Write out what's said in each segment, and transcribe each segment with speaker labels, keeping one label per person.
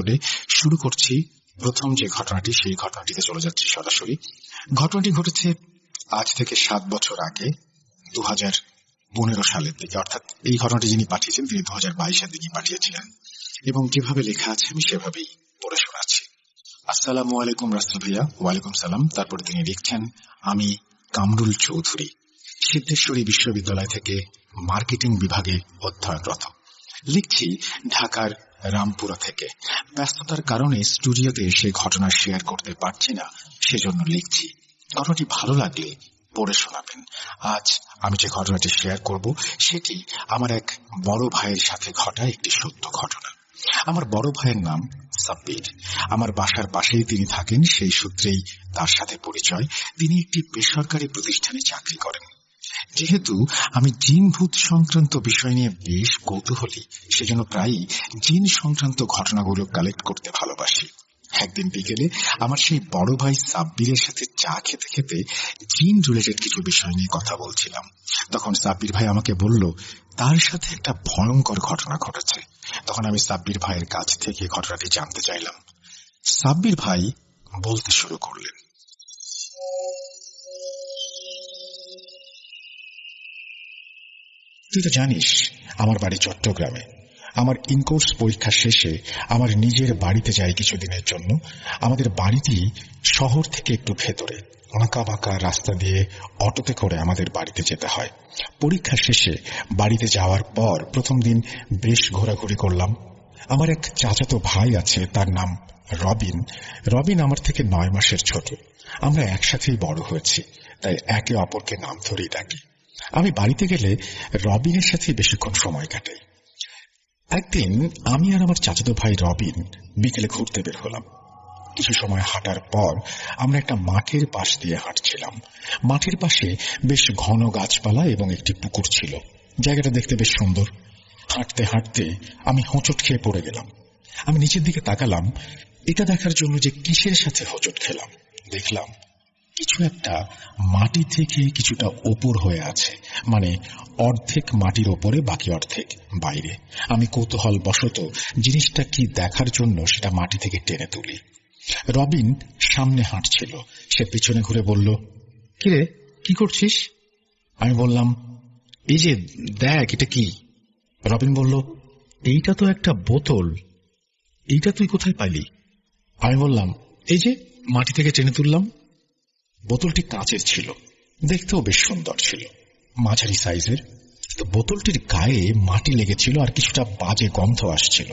Speaker 1: এপিসোডে শুরু করছি প্রথম যে ঘটনাটি, সেই ঘটনাটিতে চলে যাচ্ছি সরাসরি। ঘটনাটি ঘটেছে আজ থেকে 7 বছর আগে, 2015 সালের দিকে। অর্থাৎ এই ঘটনাটি যিনি পাঠিয়েছেন তিনি 2022-এর দিকে পাঠিয়েছিলেন, এবং যেভাবে লেখা আছে আমি সেভাবেই পড়ে শোনাচ্ছি। আসসালামু আলাইকুম রাসেল ভাইয়া। ওয়ালাইকুম সালাম। তারপরে তিনি লিখছেন, আমি কামরুল চৌধুরী, সিদ্ধেশ্বরী বিশ্ববিদ্যালয় থেকে মার্কেটিং বিভাগে অধ্যয়নরত। লিখছি ঢাকার রামপুরা থেকে। ব্যস্ততার কারণে স্টুডিওতে এসে ঘটনা শেয়ার করতে পারছি না, সেজন্য লিখছি। ঘটনাটি ভালো লাগলে পড়ে শোনাবেন। আজ আমি যে ঘটনাটি শেয়ার করব সেটি আমার এক বড় ভাইয়ের সাথে ঘটা একটি সত্য ঘটনা। আমার বড় ভাইয়ের নাম সাব্বির। আমার বাসার পাশেই তিনি থাকেন, সেই সূত্রেই তার সাথে পরিচয়। তিনি একটি বেসরকারি প্রতিষ্ঠানে চাকরি করেন। যেহেতু আমি জিন ভূত সংক্রান্ত বিষয় নিয়ে বেশ কৌতূহলী, সেজন্য প্রায়ই জিন সংক্রান্ত ঘটনাগুলো কালেক্ট করতে ভালোবাসি। একদিন বিকেলে আমার সেই বড় ভাই সাব্বিরের সাথে চা খেতে খেতে জিন রিলেটেড কিছু বিষয় নিয়ে কথা বলছিলাম। তখন সাব্বির ভাই আমাকে বলল তার সাথে একটা ভয়ঙ্কর ঘটনা ঘটেছে। তখন আমি সাব্বির ভাইয়ের কাছ থেকে ঘটনাটি জানতে চাইলাম। সাব্বির ভাই বলতে শুরু করলেন, তুই তো জানিস আমার বাড়ি চট্টগ্রামে। আমার ইনকোর্স পরীক্ষা শেষে আমার নিজের বাড়িতে যাই কিছুদিনের জন্য। আমাদের বাড়িটি শহর থেকে একটু ভেতরে, আঁকা বাঁকা রাস্তা দিয়ে অটোতে করে আমাদের বাড়িতে যেতে হয়। পরীক্ষা শেষে বাড়িতে যাওয়ার পর প্রথম দিন বেশ ঘোরাঘুরি করলাম। আমার এক চাচাতো ভাই আছে, তার নাম রবিন। রবিন আমার থেকে 9 মাসের ছোট। আমরা একসাথেই বড় হয়েছি, তাই একে অপরকে নাম ধরেই ডাকি। আমি বাড়িতে গেলে রবিনের সাথে বেশিক্ষণ সময় কাটাই। একদিন আমি আর আমার চাচাতো ভাই রবিন বিকেলে ঘুরতে বের হলাম। কিছু সময় হাঁটার পর আমরা একটা মাঠের পাশ দিয়ে হাঁটছিলাম। মাঠের পাশে বেশ ঘন গাছপালা এবং একটি পুকুর ছিল। জায়গাটা দেখতে বেশ সুন্দর। হাঁটতে হাঁটতে আমি হোঁচট খেয়ে পড়ে গেলাম। আমি নিচের দিকে তাকালাম, এটা দেখার জন্য যে কিসের সাথে হোঁচট খেলাম। দেখলাম কিছু একটা মাটি থেকে কিছুটা ওপর হয়ে আছে, মানে অর্ধেক মাটির ওপরে, বাকি অর্ধেক বাইরে। আমি কৌতূহল বশত জিনিসটা কি দেখার জন্য সেটা মাটি থেকে টেনে তুলি। রবিন সামনে হাঁটছিল, সে পিছনে ঘুরে বলল, কিরে কি করছিস? আমি বললাম, এই যে দেখ, এটা কি? রবিন বলল, এইটা তো একটা বোতল। এইটা তুই কোথায় পাইলি? আমি বললাম, এই যে মাটি থেকে টেনে তুললাম। বোতলটি কাঁচের ছিল, দেখতেও বেশ সুন্দর ছিল, মাঝারি সাইজের। তো বোতলটির গায়ে মাটি লেগেছিল আর কিছুটা বাজে গন্ধ আসছিল।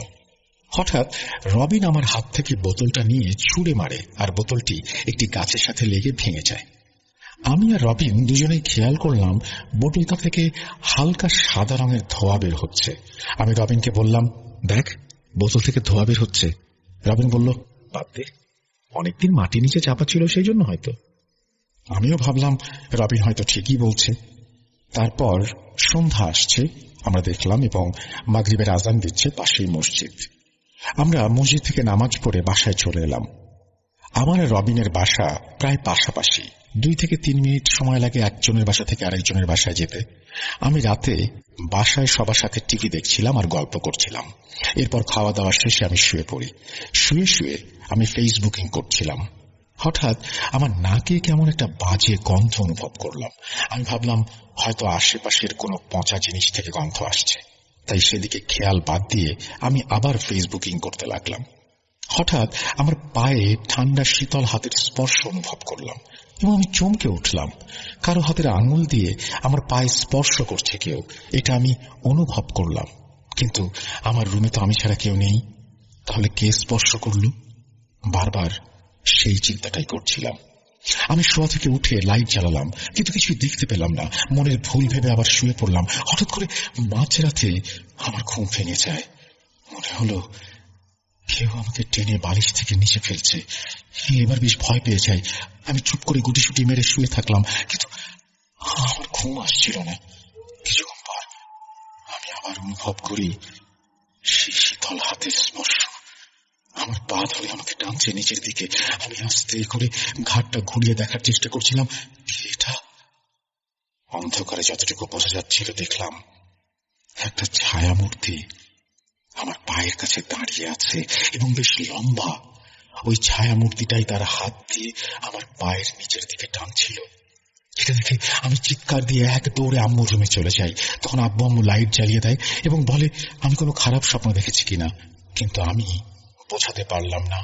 Speaker 1: হঠাৎ রবিন আমার হাত থেকে বোতলটা নিয়ে ছুঁড়ে মারে, আর বোতলটি একটি গাছের সাথে লেগে ভেঙে যায়। আমি আর রবিন দুজনেই খেয়াল করলাম বোতলটা থেকে হালকা সাদা রঙের ধোঁয়া বের হচ্ছে। আমি রবিনকে বললাম, দেখ, বোতল থেকে ধোঁয়া বের হচ্ছে। রবিন বলল, বাদ দে, অনেকদিন মাটি নিচে চাপা ছিল, সেই জন্য হয়তো। আমিও ভাবলাম রবিন হয়তো ঠিকই বলছে। তারপর সন্ধ্যা আসছে, আমরা দেখলাম, এবং মাগরিবের আজান দিচ্ছে পাশেই মসজিদ। আমরা মসজিদ থেকে নামাজ পড়ে বাসায় চলে এলাম। আমার আর রবিনের বাসা প্রায় পাশাপাশি, 2 থেকে 3 মিনিট সময় লাগে একজনের বাসা থেকে আরেকজনের বাসায় যেতে। আমি রাতে বাসায় সবার সাথে টিভি দেখছিলাম আর গল্প করছিলাম। এরপর খাওয়া দাওয়া শেষে আমি শুয়ে পড়ি। শুয়ে শুয়ে আমি ফেসবুকিং করছিলাম। হঠাৎ আমার নাকে কেমন একটা বাজে গন্ধ অনুভব করলাম। আমি ভাবলাম হয়তো আশেপাশের কোনো পচা জিনিস থেকে গন্ধ আসছে, তাই সেদিকে খেয়াল বাদ দিয়ে আমি আবার ফেসবুকিং করতে লাগলাম। হঠাৎ আমার পায়ে ঠান্ডা শীতল হাতের স্পর্শ অনুভব করলাম এবং আমি চমকে উঠলাম। কারো হাতের আঙুল দিয়ে আমার পায়ে স্পর্শ করছে কেউ, এটা আমি অনুভব করলাম। কিন্তু আমার রুমে তো আমি ছাড়া কেউ নেই, তাহলে কে স্পর্শ করল? বারবার সেই চিন্তাটাই করছিলাম। আমি শোয়া থেকে উঠে লাইট জ্বালালাম, কিন্তু কিছুই দেখতে পেলাম না। মনের ভুল ভেবে আবার শুয়ে পড়লাম। হঠাৎ করে মাঝরাতে আমার ঘুম ভেঙে যায়। মনে হলো কেউ আমাকে টেনে বালিশ থেকে নিচে ফেলছে। এবার বেশ ভয় পেয়ে যাই। আমি চুপ করে গুটিসুটি মেরে শুয়ে থাকলাম, কিন্তু আমার ঘুম আসছিল না। কিছুক্ষণ পর আমি আবার অনুভব করি সেই শীতল হাতের স্পর্শ। আমার পা ধরে আমাকে টানছে নিচের দিকে। আমি আস্তে করে ঘাটটা ঘুরিয়ে দেখার চেষ্টা করছিলাম, এটা অন্ধকারে যতটুকু বোঝা যাচ্ছিল দেখলাম একটা ছায়া মূর্তি আমার পায়ের কাছে দাঁড়িয়ে আছে এবং বেশ লম্বা। ওই ছায়া মূর্তিটাই তার হাত দিয়ে আমার পায়ের নিচের দিকে টানছিল। এটা দেখে আমি চিৎকার দিয়ে এক দৌড়ে আম্মুর রুমে চলে যাই। তখন আব্বু আম্মু লাইট জ্বালিয়ে দেয় এবং বলে আমি কোনো খারাপ স্বপ্ন দেখেছি কিনা, কিন্তু আমি বোঝাতে পারলাম না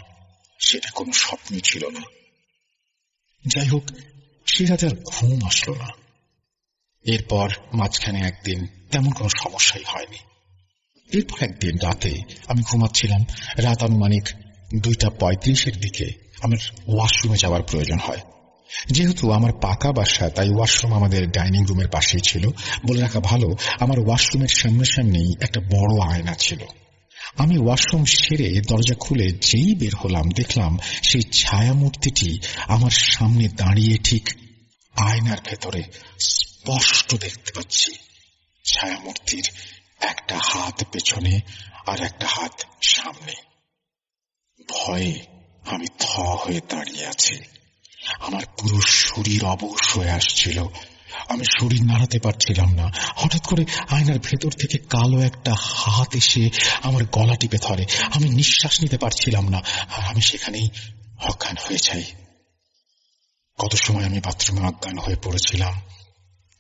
Speaker 1: সেটা কোনো স্বপ্নই ছিল না। যাই হোক, সে রাতে আর ঘুম আসলো না। এরপর মাঝখানে একদিন তেমন কোনো সমস্যাই হয়নি। এরপর একদিন রাতে আমি ঘুমাচ্ছিলাম। রাত আনুমানিক 2:35 দিকে আমার ওয়াশরুমে যাওয়ার প্রয়োজন হয়। যেহেতু আমার পাকা বাসা, তাই ওয়াশরুম আমাদের ডাইনিং রুমের পাশেই ছিল। বলে রাখা ভালো, আমার ওয়াশরুমের সামনাসামনি একটা বড় আয়না ছিল। আমি ওয়াশরুম সেরে দরজা খুলে যেই বের হলাম, দেখলাম সেই ছায়া মূর্তিটি আমার সামনে দাঁড়িয়ে। ঠিক আয়নার ভেতরে স্পষ্ট দেখতে পাচ্ছি ছায়া মূর্তির একটা হাত পেছনে আর একটা হাত সামনে। ভয়ে আমি থ হয়ে দাঁড়িয়ে আছি। আমার পুরো শরীর অবশ হয়ে আসছিল। আমি শরীর নাড়াতে পারছিলাম না। হঠাৎ করে আয়নার ভেতর থেকে কালো একটা হাত এসে আমার গলা টিপে ধরে। আমি নিঃশ্বাস নিতে পারছিলাম না, আর আমি সেখানেই অজ্ঞান হয়ে যাই। কত সময় আমি বাথরুমে অজ্ঞান হয়ে পড়েছিলাম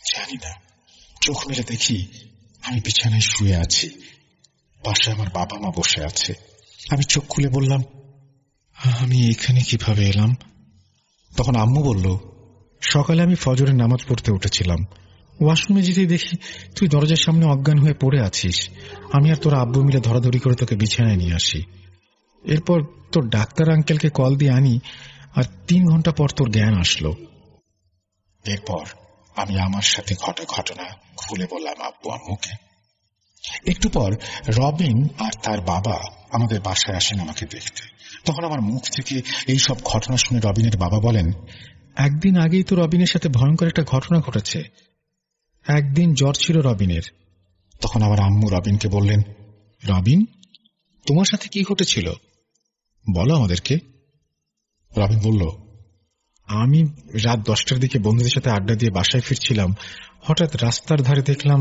Speaker 1: জানি না। চোখ মেলে দেখি আমি বিছানায় শুয়ে আছি, পাশে আমার বাবা মা বসে আছে। আমি চোখ খুলে বললাম, আমি এখানে কিভাবে এলাম? তখন আম্মু বলল, সকালে আমি ফজরের নামাজ পড়তে উঠেছিলাম, ওয়াশরুমে যেতেই দেখি তুই দরজার সামনে অজ্ঞান হয়ে পড়ে আছিস। আমি আর তোর আব্বু মিলে ধরাধরি করে তোকে বিছানায় নিয়ে আসি। এরপর তোর ডাক্তার আঙ্কেলকে কল দিয়ে আনি, আর 3 ঘন্টা পর তোর জ্ঞান আসলো। এরপর আমি আমার সাথে ঘটা ঘটনা খুলে বললাম আব্বু আম্মুকে। একটু পর রবিন আর তার বাবা আমাদের বাসায় আসেন আমাকে দেখতে। তখন আমার মুখ থেকে এই সব ঘটনা শুনে রবিনের বাবা বলেন, একদিন আগেই তো রবিনের সাথে ভয়ঙ্কর একটা ঘটনা ঘটেছে। একদিন জ্বর ছিল রবিনের। তখন আবার আম্মু রবিনকে বললেন, রবিন, তোমার সাথে কি ঘটেছিল বলো আমাদেরকে। রবিন বলল, আমি রাত 10টার দিকে বন্ধুদের সাথে আড্ডা দিয়ে বাসায় ফিরছিলাম। হঠাৎ রাস্তার ধারে দেখলাম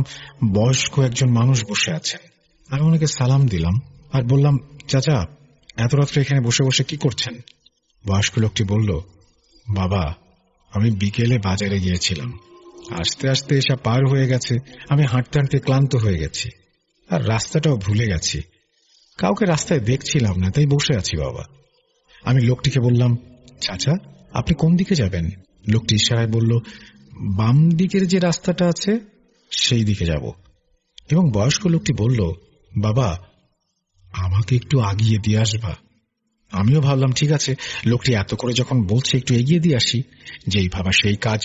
Speaker 1: বয়স্ক একজন মানুষ বসে আছেন। আমি ওনাকে সালাম দিলাম আর বললাম, চাচা, এত রাত্রে এখানে বসে বসে কি করছেন? বয়স্ক লোকটি বলল, বাবা, আমি বিকেলে বাজারে গিয়েছিলাম, আস্তে আস্তে এসা পার হয়ে গেছে। আমি হাঁটতে হাঁটতে ক্লান্ত হয়ে গেছি, আর রাস্তাটাও ভুলে গেছি। কাউকে রাস্তায় দেখছিলাম না, তাই বসে আছি বাবা। আমি লোকটিকে বললাম, চাচা, আপনি কোন দিকে যাবেন? লোকটি ইশারায় বলল, বাম দিকের যে রাস্তাটা আছে সেই দিকে যাব। এবং বয়স্ক লোকটি বলল, বাবা, আমাকে একটু আগিয়ে দিয়ে আসবা। আমিও ভাবলাম ঠিক আছে, লোকটি এত করে যখন বলছে একটু এগিয়ে দিয়ে আসি। যেই ভাবা সেই কাজ।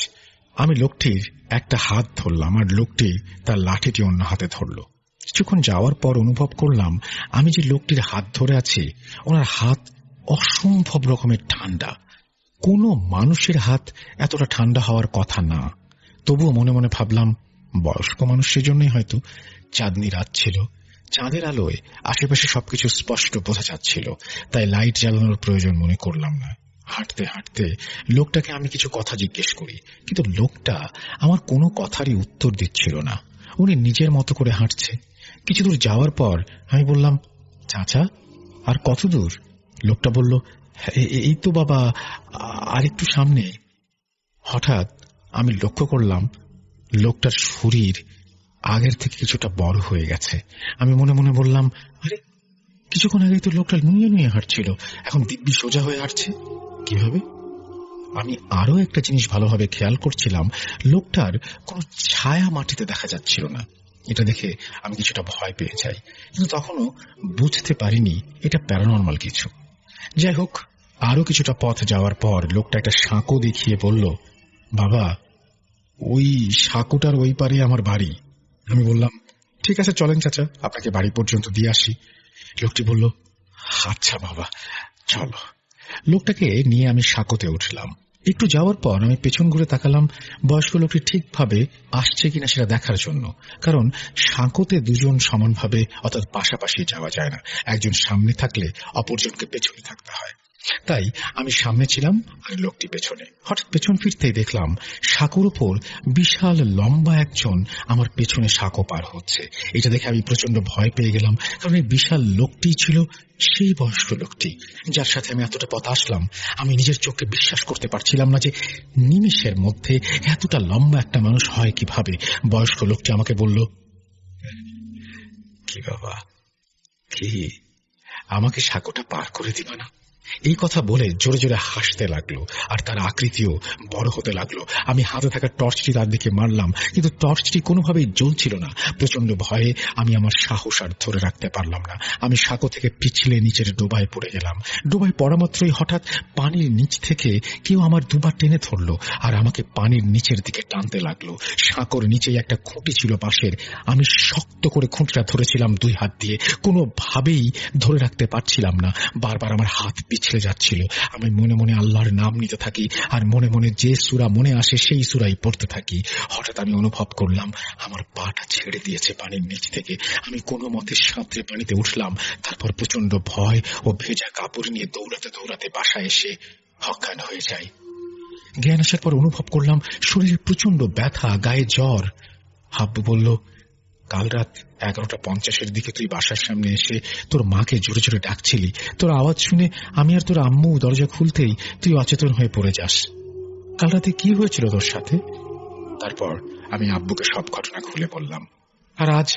Speaker 1: আমি লোকটির একটা হাত ধরলাম, আর লোকটি তার লাঠিটি অন্য হাতে ধরল। কিছুক্ষণ যাওয়ার পর অনুভব করলাম আমি যে লোকটির হাত ধরে আছি, ওনার হাত অসম্ভব রকমের ঠান্ডা। কোনো মানুষের হাত এতটা ঠান্ডা হওয়ার কথা না। তবুও মনে মনে ভাবলাম, বয়স্ক মানুষ, সেজন্যই হয়তো। চাঁদনি রাত ছিল, চাঁদের আলোয় আশেপাশে সবকিছু স্পষ্ট বোঝা যাচ্ছিল, তাই লাইট জ্বালানোর প্রয়োজন মনে করলাম না। হাঁটতে হাঁটতে লোকটাকে আমি কিছু কথা জিজ্ঞেস করি, কিন্তু লোকটা আমার কোনো কথারই উত্তর দিচ্ছিল না। উনি নিজের মতো করে হাঁটছে। কিছু দূর যাওয়ার পর আমি বললাম, চাচা, আর কত দূর? লোকটা বলল, এই তো বাবা, আর একটু সামনে। হঠাৎ আমি লক্ষ্য করলাম লোকটার শরীর আগের থেকে কিছুটা বড় হয়ে গেছে। আমি মনে মনে বললাম, আরে, কিছুক্ষণ আগে তো লোকটা নুয়ে নুয়ে হাঁটছিল, এখন দিব্যি সোজা হয়ে হাঁটছে কিভাবে? আমি আরো একটা জিনিস ভালোভাবে খেয়াল করছিলাম, লোকটার কোনো ছায়া মাটিতে দেখা যাচ্ছিল না। এটা দেখে আমি কিছুটা ভয় পেয়ে যাই, কিন্তু তখনও বুঝতে পারিনি এটা প্যারানর্মাল কিছু। যাই হোক, আরো কিছুটা পথ যাওয়ার পর লোকটা একটা সাঁকো দেখিয়ে বলল, বাবা, ওই সাঁকোটার ওই পারে আমার বাড়ি। আমি বললাম, ঠিক আছে, চলেন চাচা, আপনাকে বাড়ি পর্যন্ত দিয়ে আসি। লোকটি বলল, আচ্ছা বাবা, চলো। লোকটাকে নিয়ে আমি সাঁকোতে উঠলাম। একটু যাওয়ার পর আমি পেছন ঘুরে তাকালাম বয়স্ক লোকটি ঠিকভাবে আসছে কিনা সেটা দেখার জন্য, কারণ সাঁকোতে দুজন সমানভাবে অর্থাৎ পাশাপাশি যাওয়া যায় না। একজন সামনে থাকলে অপরজনকে পেছনে থাকতে হয়। তাই আমি সামনে ছিলাম আর লোকটি পেছনে। হঠাৎ পেছন ফিরতেই দেখলাম সাঁকোর উপর বিশাল লম্বা একজন আমার পেছনে সাঁকো পার হচ্ছে। এটা দেখে আমি প্রচন্ড ভয় পেয়ে গেলাম, কারণ এই বিশাল লোকটি ছিল সেই বয়স্ক লোকটি যার সাথে আমি এতটা পথ আসলাম। আমি নিজের চোখে বিশ্বাস করতে পারছিলাম না যে নিমিষের মধ্যে এতটা লম্বা একটা মানুষ হয় কিভাবে। বয়স্ক লোকটি আমাকে বলল, কি বাবা, কি আমাকে সাঁকোটা পার করে দিবা না? এই কথা বলে জোরে জোরে হাসতে লাগলো, আর তার আকৃতিও বড় হতে লাগলো। আমি হাতে থাকা টর্চটি তার দিকে মারলাম, কিন্তু টর্চটি কোনোভাবেই জ্বলছিল না। প্রচন্ড ভয়ে আমি আমার সাহস আর ধরে রাখতে পারলাম না। আমি সাঁকো থেকে পিছলে নিচের ডোবায় পড়ে গেলাম। ডোবায় পড়া মাত্রই হঠাৎ পানির নিচ থেকে কেউ আমার দুবার টেনে ধরলো আর আমাকে পানির নিচের দিকে টানতে লাগলো। সাঁকোর নিচেই একটা খুঁটি ছিল পাশের। আমি শক্ত করে খুঁটিটা ধরেছিলাম 2 হাত দিয়ে, কোনোভাবেই ধরে রাখতে পারছিলাম না। বারবার আমার হাত পিছলে যাচ্ছিল। আমি মনে মনে আল্লাহর নাম নিতে থাকি আর মনে মনে যে সূরা মনে আসে সেই সূরাই পড়তে থাকি। হঠাৎ আমি অনুভব করলাম আমার পাটা ছেড়ে দিয়েছে পানির নিচ থেকে। আমি কোনো মতে সাঁতরে পানিতে উঠলাম। তারপর প্রচন্ড ভয় ও ভেজা কাপড় নিয়ে দৌড়াতে দৌড়াতে বাসায় এসে অজ্ঞান হয়ে যাই। জ্ঞান আসার পর অনুভব করলাম শরীরে প্রচন্ড ব্যথা, গায়ে জ্বর। হাব্বু বলল, কাল রাত 11:50 দিকে তুই বাসার সামনে এসে তোর মাকে জোরে জোরে ডাকছিলি। তোর আওয়াজ শুনে আমি আর তোর আম্মু দরজা খুলতেই তুই অচেতন হয়ে পড়ে যাস। কাল রাতে কি হয়েছিল তোর সাথে? তারপর আমি আব্বুকে সব ঘটনা খুলে বললাম। আর আজ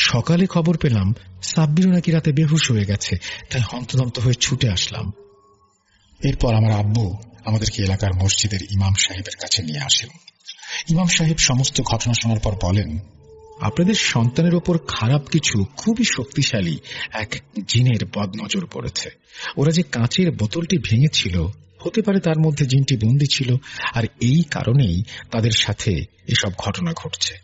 Speaker 1: সকালে খবর পেলাম সাব্বিরও নাকি রাতে বেহুশ হয়ে গেছে, তাই হন্তদন্ত হয়ে ছুটে আসলাম। এরপর আমার আব্বু আমাদেরকে এলাকার মসজিদের ইমাম সাহেবের কাছে নিয়ে আসেন। ইমাম সাহেব সমস্ত ঘটনা শোনার পর বলেন, আপনাদের সন্তানের ওপর খারাপ কিছু খুবই শক্তিশালী এক জিনের বদনজর পড়েছে। ওরা যে কাঁচের বোতলটি ভেঙেছিল, হতে পারে তার মধ্যে জিনটি বন্দী ছিল, আর এই কারণেই তাদের সাথে এসব ঘটনা ঘটছে।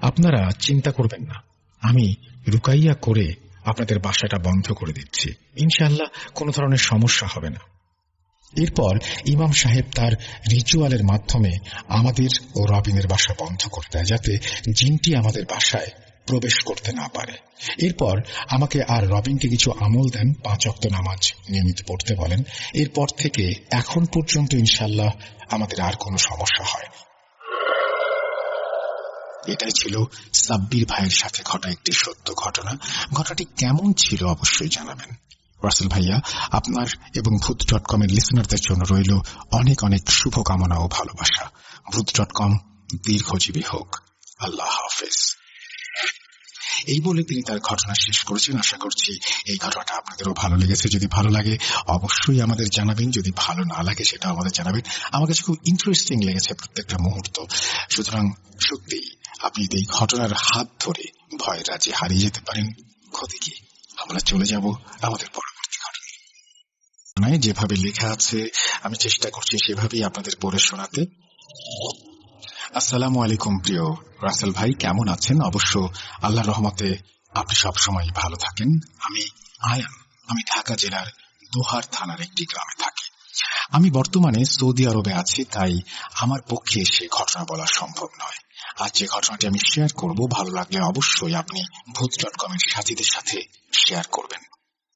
Speaker 1: আপনারা চিন্তা করবেন না, আমি রুকাইয়া করে আপনাদের বাসাটা বন্ধ করে দিচ্ছি। ইনশাআল্লাহ কোনো ধরনের সমস্যা হবে না। এরপর ইমাম সাহেব তার রিচুয়ালের মাধ্যমে আমাদের ও রবিনের বাসা বন্ধ করে দেয়, যাতে জিনটি আমাদের বাসায় প্রবেশ করতে না পারে। এরপর আমাকে আর রবিনকে কিছু আমল দেন, 5 ওয়াক্ত নামাজ নিয়মিত পড়তে বলেন। এরপর থেকে এখন পর্যন্ত ইনশাআল্লাহ আমাদের আর কোনো সমস্যা হয়নি। এটাই ছিল সাব্বির ভাইয়ের সাথে ঘটা একটি সত্য ঘটনা। ঘটনাটি কেমন ছিল অবশ্যই জানাবেন। রাসেল ভাইয়া, আপনার এবং ভূত.com এর লিসনারদের জন্য রইল অনেক অনেক শুভকামনা ও ভালোবাসা। ভূত.com দীর্ঘজীবী হোক। আল্লাহ হাফেজ। এই বলে তিনি তার ঘটনা শেষ করেছেন। আশা করছি এই ঘটনাটা আপনাদেরও ভালো লেগেছে। যদি ভালো লাগে অবশ্যই আমাদের জানাবেন, যদি ভালো না লাগে সেটা আমাদের জানাবেন। আমার কাছে খুব ইন্টারেস্টিং লেগেছে প্রত্যেকটা মুহূর্ত। সুতরাং সত্যি আপনি এই ঘটনার হাত ধরে ভয়ের রাজ্যে হারিয়ে যেতে পারেন। ক্ষতি কি? আমরা চলে যাব আমাদের পরবর্তী ঘটনায়। যেভাবে লেখা আছে আমি চেষ্টা করছি সেভাবেই আপনাদের পড়ে শোনাতে। আসসালামু আলাইকুম প্রিয় রাসেল ভাই, কেমন আছেন? অবশ্য আল্লাহর রহমতে আপনি সবসময় ভালো থাকেন। আমি আয়ান, আমি ঢাকা জেলার দোহার থানার একটি গ্রামে থাকি। আমি বর্তমানে সৌদি আরবে আছি, তাই আমার পক্ষে সে ঘটনা বলা সম্ভব নয়। আজ যে ঘটনাটি আমি শেয়ার করব, ভালো লাগলে অবশ্যই আপনি ভূত.com এর সাথীদের সাথে শেয়ার করবেন।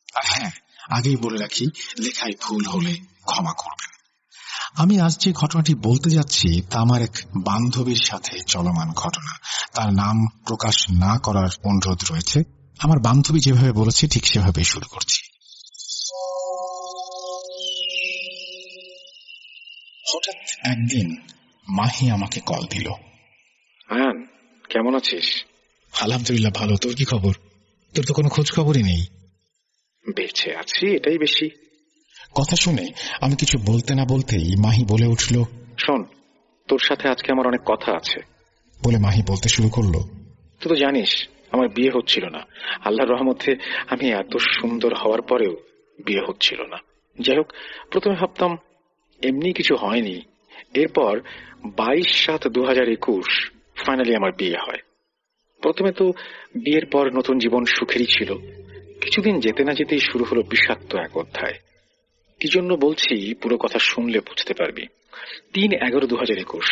Speaker 1: আর হ্যাঁ, আগেই বলে রাখি, লেখায় ভুল হলে ক্ষমা করবেন। আমি আজ যে ঘটনাটি বলতে যাচ্ছি তা আমার এক বান্ধবীর সাথে চলমান ঘটনা। তার নাম প্রকাশ না করার অনুরোধ রয়েছে। আমার বান্ধবী যেভাবে বলেছে ঠিক সেভাবে শুরু করছি। হঠাৎ একদিন মাহি আমাকে কল দিল। আয়ান, কেমন আছিস? আলহামদুলিল্লাহ ভালো। তোর কি খবর? তোর তো কোনো খোঁজ খবরই নেই। বেঁচে আছি, এটাই বেশি। কথা শুনে আমি কিছু বলতে না বলতেই মাহি বলে উঠল, শোন, তোর সাথে আজকে আমার অনেক কথা আছে। বলে মাহি বলতে শুরু করলো, তুই তো জানিস আমার বিয়ে হচ্ছিল না। আল্লাহর রহমতে আমি এত সুন্দর হওয়ার পরেও বিয়ে হচ্ছিল না। যাই হোক, প্রথমে ভাবতাম এমনি কিছু হয়নি। এরপর 22/7/2021 ফাইনালি আমার বিয়ে হয়। প্রথমে তো বিয়ের পর নতুন জীবন সুখেরই ছিল। কিছুদিন যেতে না যেতেই শুরু হলো বিষাক্ত এক অধ্যায়। কি জন্য বলছি পুরো কথা শুনলে বুঝতে পারবি। 3/11/2021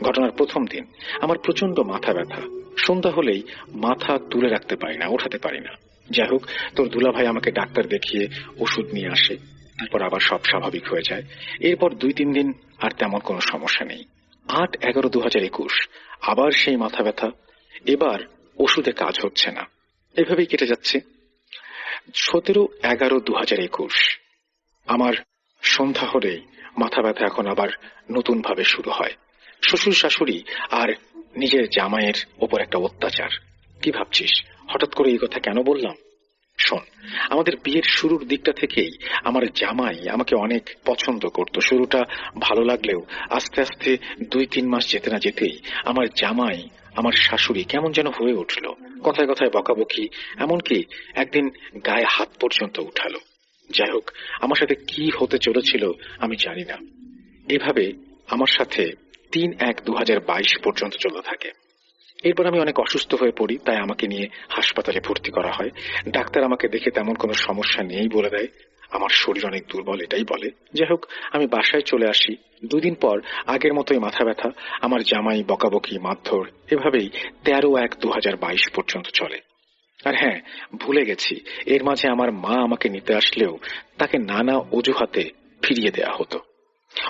Speaker 1: ঘটনার প্রথম দিন আমার প্রচন্ড মাথা ব্যথা। সন্ধ্যা হলেই মাথা তুলে রাখতে পারি না, ওঠাতে পারি না। যাই হোক, তোর দুলাভাই আমাকে ডাক্তার দেখিয়ে ওষুধ নিয়ে আসে, তারপর আবার সব স্বাভাবিক হয়ে যায়। এরপর 2-3 দিন আর তেমন কোনো সমস্যা নেই। 8/11/2021 আবার সেই মাথা ব্যথা। এবার ওষুধে কাজ হচ্ছে না। এভাবেই কেটে যাচ্ছে। 17/11/2021 আমার সন্ধ্যা হলেই মাথা ব্যথা এখন আবার নতুন ভাবে শুরু হয়। শ্বশুর শাশুড়ি আর নিজের জামাইয়ের ওপর একটা অত্যাচার। কি ভাবছিস হঠাৎ করে এই কথা কেন বললাম? শোন, আমাদের বিয়ের শুরুর দিকটা থেকেই আমার জামাই আমাকে অনেক পছন্দ করত। শুরুটা ভালো লাগলেও আস্তে আস্তে 2-3 মাস যেতে না যেতেই আমার জামাই আমার শাশুড়ি কেমন যেন হয়ে উঠল। কথায় কথায় বকাবকি, এমনকি একদিন গায়ে হাত পর্যন্ত উঠালো। যাই হোক, আমার সাথে কি হতে চলেছিল আমি জানি না। এভাবে আমার সাথে 3/1/2022 পর্যন্ত চলতে থাকে। এরপর আমি অনেক অসুস্থ হয়ে পড়ি, তাই আমাকে নিয়ে হাসপাতালে ভর্তি করা হয়। ডাক্তার আমাকে দেখে তেমন কোনো সমস্যা নেই বলে দেয়। আমার শরীর অনেক দুর্বল এটাই বলে। যাই হোক, আমি বাসায় চলে আসি। 2 দিন পর আগের মতোই মাথা ব্যথা, আমার জামাই বকাবকি, মারধর, এভাবেই 13/1/2022 পর্যন্ত চলে। আর হ্যাঁ, ভুলে গেছি, এর মাঝে আমার মা আমাকে নিতে আসলেও তাকে নানা অজুহাতে ফিরিয়ে দেয়া হতো।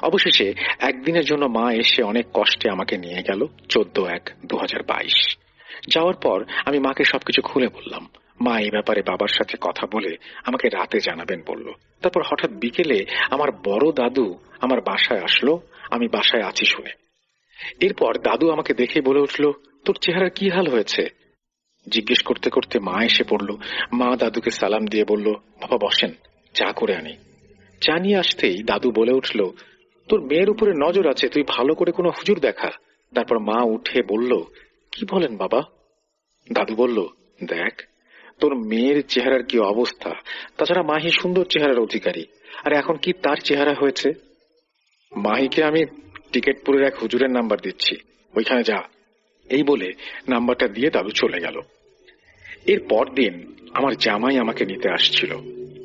Speaker 1: অবশেষে একদিনের জন্য মা এসে অনেক কষ্টে আমাকে নিয়ে গেল 14/1/2022। যাওয়ার পর আমি মাকে সবকিছু খুলে বললাম। মা এই ব্যাপারে বাবার সাথে কথা বলে আমাকে রাতে জানাবেন বলল। তারপর হঠাৎ বিকেলে আমার বড় দাদু আমার বাসায় আসলো, আমি বাসায় আছি শুনে। এরপর দাদু আমাকে দেখে বলে উঠল, তোর চেহারার কি হাল হয়েছে? জিজ্ঞেস করতে করতে মা এসে পড়ল। মা দাদুকে সালাম দিয়ে বলল, বাবা বসেন, চা করে আনি। চা নিয়ে আসতেই দাদু বলে উঠল, তোর মেয়ের উপরে নজর আছে, তুই ভালো করে কোনো হুজুর দেখা। তারপর মা উঠে বলল, কি বলেন বাবা? দাদু বলল, দেখ তোর মেয়ের চেহারার কি অবস্থা। তাছাড়া মাহি সুন্দর চেহারার অধিকারী, আর এখন কি তার চেহারা হয়েছে। মাহিকে আমি টিকেটপুরের এক হুজুরের নাম্বার দিচ্ছি, ওইখানে যা। এই বলে নাম্বারটা দিয়ে দাদু চলে গেল। এর পর দিন আমার জামাই আমাকে নিতে আসছিল,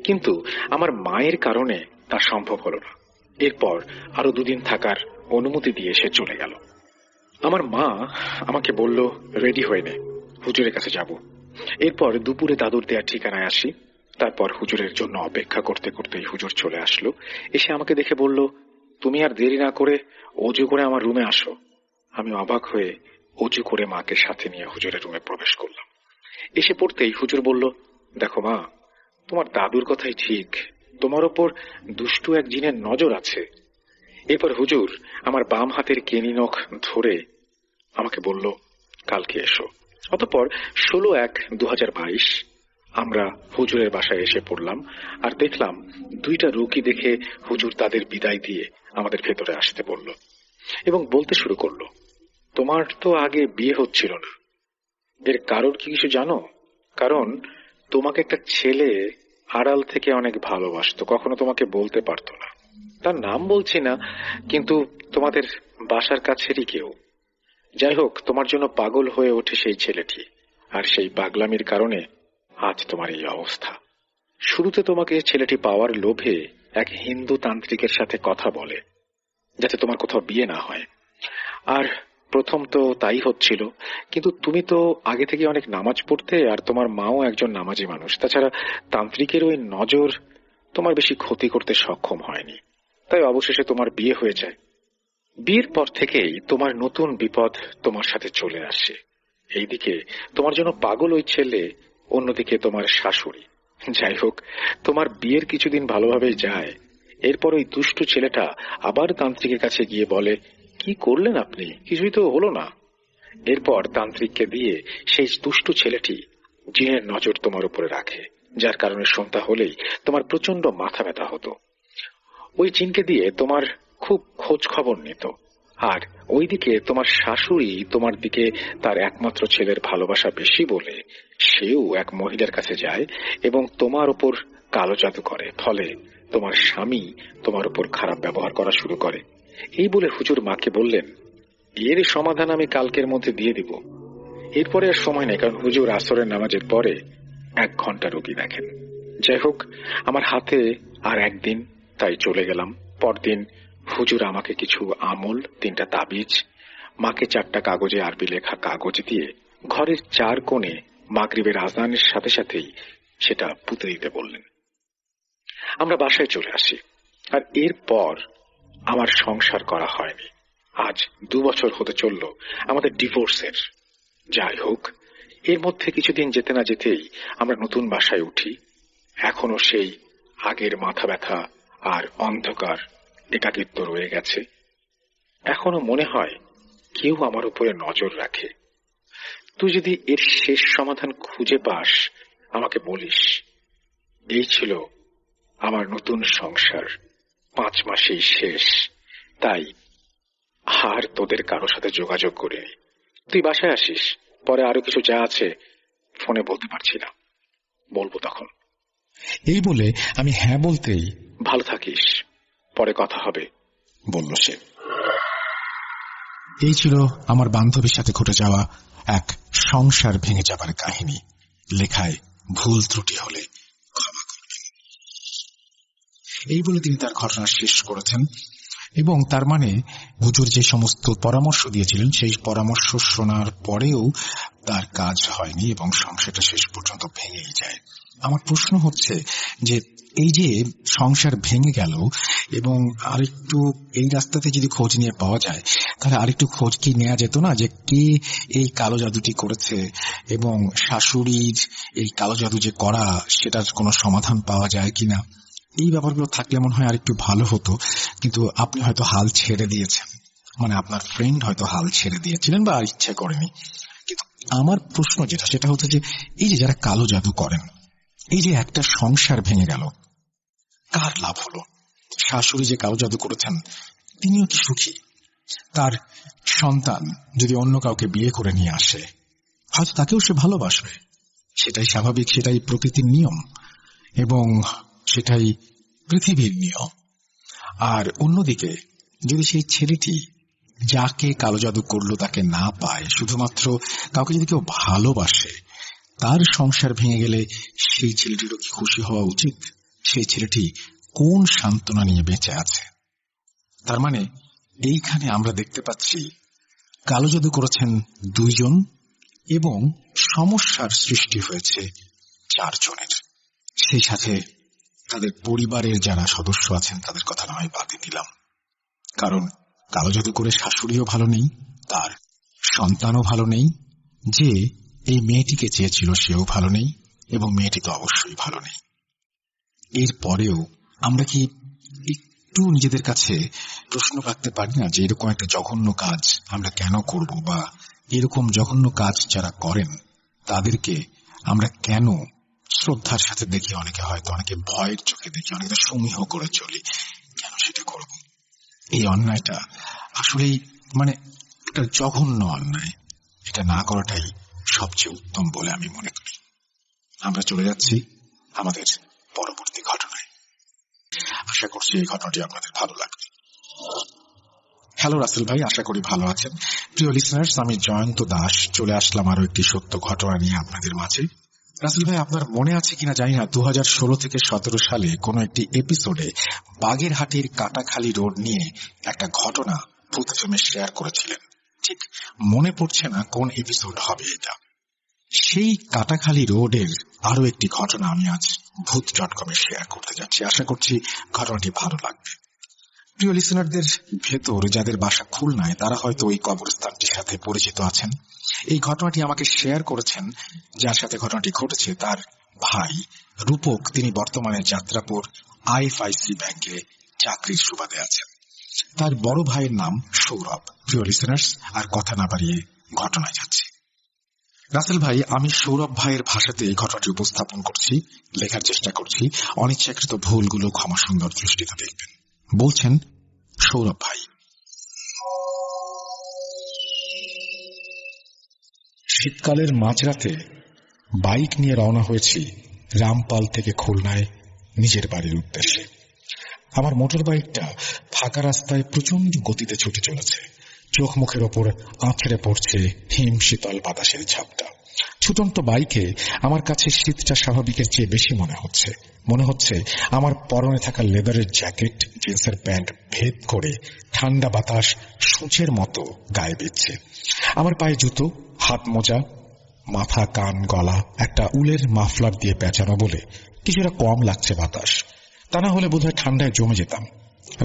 Speaker 1: কিন্তু আমার মায়ের কারণে তা সম্ভব হলো না। এরপর আরো 2 দিন থাকার অনুমতি দিয়ে সে চলে গেল। আমার মা আমাকে বলল, রেডি হয়ে নে, হুজুরের কাছে যাব। এরপর দুপুরে দাদুর দেয়া ঠিকানায় আসি। তারপর হুজুরের জন্য অপেক্ষা করতে করতেই হুজুর চলে আসলো। এসে আমাকে দেখে বলল, তুমি আর দেরি না করে অজু করে আমার রুমে আসো। আমি অবাক হয়ে অজু করে মাকে সাথে নিয়ে হুজুরের রুমে প্রবেশ করলাম। এসে পড়তেই হুজুর বলল, দেখো মা, তোমার দাদুর কথাই ঠিক, তোমার ওপর দুষ্টু এক জিনের নজর আছে। এরপর হুজুর আমার বাম হাতের কেনি নখ ধরে আমাকে বলল, কালকে এসো। অতঃপর 16/1/2022 আমরা হুজুরের বাসায় এসে পড়লাম। আর দেখলাম 2টা রোগী দেখে হুজুর তাদের বিদায় দিয়ে আমাদের ভেতরে আসতে বলল এবং বলতে শুরু করলো, তোমার তো আগে বিয়ে হচ্ছিল না, এর কারণ কি কিছু জানো? কারণ তোমাকে একটা ছেলে আড়াল থেকে অনেক ভালোবাসতো, কখনো তোমাকে বলতে পারতো না। তার নাম বলছি না, কিন্তু তোমাদের বাসার কাছেরই কেউ। যাই হোক, তোমার জন্য পাগল হয়ে ওঠে সেই ছেলেটি, আর সেই পাগলামির কারণে আজ তোমার এই অবস্থা। শুরুতে তোমাকে ছেলেটি পাওয়ার লোভে এক হিন্দু তান্ত্রিকের সাথে কথা বলে, যাতে তোমার কোথাও বিয়ে না হয়। আর প্রথম তো তাই হচ্ছিল, কিন্তু তুমি তো আগে থেকে অনেক নামাজ পড়তে, আর তোমার মাও একজন নামাজি মানুষ। তাছাড়া তান্ত্রিকের ওই নজর তোমার বেশি ক্ষতি করতে সক্ষম হয়নি, তাই অবশেষে তোমার বিয়ে হয়ে যায়। বিয়ের পর থেকেই তোমার নতুন বিপদ তোমার সাথে চলে আসে। এইদিকে তোমার জন্য পাগল ওই ছেলে, অন্যদিকে তোমার শাশুড়ি। যাই হোক, তোমার বিয়ের কিছুদিন ভালোভাবেই যায়। এরপর ওই দুষ্টু ছেলেটা আবার তান্ত্রিকের কাছে গিয়ে বলে, কি করলেন আপনি, কিছুই তো হলো না। এরপর তান্ত্রিককে দিয়ে সেই দুষ্টু ছেলেটি জিনের নজর তোমার উপরে রাখে, যার কারণে সন্ধ্যা হলেই তোমার প্রচন্ড মাথা ব্যথা হতো। ওই জিনকে দিয়ে তোমার খুব খোঁজ খবর নিত। আর ওইদিকে তোমার শাশুড়ি তোমার দিকে তার একমাত্র ছেলের ভালোবাসা বেশি বলে সেও এক মহিলার কাছে যায় এবং তোমার উপর কালো জাদু করে। ফলে তোমার স্বামী তোমার উপর খারাপ ব্যবহার করা শুরু করে। এই বলে হুজুর মাকে বললেন, এর সমাধান আমি কালকের মধ্যে দিয়ে দিব। এরপরে আর সময় নেই, কারণ হুজুর আসরের নামাজের পরে 1 ঘন্টা রোগী দেখেন। যাই হোক, আমার হাতে আর একদিন, তাই চলে গেলাম। পরদিন হুজুর আমাকে কিছু আমল, 3টা তাবিজ, মাকে 4টা কাগজে আরবি লেখা কাগজ দিয়ে ঘরের 4 কোণে মাগরিবের আজানের সাথে সাথেই সেটা পুঁতে দিতে বললেন। আমরা বাসায় চলে আসি, আর এরপর আমার সংসার করা হয়নি। আজ 2 বছর হতে চলল আমাদের ডিভোর্সের। যাই হোক, এর মধ্যে কিছুদিন যেতে না যেতেই আমরা নতুন বাসায় উঠি। এখনো সেই আগের মাথা ব্যথা আর অন্ধকার একাকিত্ব রয়ে গেছে। এখনো মনে হয় কেউ আমার উপরে নজর রাখে। তুই যদি এর শেষ সমাধান খুঁজে পাস আমাকে বলিস। এই ছিল আমার নতুন সংসার, 5 মাসেই শেষ। তাই আর তোদের কারো সাথে যোগাযোগ করিনি। তুই বাসায় আসিস, পরে আরো কিছু যা আছে ফোনে বলতে পারছি না, বলবো তখন। এই বলে আমি হ্যাঁ বলতেই, ভালো থাকিস, পরে কথা হবে, বলল সে। এই ছিল আমার বান্ধবীর সাথে ঘটে যাওয়া এক সংসার ভেঙে যাবার কাহিনী। লেখায় ভুল ত্রুটি হলে ক্ষমা করবেন। এই বলে তিনি তার ঘটনা শেষ করেছেন, এবং তার মানে হুজুর যে সমস্ত পরামর্শ দিয়েছিলেন সেই পরামর্শ শোনার পরেও তার কাজ হয়নি এবং সংসারটা শেষ পর্যন্ত ভেঙেই যায়। আমার প্রশ্ন হচ্ছে যে এই যে সংসার ভেঙে গেল, এবং আরেকটু এই রাস্তাতে যদি খোঁজ নিয়ে পাওয়া যায়, তাহলে আরেকটু খোঁজ কি নেওয়া যেত না যে কে এই কালো জাদুটি করেছে, এবং শাশুড়ির এই কালো জাদু যে করা সেটার কোনো সমাধান পাওয়া যায় কিনা। এই ব্যাপারগুলো থাকলে মনে হয় আরেকটু ভালো হতো। কিন্তু আপনি হয়তো হাল ছেড়ে দিয়েছেন, মানে আপনার ফ্রেন্ড হয়তো হাল ছেড়ে দিয়েছিলেন বা ইচ্ছে করেনি। কিন্তু আমার প্রশ্ন যেটা, সেটা হচ্ছে যে এই যে যারা কালো জাদু করেন, এই যে একটা সংসার ভেঙে গেল, কার লাভ হলো? শাশুড়ি যে কালো জাদু করেছেন তিনিও কি সুখী? তার সন্তান যদি অন্য কাউকে বিয়ে করে নিয়ে আসে, হয়তো তাকেও সে ভালোবাসবে। সেটাই স্বাভাবিক, সেটাই প্রকৃতির নিয়ম, এবং সেটাই পৃথিবীর নিয়ম। আর অন্যদিকে যদি সেই ছেলেটি যাকে কালো জাদু করলো তাকে না পায়, শুধুমাত্র কাউকে যদি কেউ ভালোবাসে, তার সংসার ভেঙে গেলে সেই ছেলেটিরও কি খুশি হওয়া উচিত? সেই ছেলেটি কোন সান্ত্বনা নিয়ে বেঁচে আছে? তার মানে এইখানে আমরা দেখতে পাচ্ছি কালো জাদু করেছেন 2 জন এবং সমস্যার সৃষ্টি হয়েছে 4 জনের। সেই সাথে তাদের পরিবারের যারা সদস্য আছেন তাদের কথা নয় বাদই দিলাম, কারণ কালো জাদু করে শাশুড়িও ভালো নেই, তার সন্তানও ভালো নেই, যে এই মেয়েটিকে চেয়েছিল সেও ভালো নেই, এবং মেয়েটি তো অবশ্যই ভালো নেই। এরপরেও আমরা কি একটু নিজেদের কাছে প্রশ্ন রাখতে পারি না যে এরকম একটা জঘন্য কাজ আমরা কেন করব, বা এরকম জঘন্য কাজ যারা করেন তাদেরকে আমরা কেন শ্রদ্ধার সাথে দেখি, অনেকে হয়তো অনেকে ভয়ের চোখে দেখি, অনেকে সমীহ করে চলি, কেন সেটা করব? এই অন্যায়টা আসলেই মানে একটা জঘন্য অন্যায়। এটা না করাটাই সবচেয়ে উত্তম বলে আমি মনে করি। আমরা চলে যাচ্ছি আমাদের পরবর্তী ঘটনায়। আশা করছি এই ঘটনাটি আপনাদের ভালো লাগবে। হ্যালো রাসেল ভাই, আশা করি ভালো আছেন। প্রিয় লিসনার্স, আমি জয়ন্ত দাস চলে আসলাম আরো একটি সত্য ঘটনা নিয়ে আপনাদের মাঝে। রাসেল ভাই, আপনার মনে আছে কিনা জানি না, 2016 থেকে 17 সালে কোন একটি এপিসোডে বাগেরহাটের কাটাখালী রোড নিয়ে একটা ঘটনা ভূত ফিল্মে শেয়ার করেছিলেন। ঠিক মনে পড়ছে না কোন এপিসোড হবে এটা। সেই কাটাখালী রোডের আরো একটি ঘটনা আমি আজ ভূত.com শেয়ার করতে যাচ্ছি। আশা করছি ঘটনাটি ভালো লাগবে। প্রিয় লিসনারদের ভেতর যাদের বাসা খুলনায়, তারা হয়তো ওই কবরস্থানটির সাথে পরিচিত আছেন। এই ঘটনাটি আমাকে শেয়ার করেছেন যার সাথে ঘটনাটি ঘটেছে তার ভাই রূপক। তিনি বর্তমানে যাত্রাপুর IFIC ব্যাংকে চাকরির সুবাদে আছেন। তার বড় ভাইয়ের নাম সৌরভ। প্রিয় লিসনার্স, আর কথা না বাড়িয়ে ঘটনায় যাচ্ছি। রাসেল ভাই, আমি সৌরভ ভাইয়ের ভাষাতে এই ঘটনাটি উপস্থাপন করছি, লেখার চেষ্টা করছি। অনিচ্ছাকৃত ভুলগুলো ক্ষমা সুন্দর দৃষ্টিতে দেখবেন। বলছেন সৌরভ ভাই। শীতকালের মাঝরাতে বাইক নিয়ে রওনা হয়েছি রামপাল থেকে খুলনায় নিজের বাড়ির উদ্দেশ্যে। আমার মোটর বাইকটা ফাঁকা রাস্তায় প্রচন্ড গতিতে ছুটে চলেছে। চোখ মুখের ওপর আছড়ে পড়ছে হিম শীতল বাতাসের ঝাপটা। ছুটন্ত বাইকে আমার কাছে শীতটা স্বাভাবিকের চেয়ে বেশি মনে হচ্ছে আমার পরনে থাকা লেদারের জ্যাকেট, জিন্সের প্যান্ট ভেদ করে ঠান্ডা বাতাস সূচের মতো গায়ে বিচ্ছে। আমার পায়ে জুতো, হাত মোজা, মাথা, কান, গলা একটা উলের মাফলার দিয়ে পেঁচানো বলে কিছুটা কম লাগছে বাতাস। তা না হলে বোধহয় ঠান্ডায় জমে যেতাম।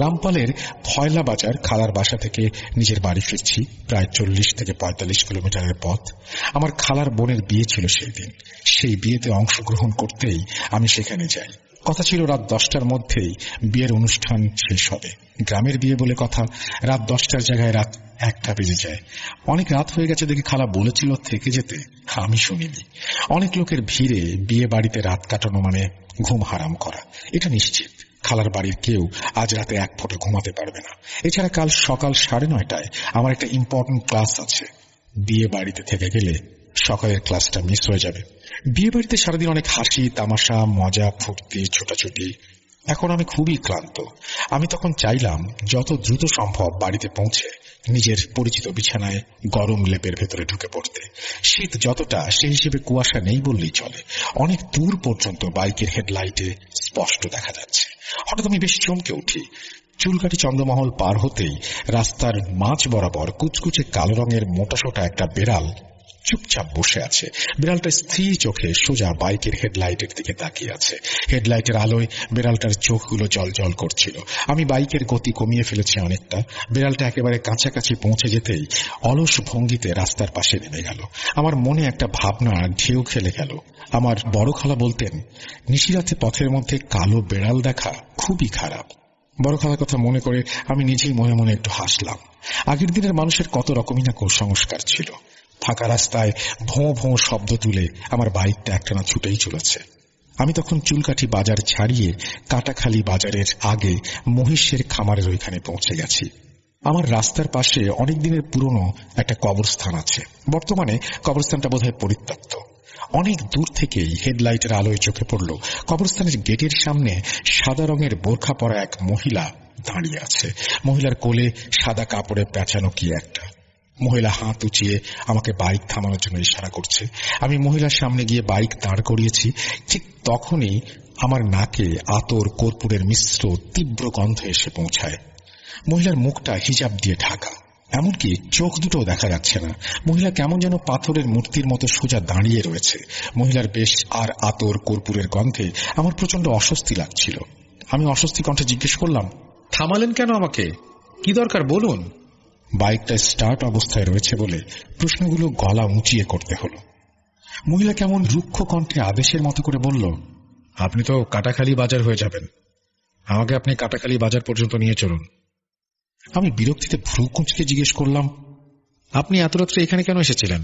Speaker 1: রামপালের ফয়লা বাজার খালার বাসা থেকে নিজের বাড়ি ফিরছি, প্রায় 40 থেকে 45 কিলোমিটারের পথ। আমার খালার বোনের বিয়ে ছিল সেই দিন। সেই বিয়েতে অংশগ্রহণ করতেই আমি সেখানে যাই। কথা ছিল রাত 10টার মধ্যেই বিয়ের অনুষ্ঠান শেষ হবে। গ্রামের বিয়ে বলে কথা, রাত 10টার জায়গায় রাত 1টা বেজে যায়। অনেক রাত হয়ে গেছে দেখে খালা বলেছিল থেকে যেতে, আমি শুনিনি। অনেক লোকের ভিড়ে বিয়ে বাড়িতে রাত কাটানো মানে ঘুম হারাম করা, এটা নিশ্চিত। খালার বাড়ির কেউ আজ রাতে এক ফোঁটা ঘুমাতে পারবে না। এছাড়া কাল সকাল 9:30টায় আমার একটা ইম্পর্টেন্ট ক্লাস আছে। বিয়ে বাড়িতে থেকে গেলে সকালের ক্লাসটা মিস হয়ে যাবে। বিয়ে বাড়িতে সারাদিন অনেক হাসি তামাশা, মজা, ফুর্তি, ছোটাছুটি। এখন আমি খুবই ক্লান্ত। আমি তখন চাইলাম যত দ্রুত সম্ভব বাড়িতে পৌঁছে নিজের পরিচিত বিছানায় গরম লেপের ভেতরে ঢুকে পড়তে। শীত যতটা সেই হিসেবে কুয়াশা নেই বললেই চলে। অনেক দূর পর্যন্ত বাইকের হেডলাইটে স্পষ্ট দেখা যাচ্ছে। হঠাৎ আমি বেশ চমকে উঠি। চুলকাটি চন্দ্রমহল পার হতেই রাস্তার মাঝ বরাবর কুচকুচে কালো রঙের মোটাসোটা একটা বেড়াল চুপচাপ বসে আছে। বিড়ালটা স্থির চোখে সোজা বাইকের হেডলাইটের দিকে তাকিয়ে আছে। হেডলাইটের আলোয় বিড়ালটার চোখগুলো জলজল করছিল। আমি বাইকের গতি কমিয়ে ফেলেছি অনেকটা। বিড়ালটা একেবারে কাছাকাছি পৌঁছে যেতেই অলস ভঙ্গিতে রাস্তার পাশে নেমে গেল। আমার মনে একটা ভাবনা ঢেউ খেলে গেল। আমার বড় খালা বলতেন, নিশিরাতে পথের মধ্যে কালো বেড়াল দেখা খুবই খারাপ। বড় খালার কথা মনে করে আমি নিজেই মনে মনে একটু হাসলাম। আগের দিনের মানুষের কত রকমই না কুসংস্কার ছিল। ফাঁকা রাস্তায় ভোঁ ভোঁ শব্দ তুলে আমার বাইকটা একটানা ছুটেই চলেছে। আমি তখন চুলকাঠি বাজার ছাড়িয়ে কাটাখালি বাজারের আগে মহিষের খামারের ওইখানে পৌঁছে গেছি। আমার রাস্তার পাশে অনেক দিনের পুরনো একটা কবরস্থান আছে। বর্তমানে কবরস্থানটা বোধহয় পরিত্যক্ত। অনেক দূর থেকেই হেডলাইটের আলোয় চোখে পড়ল কবরস্থানের গেটের সামনে সাদা রঙের বোরখা পরা এক মহিলা দাঁড়িয়ে আছে। মহিলার কোলে সাদা কাপড়ে পেঁচানো কি একটা। মহিলা হাত উঁচিয়ে আমাকে বাইক থামানোর জন্য ইশারা করছে। আমি মহিলার সামনে গিয়ে বাইক দাঁড় করিয়েছি। ঠিক তখনই আমার নাকে আতর কর্পূরের মিশ্র তীব্র গন্ধ এসে পৌঁছায়। মহিলার মুখটা হিজাব দিয়ে ঢাকা, এমনকি চোখ দুটোও দেখা যাচ্ছে না। মহিলা কেমন যেন পাথরের মূর্তির মতো সোজা দাঁড়িয়ে রয়েছে। মহিলার বেশ আর আতর কর্পূরের গন্ধে আমার প্রচন্ড অস্বস্তি লাগছিল। আমি অস্বস্তি কণ্ঠে জিজ্ঞেস করলাম, থামালেন কেন আমাকে? কি দরকার বলুন? বাইকটা স্টার্ট অবস্থায় রয়েছে বলে প্রশ্নগুলো গলা উঁচিয়ে করতে হলো। মহিলা কেমন রুক্ষ কণ্ঠে আদেশের মতো করে বলল, আপনি তো কাটাখালি বাজার হয়ে যাবেন, আমাকে আপনি কাটাখালি বাজার পর্যন্ত নিয়ে চলুন। আমি বিরক্তিতে ভ্রু কুঁচকে জিজ্ঞেস করলাম, আপনি এত রাত্রে এখানে কেন এসেছিলেন?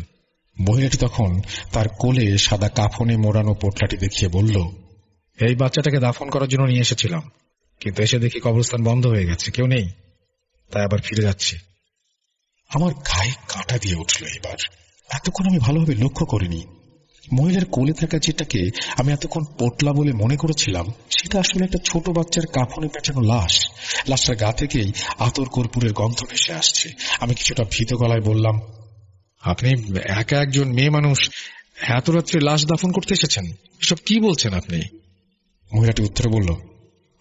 Speaker 1: মহিলাটি তখন তার কোলে সাদা কাফনে মোড়ানো পোটলাটি দেখিয়ে বলল, এই বাচ্চাটাকে দাফন করার জন্য নিয়ে এসেছিলাম, কিন্তু এসে দেখি কবরস্থান বন্ধ হয়ে গেছে, কেউ নেই, তাই আবার ফিরে যাচ্ছি। আমার গায়ে কাঁটা দিয়ে উঠল। এবার এতক্ষণ আমি ভালোভাবে লক্ষ্য করিনি। মহিলার কোলে থাকা যেটাকে আমি এতক্ষণ পোটলা বলে মনে করেছিলাম, সেটা আসলে একটা ছোট বাচ্চার কাফনে পেঁচানো লাশ। লাশটার গা থেকেই আতর কর্পূরের গন্ধ ভেসে আসছে। আমি কিছুটা ভীত গলায় বললাম, আপনি একা একজন মেয়ে মানুষ এত রাত্রে লাশ দাফন করতে এসেছেন? এসব কি বলছেন আপনি? মহিলাটি উত্তরে বলল,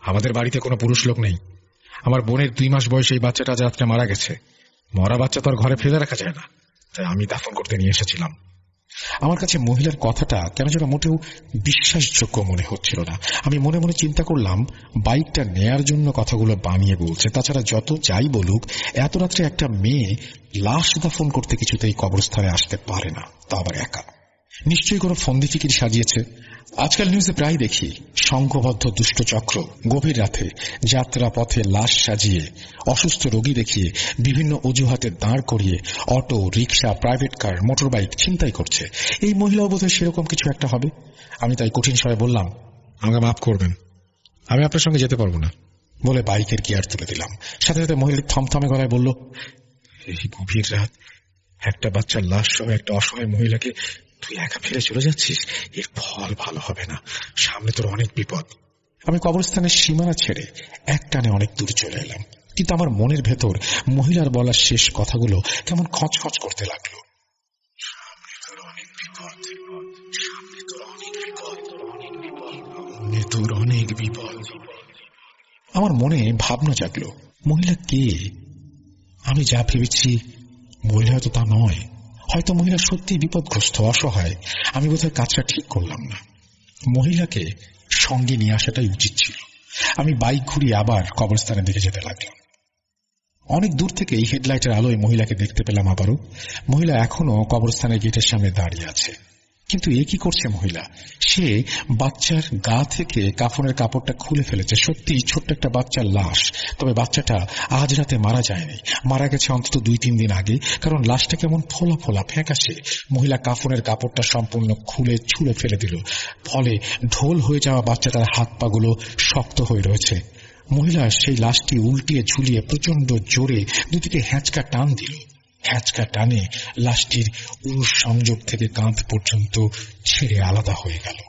Speaker 1: আমাদের বাড়িতে কোনো পুরুষ লোক নেই। আমার বোনের 2 মাস বয়সে এই বাচ্চাটা আজ রাত্রে মারা গেছে। মরা বাচ্চা তো আর ঘরে ফেলে রাখা যায় না, তাই আমি দাফন করতে নিয়ে এসেছিলাম। আমার কাছে মহিলার কথাটা কেন যেন মোটেও বিশ্বাসযোগ্য মনে হচ্ছিল না। আমি মনে মনে চিন্তা করলাম, বাইকটা নেয়ার জন্য কথাগুলো বানিয়ে বলছে। তাছাড়া যত যাই বলুক, এত রাত্রে একটা মেয়ে লাশ দাফন করতে কিছুতেই কবরস্থানে আসতে পারে না, তা আবার একা। নিশ্চয়ই কোনো ফন্দি ফিকির সাজিয়েছে। আজকাল নিউজে প্রায় দেখি সংঘবদ্ধ দুষ্ট চক্র গভীর রাতে যাত্রা পথে লাশ সাজিয়ে, অসুস্থ রোগী দেখিয়ে, বিভিন্ন অজুহাতে দাঁড় করিয়ে অটো, রিক্সা, প্রাইভেট কার, মোটর বাইক ছিনতাই করছে। এই মহিলাও বোধহয় সেরকম কিছু একটা হবে। আমি তাই কঠিন স্বরে বললাম, আমাকে মাফ করবেন, আমি আপনার সঙ্গে যেতে পারবো না, বলে বাইকের গিয়ার তুলে দিলাম। সাথে সাথে মহিলা থমথমে গলায় বলল, এই গভীর রাত একটা বাচ্চার লাশ সহ একটা অসহায় মহিলাকে তুই একা ফেলে চলে যাচ্ছিস, এর ফল ভালো হবে না, সামনে তোর অনেক বিপদ। আমি কবরস্থানের সীমানা ছেড়ে একটানে অনেক দূর চলে এলাম, কিন্তু আমার মনের ভেতর মহিলার বলা শেষ কথাগুলো কেমন খচখচ করতে লাগলো। সামনে তোর অনেক বিপদ, সামনে তোর অনেক বিপদ, সামনে তোর অনেক বিপদ। আমার মনে ভাবনা জাগলো, মহিলা কে? আমি যা ভেবেছি মহিলা হয়তো তা নয়। হয়তো মহিলা সত্যি বিপদগ্রস্ত, অসহায়। আমি বোধহয় কাজটা ঠিক করলাম না। মহিলাকে সঙ্গে নিয়ে আসাটাই উচিত ছিল। আমি বাইক ঘুরিয়ে আবার কবরস্থানের দিকে যেতে লাগলাম। অনেক দূর থেকে এই হেডলাইটের আলোয় মহিলাকে দেখতে পেলাম আবারও। মহিলা এখনো কবরস্থানের গেটের সামনে দাঁড়িয়ে আছে। কিন্তু এ কি করছে মহিলা? সে বাচ্চার গা থেকে কাফনের কাপড়টা খুলে ফেলেছে। সত্যি ছোট্ট একটা বাচ্চার লাশ, তবে বাচ্চাটা আজ রাতে মারা যায়নি, মারা গেছে অন্তত 2-3 দিন আগে, কারণ লাশটা কেমন ফোলা ফোলা ফ্যাকাশে। মহিলা কাফনের কাপড়টা সম্পূর্ণ খুলে ছুঁড়ে ফেলে দিল, ফলে ঢোল হয়ে যাওয়া বাচ্চাটার হাত পাগুলো শক্ত হয়ে রয়েছে। মহিলা সেই লাশটি উল্টিয়ে ঝুলিয়ে প্রচন্ড জোরে দুদিকে হ্যাঁচকা টান দিল। হ্যাঁচকা টানে লাশটির উরুষ সংযোগ থেকে কাঁধ পর্যন্ত ছেড়ে আলাদা হয়ে গেল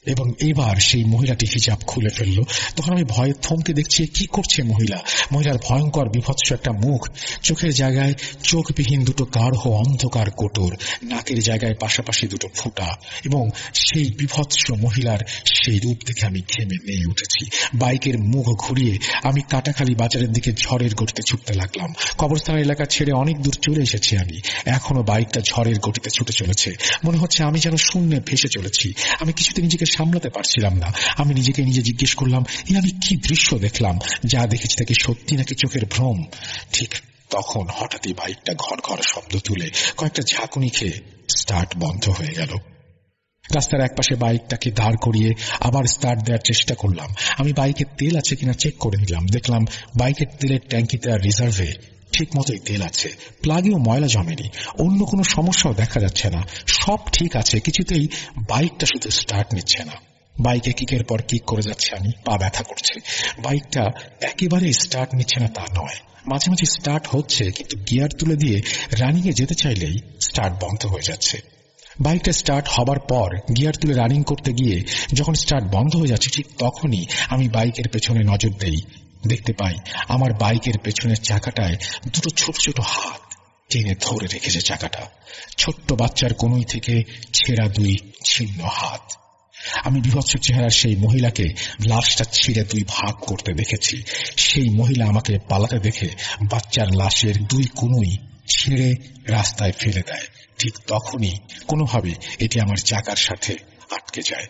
Speaker 1: এবং এবার সেই মহিলাটি হিজাব খুলে ফেলল। তখন আমি ভয়ে থমকে দেখছি কি করছে মহিলা। মহিলার ভয়ঙ্কর বিভৎস একটা মুখ, চোখের জায়গায় চোখবিহীন দুটো গাঢ় অন্ধকার কোটর, নাকের জায়গায় পাশাপাশি দুটো ফুটা, এবং সেই বিভৎস মহিলার সেই রূপ দেখে আমি ঘেমে নিয়ে উঠেছি। বাইকের মুখ ঘুরিয়ে আমি কাটাখালী বাজারের দিকে ঝড়ের গতিতে ছুটতে লাগলাম। কবরস্থান এলাকা ছেড়ে অনেক দূর চলে এসেছি আমি। এখনো বাইকটা ঝড়ের গতিতে ছুটে চলেছে। মনে হচ্ছে আমি যেন শূন্যে ভেসে চলেছি। আমি কিছুতে নিজেকে সামলাতে পারছিলাম না। আমি নিজেকে নিজে জিজ্ঞেস করলাম, আমি কি দৃশ্য দেখলাম? যা দেখেছি তাকে সত্যি নাকি চোখের ভ্রম? ঠিক তখন হঠাৎই বাইকটা ঘর ঘর শব্দ তুলে কয়েকটা ঝাঁকুনি খেয়ে স্টার্ট বন্ধ হয়ে গেল। রাস্তার একপাশে বাইকটাকে দাঁড় করিয়ে আবার স্টার্ট দেওয়ার চেষ্টা করলাম। আমি বাইকে তেল আছে কিনা চেক করে নিলাম। দেখলাম বাইকের তেলের ট্যাঙ্কিতে আর রিজার্ভে ঠিক মতোই তেল আছে, প্লাগেও ময়লা জমেনি, অন্য কোনো সমস্যাও দেখা যাচ্ছে না। সব ঠিক আছে, কিছুতেই বাইকটা শুধু স্টার্ট নিচ্ছে না। বাইকে কিকের পর কিক করে যাচ্ছে আমি, পা ব্যথা করছে। বাইকটা একেবারে স্টার্ট নিচ্ছে না তা নয়, মাঝে মাঝে স্টার্ট হচ্ছে, কিন্তু গিয়ার তুলে দিয়ে রানিং এ যেতে চাইলেই স্টার্ট বন্ধ হয়ে যাচ্ছে। বাইকটা স্টার্ট হবার পর গিয়ার তুলে রানিং করতে গিয়ে যখন স্টার্ট বন্ধ হয়ে যাচ্ছে, ঠিক তখনই আমি বাইকের পেছনে নজর দেই। দেখতে পাই আমার বাইকের পেছনের চাকাটায় দুটো ছোট ছোট হাত টেনে ধরে রেখেছে চাকাটা। ছোট্ট বাচ্চার কোনই থেকে ছেঁড়া 2 ছিন্ন হাত। আমি বিভৎস চেহারার সেই মহিলাকে লাশটা ছিঁড়ে 2 ভাগ করতে দেখেছি। সেই মহিলা আমাকে পালাতে দেখে বাচ্চার লাশের 2 কোনই ছিঁড়ে রাস্তায় ফেলে দেয়। ঠিক তখনই কোনোভাবে এটি আমার চাকার সাথে আটকে যায়।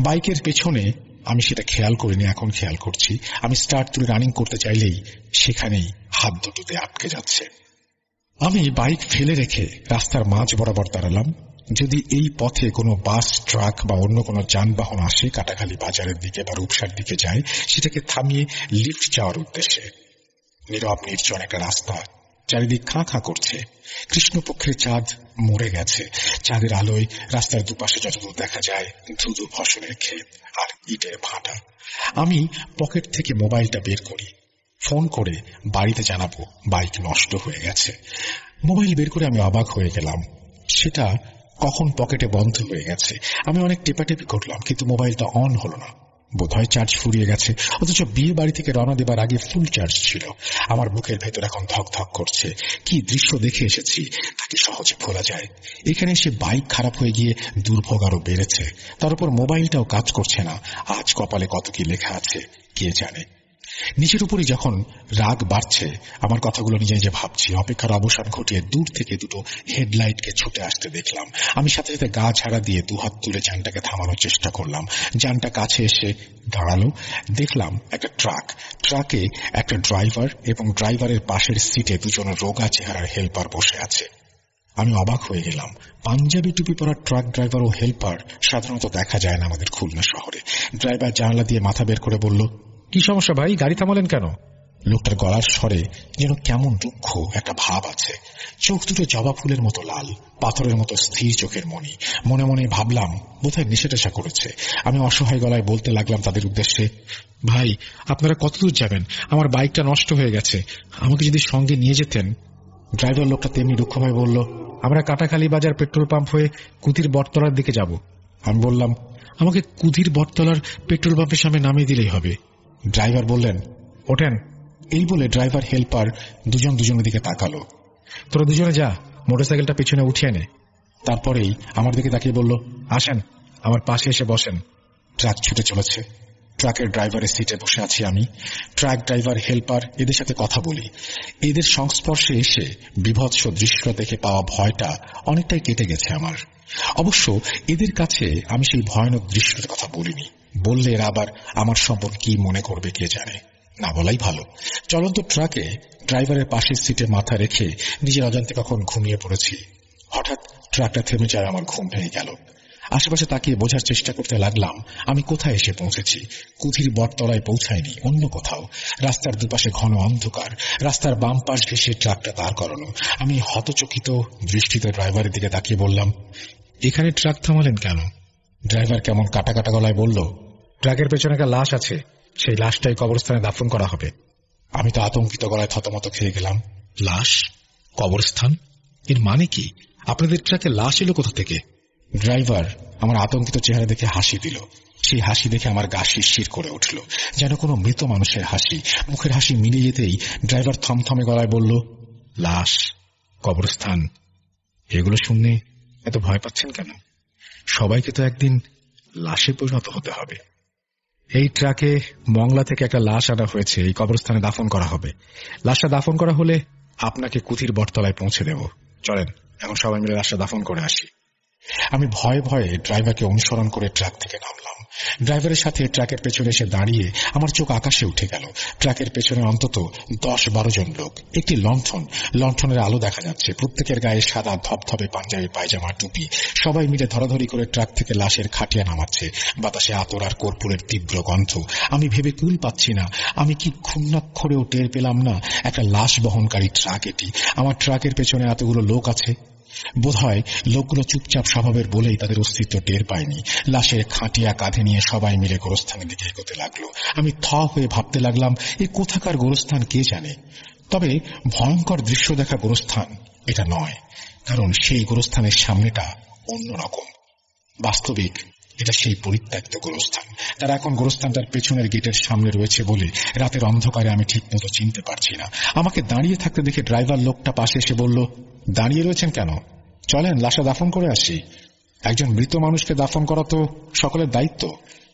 Speaker 1: বাইকের পেছনে আমি সেটা খেয়াল করিনি, এখন খেয়াল করছি। আমি স্টার্ট তুলে রানিং করতে চাইলেই সেখানেই হাত দুটোতে আটকে যাচ্ছে। আমি বাইক ফেলে রেখে রাস্তার মাঝ বরাবর দাঁড়ালাম। যদি এই পথে কোনো বাস, ট্রাক বা অন্য কোনো যানবাহন আসে, কাটাখালী বাজারের দিকে বা রূপসার দিকে যায়, সেটাকে থামিয়ে লিফট যাওয়ার উদ্দেশ্যে। নীরব নির্জন একটা রাস্তা, চারিদিক খাঁ খাঁ করছে। কৃষ্ণপক্ষের চাঁদ মরে গেছে। চাঁদের আলোয় রাস্তার দুপাশে যতদূর দেখা যায় ধুধু ফসলের ক্ষেত আর ইটের ভাটা। আমি পকেট থেকে মোবাইলটা বের করি, ফোন করে বাড়িতে জানাবো বাইক নষ্ট হয়ে গেছে। মোবাইল বের করে আমি অবাক হয়ে গেলাম, সেটা কখন পকেটে বন্ধ হয়ে গেছে। আমি অনেক টেপাটেপি করলাম, কিন্তু মোবাইলটা অন হলো না। বোধহয় চার্জ ফুরিয়ে গেছে, অথচ বিয়ে বাড়ি থেকে রওনা দেবার আগে ফুল চার্জ ছিল। আমার বুকের ভেতর এখন ধক ধক করছে। কি দৃশ্য দেখে এসেছি তাকে সহজে ভোলা যায়। এখানে এসে বাইক খারাপ হয়ে গিয়ে দুর্ভোগ আরো বেড়েছে। তার উপর মোবাইলটাও কাজ করছে না। আজ কপালে কত কি লেখা আছে কে জানে। নিজের উপরই যখন রাগ বাড়ছে, আমার কথাগুলো নিজে নিজে ভাবছি। অপেক্ষার অবসান ঘটিয়ে দূর থেকে দুটো হেডলাইটকে ছুটে আসতে দেখলাম। আমি সাথে সাথে গা ঝাড়া দিয়ে 2 হাত তুলে যানটাকে থামানোর চেষ্টা করলাম। যানটা কাছে এসে দাঁড়ালো। দেখলাম একটা ট্রাক। ট্রাকে একটা ড্রাইভার এবং ড্রাইভারের পাশের সিটে 2 জন রোগা চেহারার হেল্পার বসে আছে। আমি অবাক হয়ে গেলাম। পাঞ্জাবি টুপি পরা ট্রাক ড্রাইভার ও হেল্পার সাধারণত দেখা যায় না আমাদের খুলনা শহরে। ড্রাইভার জানালা দিয়ে মাথা বের করে বলল, কি সমস্যা ভাই, গাড়ি থামালেন কেন? লোকটার গলার স্বরে যেন কেমন দুঃখ একটা ভাব আছে। চোখ দুটো জবা ফুলের মতো লাল, পাথরের মতো স্থির চোখের মণি। মনে মনে ভাবলাম বোধহয় নেশা করেছে। আমি অসহায় গলায় বলতে লাগলাম তাদের উদ্দেশ্যে, ভাই আপনারা কতদূর যাবেন? আমার বাইকটা নষ্ট হয়ে গেছে, আমাকে যদি সঙ্গে নিয়ে যেতেন। ড্রাইভার লোকটা তেমনি দুঃখভাবে বলল, আমরা কাটাখালী বাজার পেট্রোল পাম্প হয়ে কুতির বটতলার দিকে যাব। আমি বললাম, আমাকে কুতির বটতলার পেট্রোল পাম্পের সামনে নামিয়ে দিলেই হবে। ড্রাইভার বললেন, ওঠেন। এই বলে ড্রাইভার হেল্পার দুজনের দিকে তাকালো। তোরা দুজনে যা, মোটরসাইকেলটা পিছনে উঠিয়ে নে। তারপরেই আমার দিকে তাকিয়ে বলল, আসেন আমার পাশে এসে বসেন। ট্রাক ছুটে চলেছে। ট্রাকের ড্রাইভারের সিটে বসে আছি আমি। ট্রাক ড্রাইভার, হেল্পার এদের সাথে কথা বলি। এদের সংস্পর্শে এসে বিভৎস দৃশ্য দেখে পাওয়া ভয়টা অনেকটাই কেটে গেছে আমার। অবশ্য এদের কাছে আমি সেই ভয়ানক দৃশ্যের কথা বলিনি। বললে এরা আবার আমার সম্পর্কে কি মনে করবে কে জানে। না বলাই ভালো। চলন্ত ট্রাকে ড্রাইভারের পাশের সিটে মাথা রেখে নিজের অজান্তে কখন ঘুমিয়ে পড়েছি। হঠাৎ ট্রাকটা থেমে যায়, আমার ঘুম ভেঙে গেল। আশেপাশে তাকিয়ে বোঝার চেষ্টা করতে লাগলাম আমি কোথায় এসে পৌঁছেছি। কুঠির বটতলায় পৌঁছায়নি, অন্য কোথাও। রাস্তার দুপাশে ঘন অন্ধকার, রাস্তার বাম পাশ ঘেঁষে ট্রাকটা দাঁড় করানো। আমি হতচকিত দৃষ্টিতে ড্রাইভারের দিকে তাকিয়ে বললাম, এখানে ট্রাক থামালেন কেন? ড্রাইভার কেমন কাটা কাটা গলায় বলল, ট্রাকের পেছনে একটা লাশ আছে, সেই লাশটাই কবরস্থানে দাফন করা হবে। আমি তো আতঙ্কিত গলায় থতমত খেয়ে গেলাম। লাশ? কবরস্থান? এর মানে কি? আপনাদের ট্রাকে লাশ এলো কোথা থেকে? ড্রাইভার আমার আতঙ্কিত চেহারা দেখে হাসি দিল। সেই হাসি দেখে আমার গা শিরশির করে উঠল, যেন কোনো মৃত মানুষের হাসি। মুখের হাসি মিলে যেতেই ড্রাইভার থমথমে গলায় বলল, লাশ, কবরস্থান, এগুলো শুনে এত ভয় পাচ্ছেন কেন? সবাইকে তো একদিন লাশে পরিণত হতে হবে। এই ট্রাকে মংলা থেকে একটা লাশ আনা হয়েছে, এই কবরস্থানে দাফন করা হবে। লাশটা দাফন করা হলে আপনাকে কুঠির বটতলায় পৌঁছে দেব। চলেন এখন সবাই মিলে লাশটা দাফন করে আসি। আমি ভয়ে ভয়ে ড্রাইভারকে অনুসরণ করে ট্রাক থেকে নামলাম। ড্রাইভারের সাথে ট্রাকের পেছনে এসে দাঁড়িয়ে আমার চোখ আকাশে উঠে গেল। ট্রাকের পেছনে অন্তত 10-12 জন লোক, একটি লণ্ঠনের আলো দেখা যাচ্ছে। প্রত্যেকের গায়ে সাদা ধবধবে পাঞ্জাবি, পায়জামা, টুপি। সবাই মিলে ধরাধরি করে ট্রাক থেকে লাশের খাটিয়া নামাচ্ছে। বাতাসে আতর আর কর্পূরের তীব্র গন্ধ। আমি ভেবে কুল পাচ্ছি না, আমি কি ক্ষুণ্ণাক্ষরেও টের পেলাম না একটা লাশ বহনকারী ট্রাক এটি। আমার ট্রাকের পেছনে এতগুলো লোক আছে। বোধহয় লোকগুলো চুপচাপ স্বভাবের বলেই তাদের অস্তিত্ব টের পায়নি। লাশের খাটিয়া কাঁধে নিয়ে সবাই মিলে গোরস্থানের দিকে এগোতে লাগলো। আমি থ হয়ে ভাবতে লাগলাম, এ কোথাকার গোরস্থান কে জানে। তবে ভয়ঙ্কর দৃশ্য দেখা গোরস্থান এটা নয়, কারণ সেই গোরস্থানের সামনেটা অন্যরকম। বাস্তবিক এটা সেই পরিত্যক্ত গোরস্থান। তারা এখন গোরস্থানটার পেছনের গেটের সামনে রয়েছে বলে রাতের অন্ধকারে আমি ঠিক মতো চিনতে পারছি না। আমাকে দাঁড়িয়ে থাকতে দেখে ড্রাইভার লোকটা পাশে এসে বলল, দাঁড়িয়ে রয়েছেন কেন? চলেন লাশটা দাফন করে আসি। একজন মৃত মানুষকে দাফন করা তো সকলের দায়িত্ব।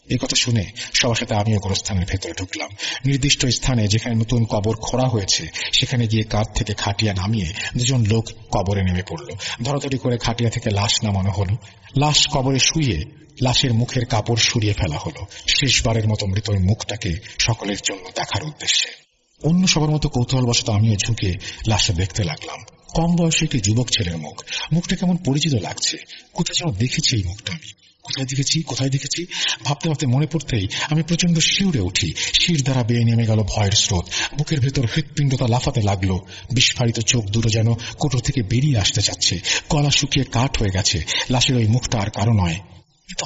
Speaker 1: এই কথা শুনে সবার সাথে আমিও গোরস্থানের ভেতরে ঢুকলাম। নির্দিষ্ট স্থানে যেখানে নতুন কবর খোঁড়া হয়েছে সেখানে গিয়ে কাঁধ থেকে খাটিয়া নামিয়ে 2 জন লোক কবরে নেমে পড়ল। ধরাধরি করে খাটিয়া থেকে লাশ নামানো হলো। লাশ কবরে শুয়ে লাশের মুখের কাপড় সরিয়ে ফেলা হলো, শেষবারের মতো মৃতর মুখটাকে সকলের জন্য দেখার উদ্দেশ্যে। অন্য সবার মতো কৌতূহলবশত আমিও ঝুঁকে লাশটা দেখতে লাগলাম। কম বয়সী একটি যুবক ছেলের মুখ। মুখটা কেমন পরিচিত লাগছে। কোথায় যেন দেখেছি এই মুখটা। আমি কোথায় দেখেছি ভাবতে ভাবতে মনে পড়তেই আমি প্রচন্ড শিউরে উঠি। শির দ্বারা বেয়ে নেমে গেল ভয়ের স্রোত। বুকের ভেতর হৃৎপিণ্ডটা লাফাতে লাগলো। বিস্ফারিত চোখ দুটো যেন কোটর থেকে বেরিয়ে আসতে চাচ্ছে। গলা শুকিয়ে কাঠ হয়ে গেছে। লাশের ওই মুখটা আর কারো নয়, তো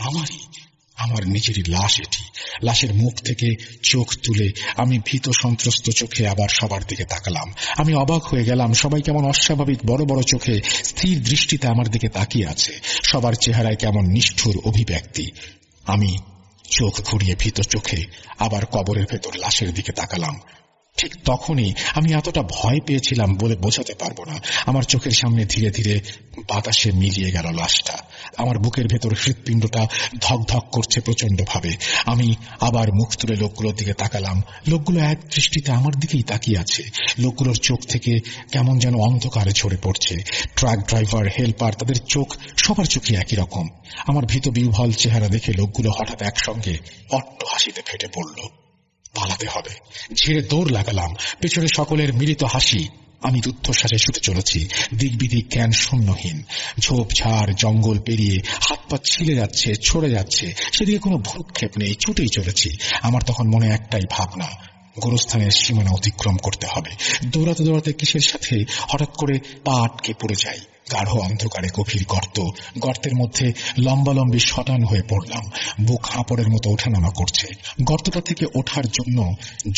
Speaker 1: আমার নিজেরই লাশ এটি। লাশের মুখ থেকে চোখ তুলে আমি ভীত সন্ত্রস্ত চোখে আবার সবার দিকে তাকালাম। আমি অবাক হয়ে গেলাম। সবাই কেমন অস্বাভাবিক বড় বড় চোখে স্থির দৃষ্টিতে আমার দিকে তাকিয়ে আছে। সবার চেহারায় কেমন নিষ্ঠুর অভিব্যক্তি। আমি চোখ ঘুরিয়ে ভীত চোখে আবার কবরের ভেতর লাশের দিকে তাকালাম। ঠিক তখনই আমি এতটা ভয় পেয়েছিলাম বলে বোঝাতে পারবো না। আমার চোখের সামনে ধীরে ধীরে বাতাসে মিলিয়ে গেল লাশটা। আমার বুকের ভেতর হৃৎপিণ্ডটা ধক ধক করছে প্রচন্ড ভাবে। আমি আবার মুখ তুলে লোকগুলোর দিকে তাকালাম। লোকগুলো এক দৃষ্টিতে আমার দিকেই তাকিয়ে আছে। লোকগুলোর চোখ থেকে কেমন যেন অন্ধকারে ঝরে পড়ছে। ট্রাক ড্রাইভার, হেল্পার, তাদের চোখ, সবার চোখই একই রকম। আমার ভীত বিহ্বল চেহারা দেখে লোকগুলো হঠাৎ একসঙ্গে অট্ট হাসিতে ফেটে পড়ল। পালাতে হবে। ঝেড়ে দৌড় লাগালাম। পেছনে সকলের মিলিত হাসি। আমি রুদ্ধশ্বাসে ছুটে চলেছি, দিকবিদিক জ্ঞান শূন্যহীন। ঝোপঝাড় জঙ্গল পেরিয়ে হাত পা ছিলে যাচ্ছে, ছড়ে যাচ্ছে। সেদিকে কোনো ভ্রুক্ষেপ নেই, ছুটেই চলেছি। আমার তখন মনে একটাই ভাবনা, গোরস্থানের সীমানা অতিক্রম করতে হবে। দৌড়াতে দৌড়াতে কিসের সাথে হঠাৎ করে পা আটকে পড়ে যাই। গাঢ় অন্ধকারে গভীর গর্ত। গর্তের মধ্যে লম্বালম্বি শটান হয়ে পড়লাম। বুক হাঁপড়ের মতো ওঠানামা করছে। গর্তটা থেকে ওঠার জন্য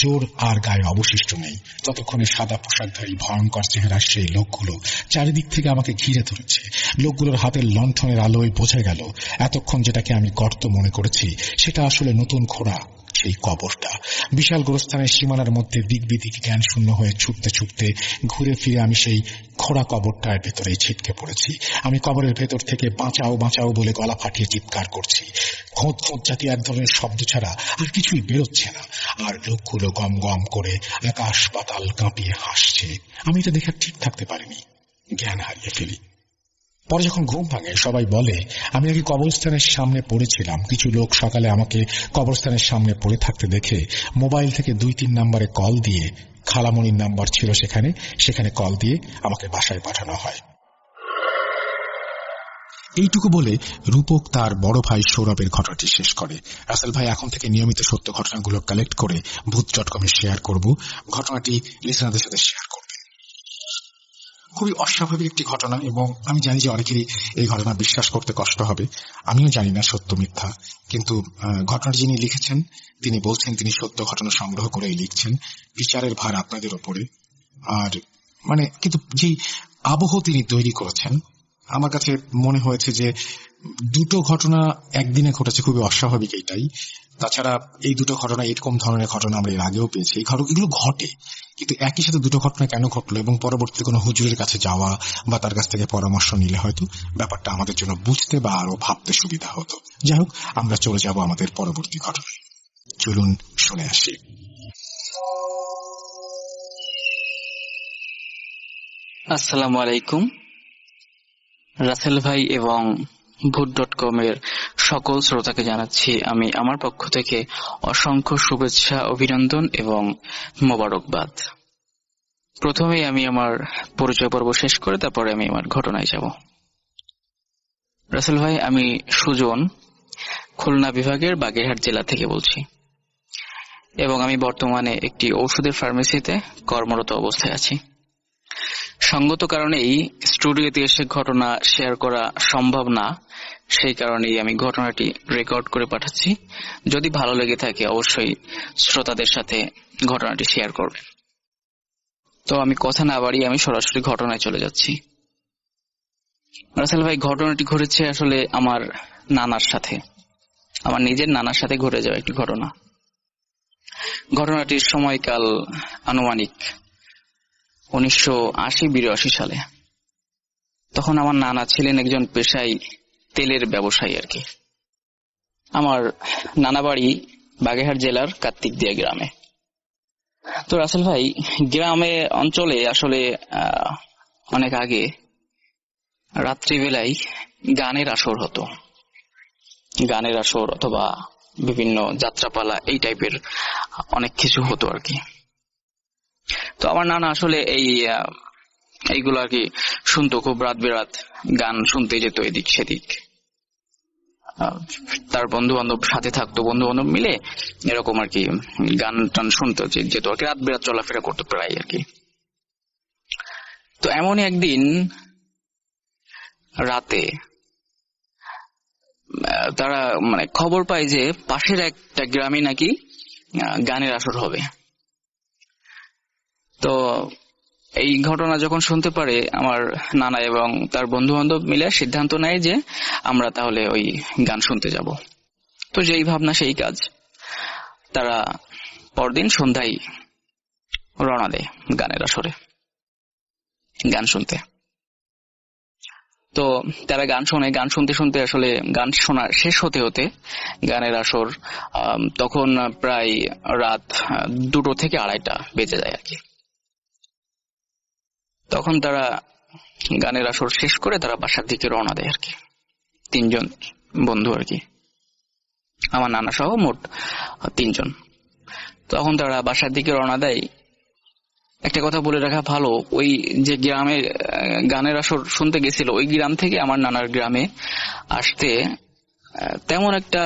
Speaker 1: জোর আর গায়ে অবশিষ্ট নেই। ততক্ষণে সাদা পোশাকধারী ভয়ঙ্কর চেহারার সেই লোকগুলো চারিদিক থেকে আমাকে ঘিরে ধরেছে। লোকগুলোর হাতের লণ্ঠনের আলোয় বোঝা গেল এতক্ষণ যেটাকে আমি গর্ত মনে করেছি সেটা আসলে নতুন খোঁড়া সেই কবরটা। বিশাল গোরস্থানের সীমানার মধ্যে দিকবিদিক জ্ঞান শূন্য হয়ে ছুটতে ছুটতে ঘুরে ফিরে আমি সেই খোঁড়া কবরটার ভেতরেই ছিটকে পড়েছি। আমি কবরের ভেতর থেকে বাঁচাও বাঁচাও বলে গলা ফাটিয়ে চিৎকার করছি। খোঁত খোঁত জাতীয় এক ধরনের শব্দ ছাড়া আর কিছুই বেরোচ্ছে না। আর লোকগুলো গম গম করে আকাশ পাতাল কাঁপিয়ে হাসছে। আমি এটা দেখে ঠিক থাকতে পারিনি, জ্ঞান হারিয়ে ফেলি। পরে যখন ঘুম ভাঙে সবাই বলে আমি নাকি কবরস্থানের সামনে পড়েছিলাম। কিছু লোক সকালে আমাকে কবরস্থানের সামনে পড়ে থাকতে দেখে মোবাইল থেকে 2-3 নম্বরে কল দিয়ে, খালামণির নাম্বার ছিল সেখানে কল দিয়ে আমাকে বাসায় পাঠানো হয়। এইটুকু বলে রূপক তার বড় ভাই সৌরভের ঘটনাটি শেষ করে। রাসেল ভাই এখন থেকে নিয়মিত সত্য ঘটনাগুলো কালেক্ট করে ভূত.com শেয়ার করব, ঘটনাটি লিসেনারদের সাথে শেয়ার করবে। খুবই অস্বাভাবিক একটি ঘটনা, এবং আমি জানি যে অনেকেরই এই ঘটনা বিশ্বাস করতে কষ্ট হবে। আমিও জানি না সত্য মিথ্যা, কিন্তু ঘটনাটি যিনি লিখেছেন তিনি বলছেন তিনি সত্য ঘটনা সংগ্রহ করেই লিখছেন। বিচারের ভার আপনাদের ওপরে। আর কিন্তু যেই আবহ তিনি তৈরি করেছেন, আমার কাছে মনে হয়েছে যে দুটো ঘটনা একদিনে ঘটেছে, খুবই অস্বাভাবিক এইটাই। তাছাড়া এই দুটো ঘটনা, এরকম ধরনের ঘটনা আমরা এর আগেও পেয়েছি। এগুলো ঘটে, কিন্তু একই সাথে দুটো ঘটনা কেন ঘটলো এবং পরবর্তীতে কোনো হুজুরের কাছে যাওয়া বা তার কাছ থেকে পরামর্শ নিলে হয়তো ব্যাপারটা আমাদের জন্য বুঝতে বা আরো ভাবতে সুবিধা হতো। যাই হোক, আমরা চলে যাব আমাদের পরবর্তী ঘটনায়। চলুন শুনে আসি।
Speaker 2: আসসালামু আলাইকুম। রাসেল ভাই এবং ভূত.com এর সকল শ্রোতাকে জানাচ্ছি আমি আমার পক্ষ থেকে অসংখ্য শুভেচ্ছা, অভিনন্দন এবং মোবারকবাদ। প্রথমেই আমি আমার পরিচয় পর্ব শেষ করে তারপরে আমি আমার ঘটনায় যাব। রাসেল ভাই, আমি সুজন, খুলনা বিভাগের বাগেরহাট জেলা থেকে বলছি, এবং আমি বর্তমানে একটি ঔষধের ফার্মেসিতে কর্মরত অবস্থায় আছি। সঙ্গত কারণেই স্টুডিওতে এসে ঘটনা শেয়ার করা সম্ভব না, সেই কারণেই আমি ঘটনাটি রেকর্ড করে পাঠাচ্ছি। যদি ভালো লেগে থাকে অবশ্যই শ্রোতাদের সাথে ঘটনাটি শেয়ার করবেন। তো আমি কথা না বাড়িয়ে আমি সরাসরি ঘটনায় চলে যাচ্ছি। রাসেল ভাই, ঘটনাটি ঘটেছে আসলে আমার নানার সাথে, আমার নিজের নানার সাথে ঘটে যাওয়া একটি ঘটনা। ঘটনাটির সময়কাল আনুমানিক 1980-82 সালে। তখন আমার নানা ছিলেন একজন পেশায় তেলের ব্যবসায়ী আর কি। আমার নানা বাড়ি বাগেরহাট জেলার কার্তিকদিয়া গ্রামে। তো রাসেল ভাই, গ্রামে অঞ্চলে আসলে অনেক আগে রাত্রিবেলায় গানের আসর হতো, গানের আসর অথবা বিভিন্ন যাত্রাপালা, এই টাইপের অনেক কিছু হতো আর কি। তো আমার নানা আসলে এইগুলো আর কি শুনতো, খুব রাত বেরাত গান শুনতে যেত এদিক সেদিক। তার বন্ধু বান্ধব সাথে থাকতো, বন্ধু বান্ধব মিলে এরকম আর কি গান টান শুনতো, যেত আর কি, রাত বেরাত চলাফেরা করতো প্রায় আর কি। তো এমনই একদিন রাতে তারা খবর পায় যে পাশের একটা গ্রামে নাকি গানের আসর হবে। তো এই ঘটনা যখন শুনতে পারে আমার নানা এবং তার বন্ধু বান্ধব মিলে সিদ্ধান্ত নেয় যে আমরা তাহলে ওই গান শুনতে যাব। তো যেই ভাবনা সেই কাজ, তারা পরদিন সন্ধ্যায় রওনা দেয় গানের আসরে গান শুনতে। তো তারা গান শোনে, গান শুনতে শুনতে আসলে গান শোনা শেষ হতে হতে গানের আসর তখন প্রায় রাত 2টো থেকে 2:30 বেজে যায় আর কি। তখন তারা গানের আসর শেষ করে তারা বাসার দিকে রওনা দেয় আর কি, 3 জন বন্ধু আর কি, আমার নানা সহ মোট 3 জন। তখন তারা বাসার দিকে রওনা দেয়। একটা কথা বলে রাখা ভালো, ওই যে গ্রামে গানের আসর শুনতে গেছিল ওই গ্রাম থেকে আমার নানার গ্রামে আসতে তেমন একটা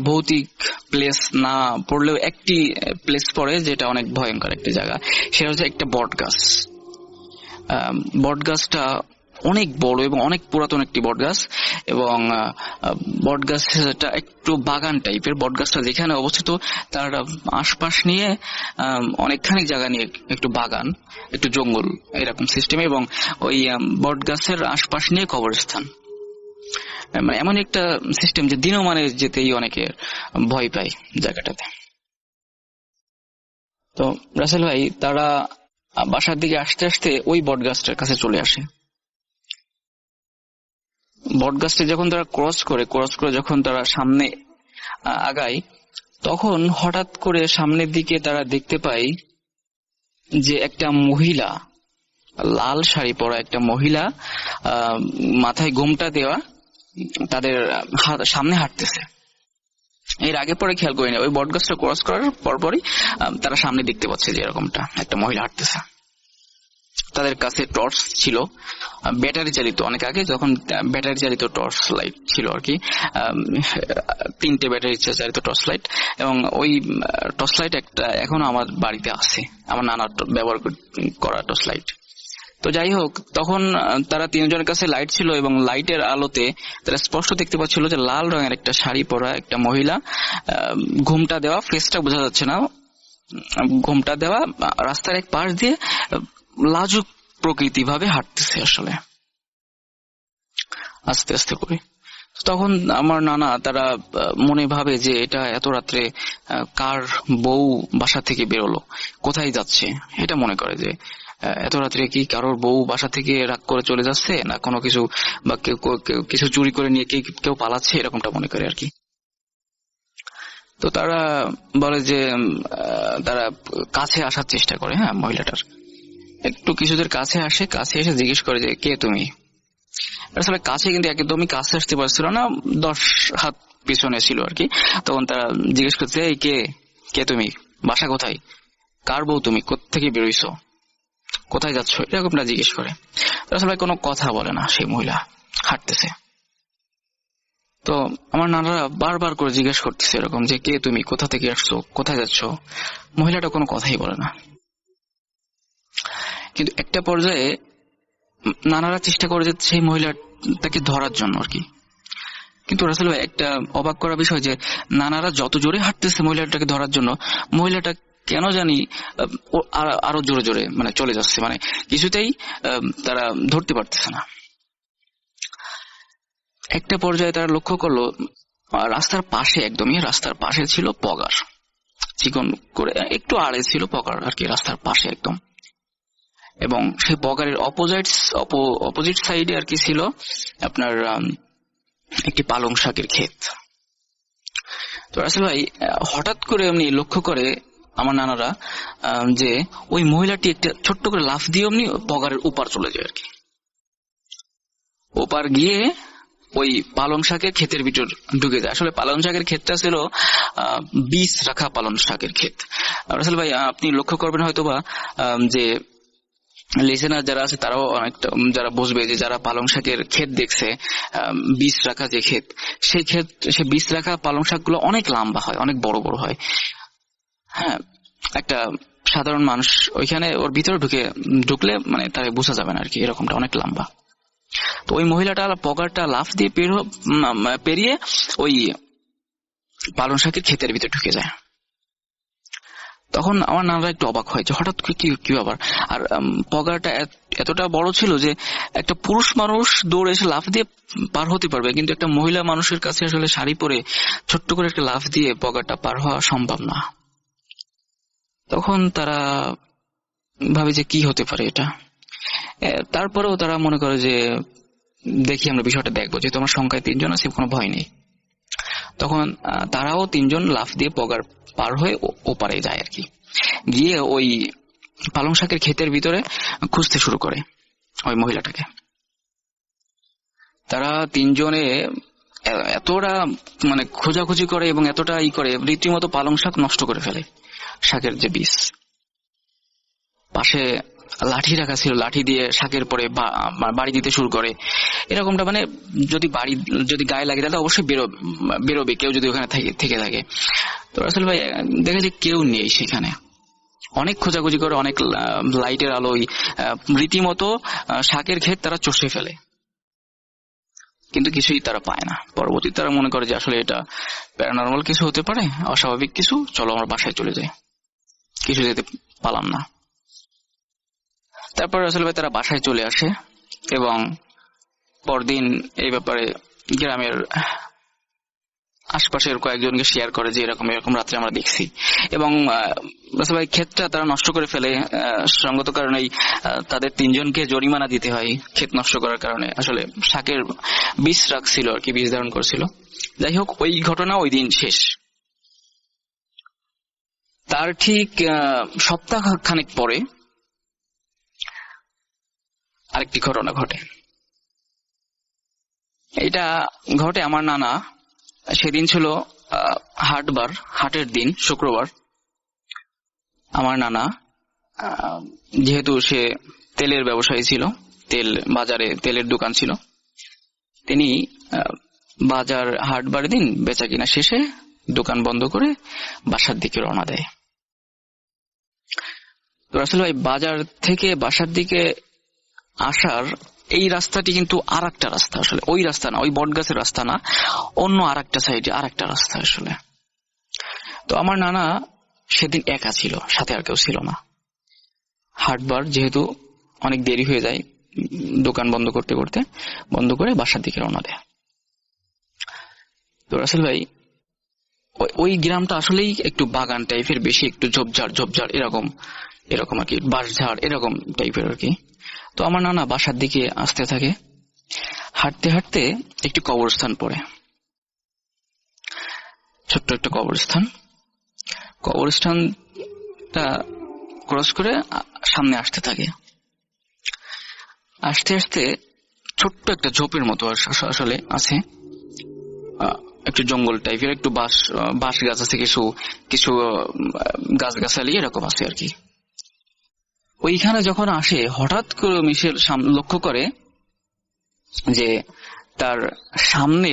Speaker 2: ভৌতিক প্লেস না পড়লেও একটি প্লেস পড়ে যেটা অনেক ভয়ঙ্কর একটি জায়গা। সেটা হচ্ছে একটা বট গাছ। বট গাছটা অনেক বড় এবং অনেক পুরাতন একটি বট গাছ, এবং বট গাছটা একটু বাগান টাইপের। বট গাছটা যেখানে অবস্থিত তার আশপাশ নিয়ে অনেকখানি জায়গা নিয়ে একটু বাগান, একটু জঙ্গল এরকম সিস্টেম, এবং ওই বট গাছের আশপাশ নিয়ে কবরস্থান। এমন একটা সিস্টেম যে দিনও যেতেই অনেকের ভয় পায় জায়গাটাতে। তো রাসেল ভাই, তারা বাসার দিকে আসতে আসতে ওই বট গাছটার কাছে চলে আসে। বট গাছটা যখন তারা ক্রস করে যখন তারা সামনে আগায়, তখন হঠাৎ করে সামনের দিকে তারা দেখতে পায় যে একটা মহিলা লাল শাড়ি পরা একটা মহিলা, মাথায় ঘোমটা দেওয়া, তাদের সামনে হাঁটতেছে। এর আগে পরে খেয়াল করিনি, ওই বটগাছটা ক্রস করার পরপরই তারা সামনে দেখতে পাচ্ছে যে এরকমটা একটা মহিলা হাঁটতেছে। তাদের কাছে টর্চ ছিল, ব্যাটারি চালিত, অনেক আগে যখন ব্যাটারি চালিত টর্চ লাইট ছিল আর কি, 3টে ব্যাটারি চালিত টর্চ লাইট। এবং ওই টর্চ লাইট একটা এখনো আমার বাড়িতে আছে, আমার নানার ব্যবহার করা টর্চ লাইট। তো যাই হোক, তখন তারা 3জনের কাছে লাইট ছিল এবং লাইটের আলোতে তারা স্পষ্ট দেখতে পাচ্ছিল যে লাল রঙের একটা শাড়ি পরা একটা মহিলা, ঘোমটা দেওয়া, ফেসটা বোঝা যাচ্ছে না, ঘোমটা দেওয়া, রাস্তার এক পাশ দিয়ে লাজুক প্রকৃতি ভাবে হাঁটতেছে আসলে আস্তে আস্তে করে। তখন আমার নানা তারা মনে ভাবে যে এটা এত রাত্রে কার বউ বাসা থেকে বেরোলো, কোথায় যাচ্ছে, এটা মনে করে যে এত রাত্রে কি কারোর বউ বাসা থেকে রাগ করে চলে যাচ্ছে, না কোনো কিছু বা কিছু চুরি করে নিয়ে কেউ পালাচ্ছে, এরকমটা মনে করে আর কি। তো তারা বলে যে তারা কাছে আসার চেষ্টা করে, হ্যাঁ, মহিলাটার একটু কিছুদের কাছে আসে, কাছে এসে জিজ্ঞেস করে যে কে তুমি। আসলে কাছে কিন্তু একদমই কাছে আসতে পারছিল না, 10 হাত পিছনে ছিল আর কি। তখন তারা জিজ্ঞেস করছে, এই কে তুমি, বাসা কোথায়, কার বউ তুমি, কোত্থেকে বেরোইছো, কোথায় যাচ্ছ, এরকমটা জিজ্ঞেস করে। আসলে কোনো কথা বলে না, সেই মহিলা হাঁটতেছে। তো আমার নানারা বারবার করে জিজ্ঞেস করতেছে এরকম যে কে তুমি, কোথা থেকে আসছো, কোথায় যাচ্ছ, মহিলাটা কোনো কথাই বলে না। কিন্তু একটা পর্যায়ে নানারা চেষ্টা করে যে সেই মহিলাটাকে ধরার জন্য আর কি। কিন্তু রাসেল ভাই, একটা অবাক করা বিষয় যে নানারা যত জোরে হাঁটতেছে মহিলাটাকে ধরার জন্য, মহিলাটা কেন জানি আরো জোরে জোরে মানে চলে যাচ্ছে, মানে কিছুতেই তারা ধরতে পারতেছে না। একটা পর্যায়ে তারা লক্ষ্য করলো রাস্তার পাশে, একদমই রাস্তার পাশে ছিল পগার, চিকন করে একটু আড়ে ছিল পগার আর কি, রাস্তার পাশে একদম। এবং সেই পগারের অপোজিট সাইডে আর কি ছিল আপনার একটি পালং শাকের ক্ষেত। তো রাসেল ভাই হঠাৎ করে এমনি লক্ষ্য করে আমার নানারা যে ওই মহিলাটি একটা ছোট্ট করে লাফ দিয়ে এমনি পগারের ওপার চলে যায় আর কি। ওপার গিয়ে ওই পালং শাকের ক্ষেতের ভিতর ঢুকে যায়। আসলে পালং শাকের ক্ষেতটা ছিল বীজ রাখা পালং শাকের ক্ষেত। রাসেল ভাই, আপনি লক্ষ্য করবেন হয়তোবা যে লিসেনার যারা আছে তারাও অনেকটা যারা বুঝবে যে যারা পালং শাকের ক্ষেত দেখছে, বীজ রাখা যে ক্ষেত, সেই বীজ রাখা পালং শাক গুলো অনেক লম্বা হয়, অনেক বড় বড় হয়। হ্যাঁ, একটা সাধারণ মানুষ ওইখানে ওর ভিতরে ঢুকলে মানে তাকে বোঝা যাবে না আর কি, এরকমটা অনেক লম্বা। তো ওই মহিলাটা পগারটা লাফ দিয়ে পেরিয়ে ওই পালং শাকের ক্ষেতের ভিতরে ঢুকে যায়। তখন আমার নানারা একটু অবাক হয় যে হঠাৎ কি ব্যাপার। আর পগারটা এতটা বড় ছিল যে একটা পুরুষ মানুষ দৌড়ে এসে লাফ দিয়ে পার হতে পারবে, কিন্তু একটা মহিলা মানুষের কাছে আসলে শাড়ি পরে ছোট্ট করে একটা লাফ দিয়ে পগারটা পার হওয়া সম্ভব না। তখন তারা ভাবে যে কি হতে পারে এটা। তারপরেও তারা মনে করে যে দেখি আমরা বিষয়টা দেখবো, যেহেতু আমার সংখ্যায় 3জন আছে, কোনো ভয় নেই। তখন তারাও 3জন লাফ দিয়ে পগার পার হয়ে ওপারে যায় আর কি। গিয়ে ওই পালং শাকের ক্ষেতের ভিতরে খুঁজতে শুরু করে ওই মহিলাটাকে। তারা 3জনে এতটা মানে খোঁজাখুঁজি করে এবং এতটা করে রীতিমতো পালং শাক নষ্ট করে ফেলে, শাকের যে বীজ। পাশে লাঠি রাখা ছিল, লাঠি দিয়ে শাকের পরে বাড়ি দিতে শুরু করে। এরকমটা মানে যদি গায়ে লাগে তাহলে অবশ্যই বেরোবে কেউ যদি ওখানে থেকে থাকে। তো আসলে ভাই দেখা যায় কেউ নেই সেখানে। অনেক খোঁজাখুঁজি করে, অনেক লাইটের আলোয় রীতিমতো শাকের ক্ষেত তারা চষে ফেলে, কিন্তু কিছুই তারা পায় না। পরবর্তী তারা মনে করে যে আসলে এটা প্যারানর্মাল কিছু হতে পারে, অস্বাভাবিক কিছু, চলো আমরা বাসায় চলে যাই। কিছু যেতে পারলাম না। তারপর আসলে তারা বাসায় চলে আসে এবং পরদিন এই ব্যাপারে গ্রামের আশপাশের কয়েকজনকে শেয়ার করে যে এরকম রাত্রে আমরা দেখছি। এবং ক্ষেতটা তারা নষ্ট করে ফেলে। সঙ্গত কারণেই তাদের 3জনকে জরিমানা দিতে হয় ক্ষেত নষ্ট করার কারণে। আসলে শাকের বীজ রাখছিল আর কি, বীজ ধারণ করছিল। যাই হোক, ওই ঘটনা ওই দিন শেষ। তার ঠিক সপ্তাহ খানেক পরে আরেকটি ঘটনা ঘটে। এটা ঘটে আমার নানা, সেদিন ছিল হাটের দিন, শুক্রবার। আমার নানা যেহেতু সে তেলের ব্যবসায়ী ছিল, বাজারে তেলের দোকান ছিল, তিনি হাটবার দিন বেচা কিনা শেষে দোকান বন্ধ করে বাসার দিকে রওনা দেয়। তো রাসেল ভাই, বাজার থেকে বাসার দিকে আসার এই রাস্তাটি কিন্তু আর একটা রাস্তা, আসলে ওই রাস্তা না, ওই বটগাছের রাস্তা না, অন্য আর একটা সাইডে আর একটা রাস্তা আসলে। তো আমার নানা সেদিন একা ছিল, সাথে আর কেউ ছিল না। হাটবার যেহেতু অনেক দেরি হয়ে যায়, দোকান বন্ধ করে বাসার দিকে রওনা দেয়। তো রাসেল ভাই, ওই গ্রামটা আসলেই একটু বাগান টাইপের, বেশি একটু ঝোপঝাড় এরকম আর কি, বাঁশঝাড় এরকম টাইপের আর কি। তো আমার নানা বাসার দিকে আসতে থাকে। হাঁটতে হাঁটতে একটি কবরস্থান পড়ে, ছোট্ট একটা কবরস্থানটা ক্রস করে সামনে আসতে থাকে। আস্তে আস্তে ছোট্ট একটা ঝোপের মতো আসলে আছে, একটু জঙ্গল টাইপের, একটু বাঁশ গাছ আছে, কিছু গাছগাছালি এরকম আছে আর কি। ওইখানে যখন আসে, হঠাৎ করে মিশেল লক্ষ্য করে যে তার সামনে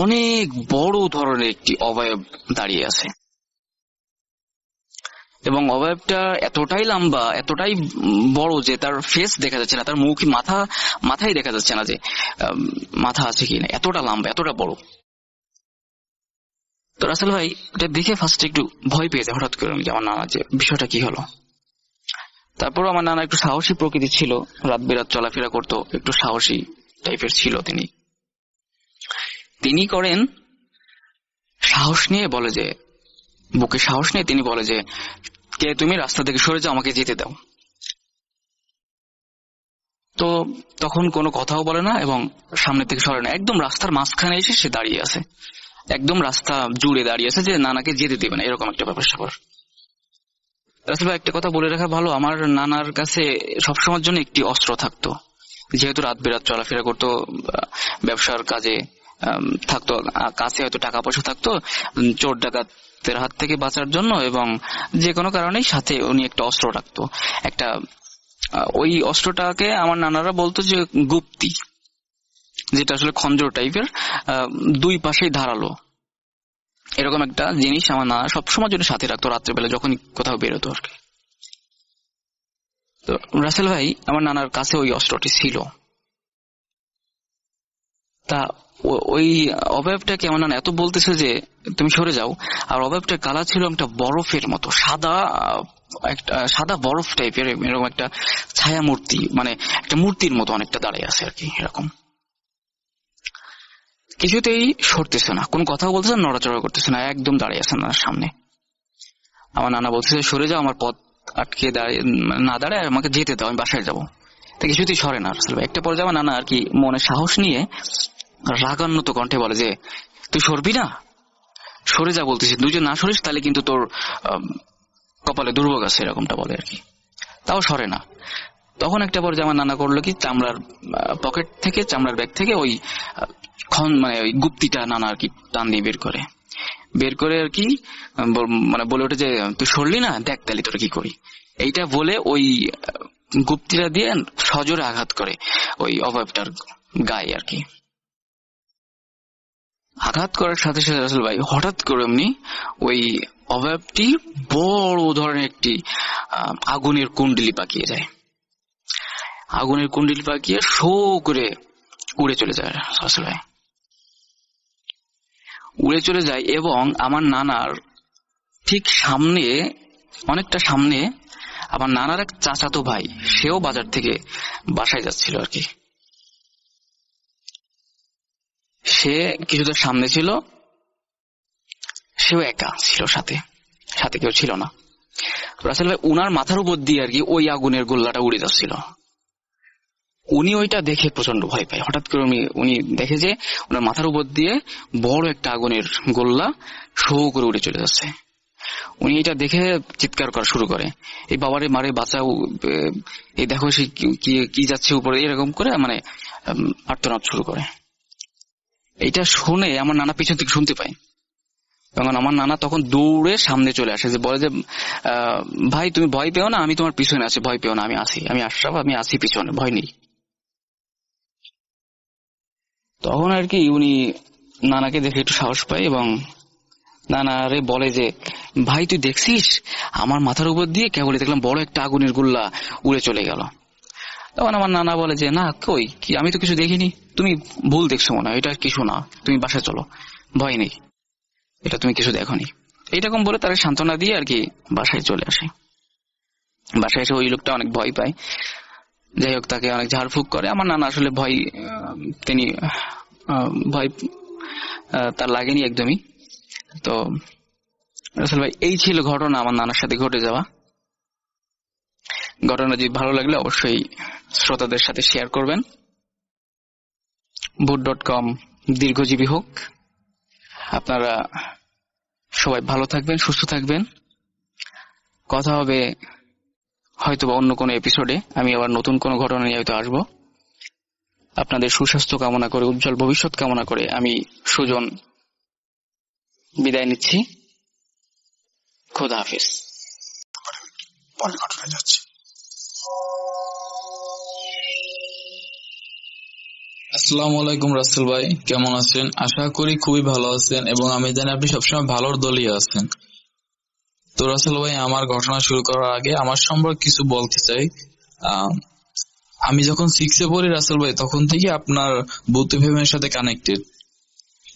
Speaker 2: অনেক বড় ধরনের একটি অবয়ব দাঁড়িয়ে আছে, এবং অবয়বটা এতটাই লম্বা, এতটাই বড় যে তার ফেস দেখা যাচ্ছে না, তার মাথায় দেখা যাচ্ছে না যে মাথা আছে কিনা, এতটা লম্বা, এতটা বড়। তো রাসেল ভাই এটা দেখে ফার্স্টে একটু ভয় পেয়েছে হঠাৎ করে, আমার নানা যে বিষয়টা কি হলো। তারপর আমার নানা একটু সাহসী প্রকৃতি ছিল, রাত বেরাত চলাফেরা করতো, একটু সাহসী টাইপের ছিল তিনি করেন সাহস নিয়ে বলে যে, বুকে সাহস নিয়ে তিনি বলে যে, কে তুমি, রাস্তা থেকে সরে যাও, আমাকে যেতে দাও। তো তখন কোনো কথাও বলে না এবং সামনে থেকে সরে না, একদম রাস্তার মাঝখানে এসে সে দাঁড়িয়ে আছে, একদম রাস্তা জুড়ে দাঁড়িয়ে আছে, যে নানাকে যেতে দেবে না, এরকম একটা ব্যাপার স্যাপার। রাসেল ভাই, একটা কথা বলে রাখা ভালো, আমার নানার কাছে সবসময়ের জন্য একটি অস্ত্র থাকতো। যেহেতু রাত বেরাত চলাফেরা করতো, ব্যবসার কাজে থাকতো, কাছে হয়তো টাকা পয়সা থাকতো চোর ডাকাতের হাত থেকে বাঁচার জন্য, এবং যে কোনো কারণেই সাথে উনি একটা অস্ত্র রাখতো। ওই অস্ত্রটাকে আমার নানারা বলতো যে গুপ্তি, যেটা আসলে খঞ্জর টাইপের, দুই পাশেই ধারালো, এরকম একটা জিনিস আমার নানা সবসময় জন্য সাথে রাখতো রাত্রেবেলা যখন কোথাও বেরোতো আর কি। তো রাসেল ভাই, আমার নানার কাছে ওই অস্ত্রটি ছিল। তা ওই অবয়বটাকে আমার নানা এত বলতেছে যে তুমি সরে যাও, আর অবয়বটার কালার ছিল একটা বরফের মতো, সাদা বরফ টাইপের, এরকম একটা ছায়া মূর্তি, মানে একটা মূর্তির মতো অনেকটা দাঁড়িয়ে আছে আর কি। এরকম কিছুতেই সরতেছে না, কোন কথাও বলতেছে না, নড়াচড়া করতেছে না, একদম দাঁড়িয়ে আছে নানার সামনে। আমার নানা বলতেছে সরে যাও, আমার পথ আটকে না দাঁড়ায় আমাকে যেতে দাও, আমি বাসায় যাবো। তা কিছুতেই সরে না। একটা পর্যায়ে আমার নানা আর কি মনে সাহস নিয়ে রাগান্বিত কণ্ঠে বলে যে, তুই সরবি না, সরে যা বলতেছিস, তুই যদি না সরিস তাহলে কিন্তু তোর কপালে দুর্ভোগ আছে, এরকমটা বলে আর কি। তাও সরে না। তখন একটা পর্যায়ে আমার নানা করলো কি, চামড়ার পকেট থেকে, চামড়ার ব্যাগ থেকে ওই গুপ্তিটা নানা আর কি টান দিয়ে বের করে আর কি, মানে বলে ওঠে যে, তুই সরলি না, দেখ তাহলে তোরা কি করি। এইটা বলে ওই গুপ্তিটা দিয়ে সজোরে আঘাত করে ওই অবয়বটার গায়ে আর কি। আঘাত করার সাথে সাথে রাসেল ভাই, হঠাৎ করে এমনি ওই অবয়বটি বড় ধরনের একটি আগুনের কুণ্ডলি পাকিয়ে যায়। আগুনের কুণ্ডলি পাকিয়ে শো করে উড়ে চলে যায় রাসেল ভাই, উড়ে চলে যায়। এবং আমার নানার ঠিক সামনে, অনেকটা সামনে, আমার নানার এক চাচাতো ভাই, সেও বাজার থেকে বাসায় যাচ্ছিল আর কি। সে কিছুটা সামনে ছিল, সেও একা ছিল, সাথে কেউ ছিল না। রাসেল ভাই, উনার মাথার উপর দিয়ে আর কি ওই আগুনের গোল্লাটা উড়ে যাচ্ছিল। উনি ওইটা দেখে প্রচন্ড ভয় পায়। হঠাৎ করে উনি দেখে যে ওনার মাথার উপর দিয়ে বড় একটা আগুনের গোল্লা শো করে উড়ে চলে যাচ্ছে। উনি এটা দেখে চিৎকার করা শুরু করে, এই বাবারে মারে বাঁচাও, এই দেখো সে কি যাচ্ছে উপরে, এরকম করে মানে আর্তনাদ শুরু করে। এটা শুনে আমার নানা পিছন থেকে শুনতে পায়, তখন আমার নানা তখন দৌড়ে সামনে চলে আসে, যে বলে যে ভাই তুমি ভয় পেও না, আমি তোমার পিছনে আছি, ভয় পেও না, আমি আছি, আমি আশরাফ, আমি আছি পিছনে, ভয় নেই। তখন আর কি উনি নানাকে দেখে একটু সাহস পায় এবং নানারে বলে যে ভাই তুই দেখছিস, আমার মাথার উপর দিয়ে কেবলই দেখলাম বড় একটা আগুনের গোল্লা উড়ে চলে গেল। তখন আমার নানা বলে যে না কই, কি আমি তো কিছু দেখিনি, তুমি ভুল দেখছো মনে হয়, এটা কিছু না, তুমি বাসায় চলো, ভয় নেই, এটা তুমি কিছু দেখোনি। এইরকম বলে তারা সান্ত্বনা দিয়ে আর কি বাসায় চলে আসে। বাসায় এসে ওই লোকটা অনেক ভয় পায়, যাই হোক তাকে অনেক ঝাড়ফুঁক করে। আমার নানা আসলে তিনি ভয় তার লাগেনি একদমই। তো রাসেল ভাই এই ছিল ঘটনা আমার নানার সাথে ঘটে যাওয়া ঘটনা। যদি ভালো লাগলে অবশ্যই শ্রোতাদের সাথে শেয়ার করবেন। ভূত.com দীর্ঘজীবী হোক। আপনারা সবাই ভালো থাকবেন, সুস্থ থাকবেন। কথা হবে হয়তোবা অন্য কোনো এপিসোডে, আমি আবার নতুন কোনো ঘটনা নিয়ে হয়তো আসবো। আপনাদের সুস্বাস্থ্য কামনা করে, উজ্জ্বল ভবিষ্যৎ কামনা করে আমি সুজন বিদায় নিচ্ছি। খোদা হাফেজ।
Speaker 1: পরের ঘটনায় যাচ্ছি।
Speaker 3: আসসালামু আলাইকুম রাসেল ভাই, কেমন আছেন? আশা করি খুবই ভালো আছেন এবং আমি জানি আপনি সবসময় ভালোর দলই আছেন। তো রাসেল ভাই, আমার ঘটনা শুরু করার আগে আমার সম্পর্কে কিছু বলতে চাই। আমি যখন 6-এ পড়ি রাসেল ভাই, তখন থেকে আপনার ভূত ফিল্মের সাথে কানেক্টেড।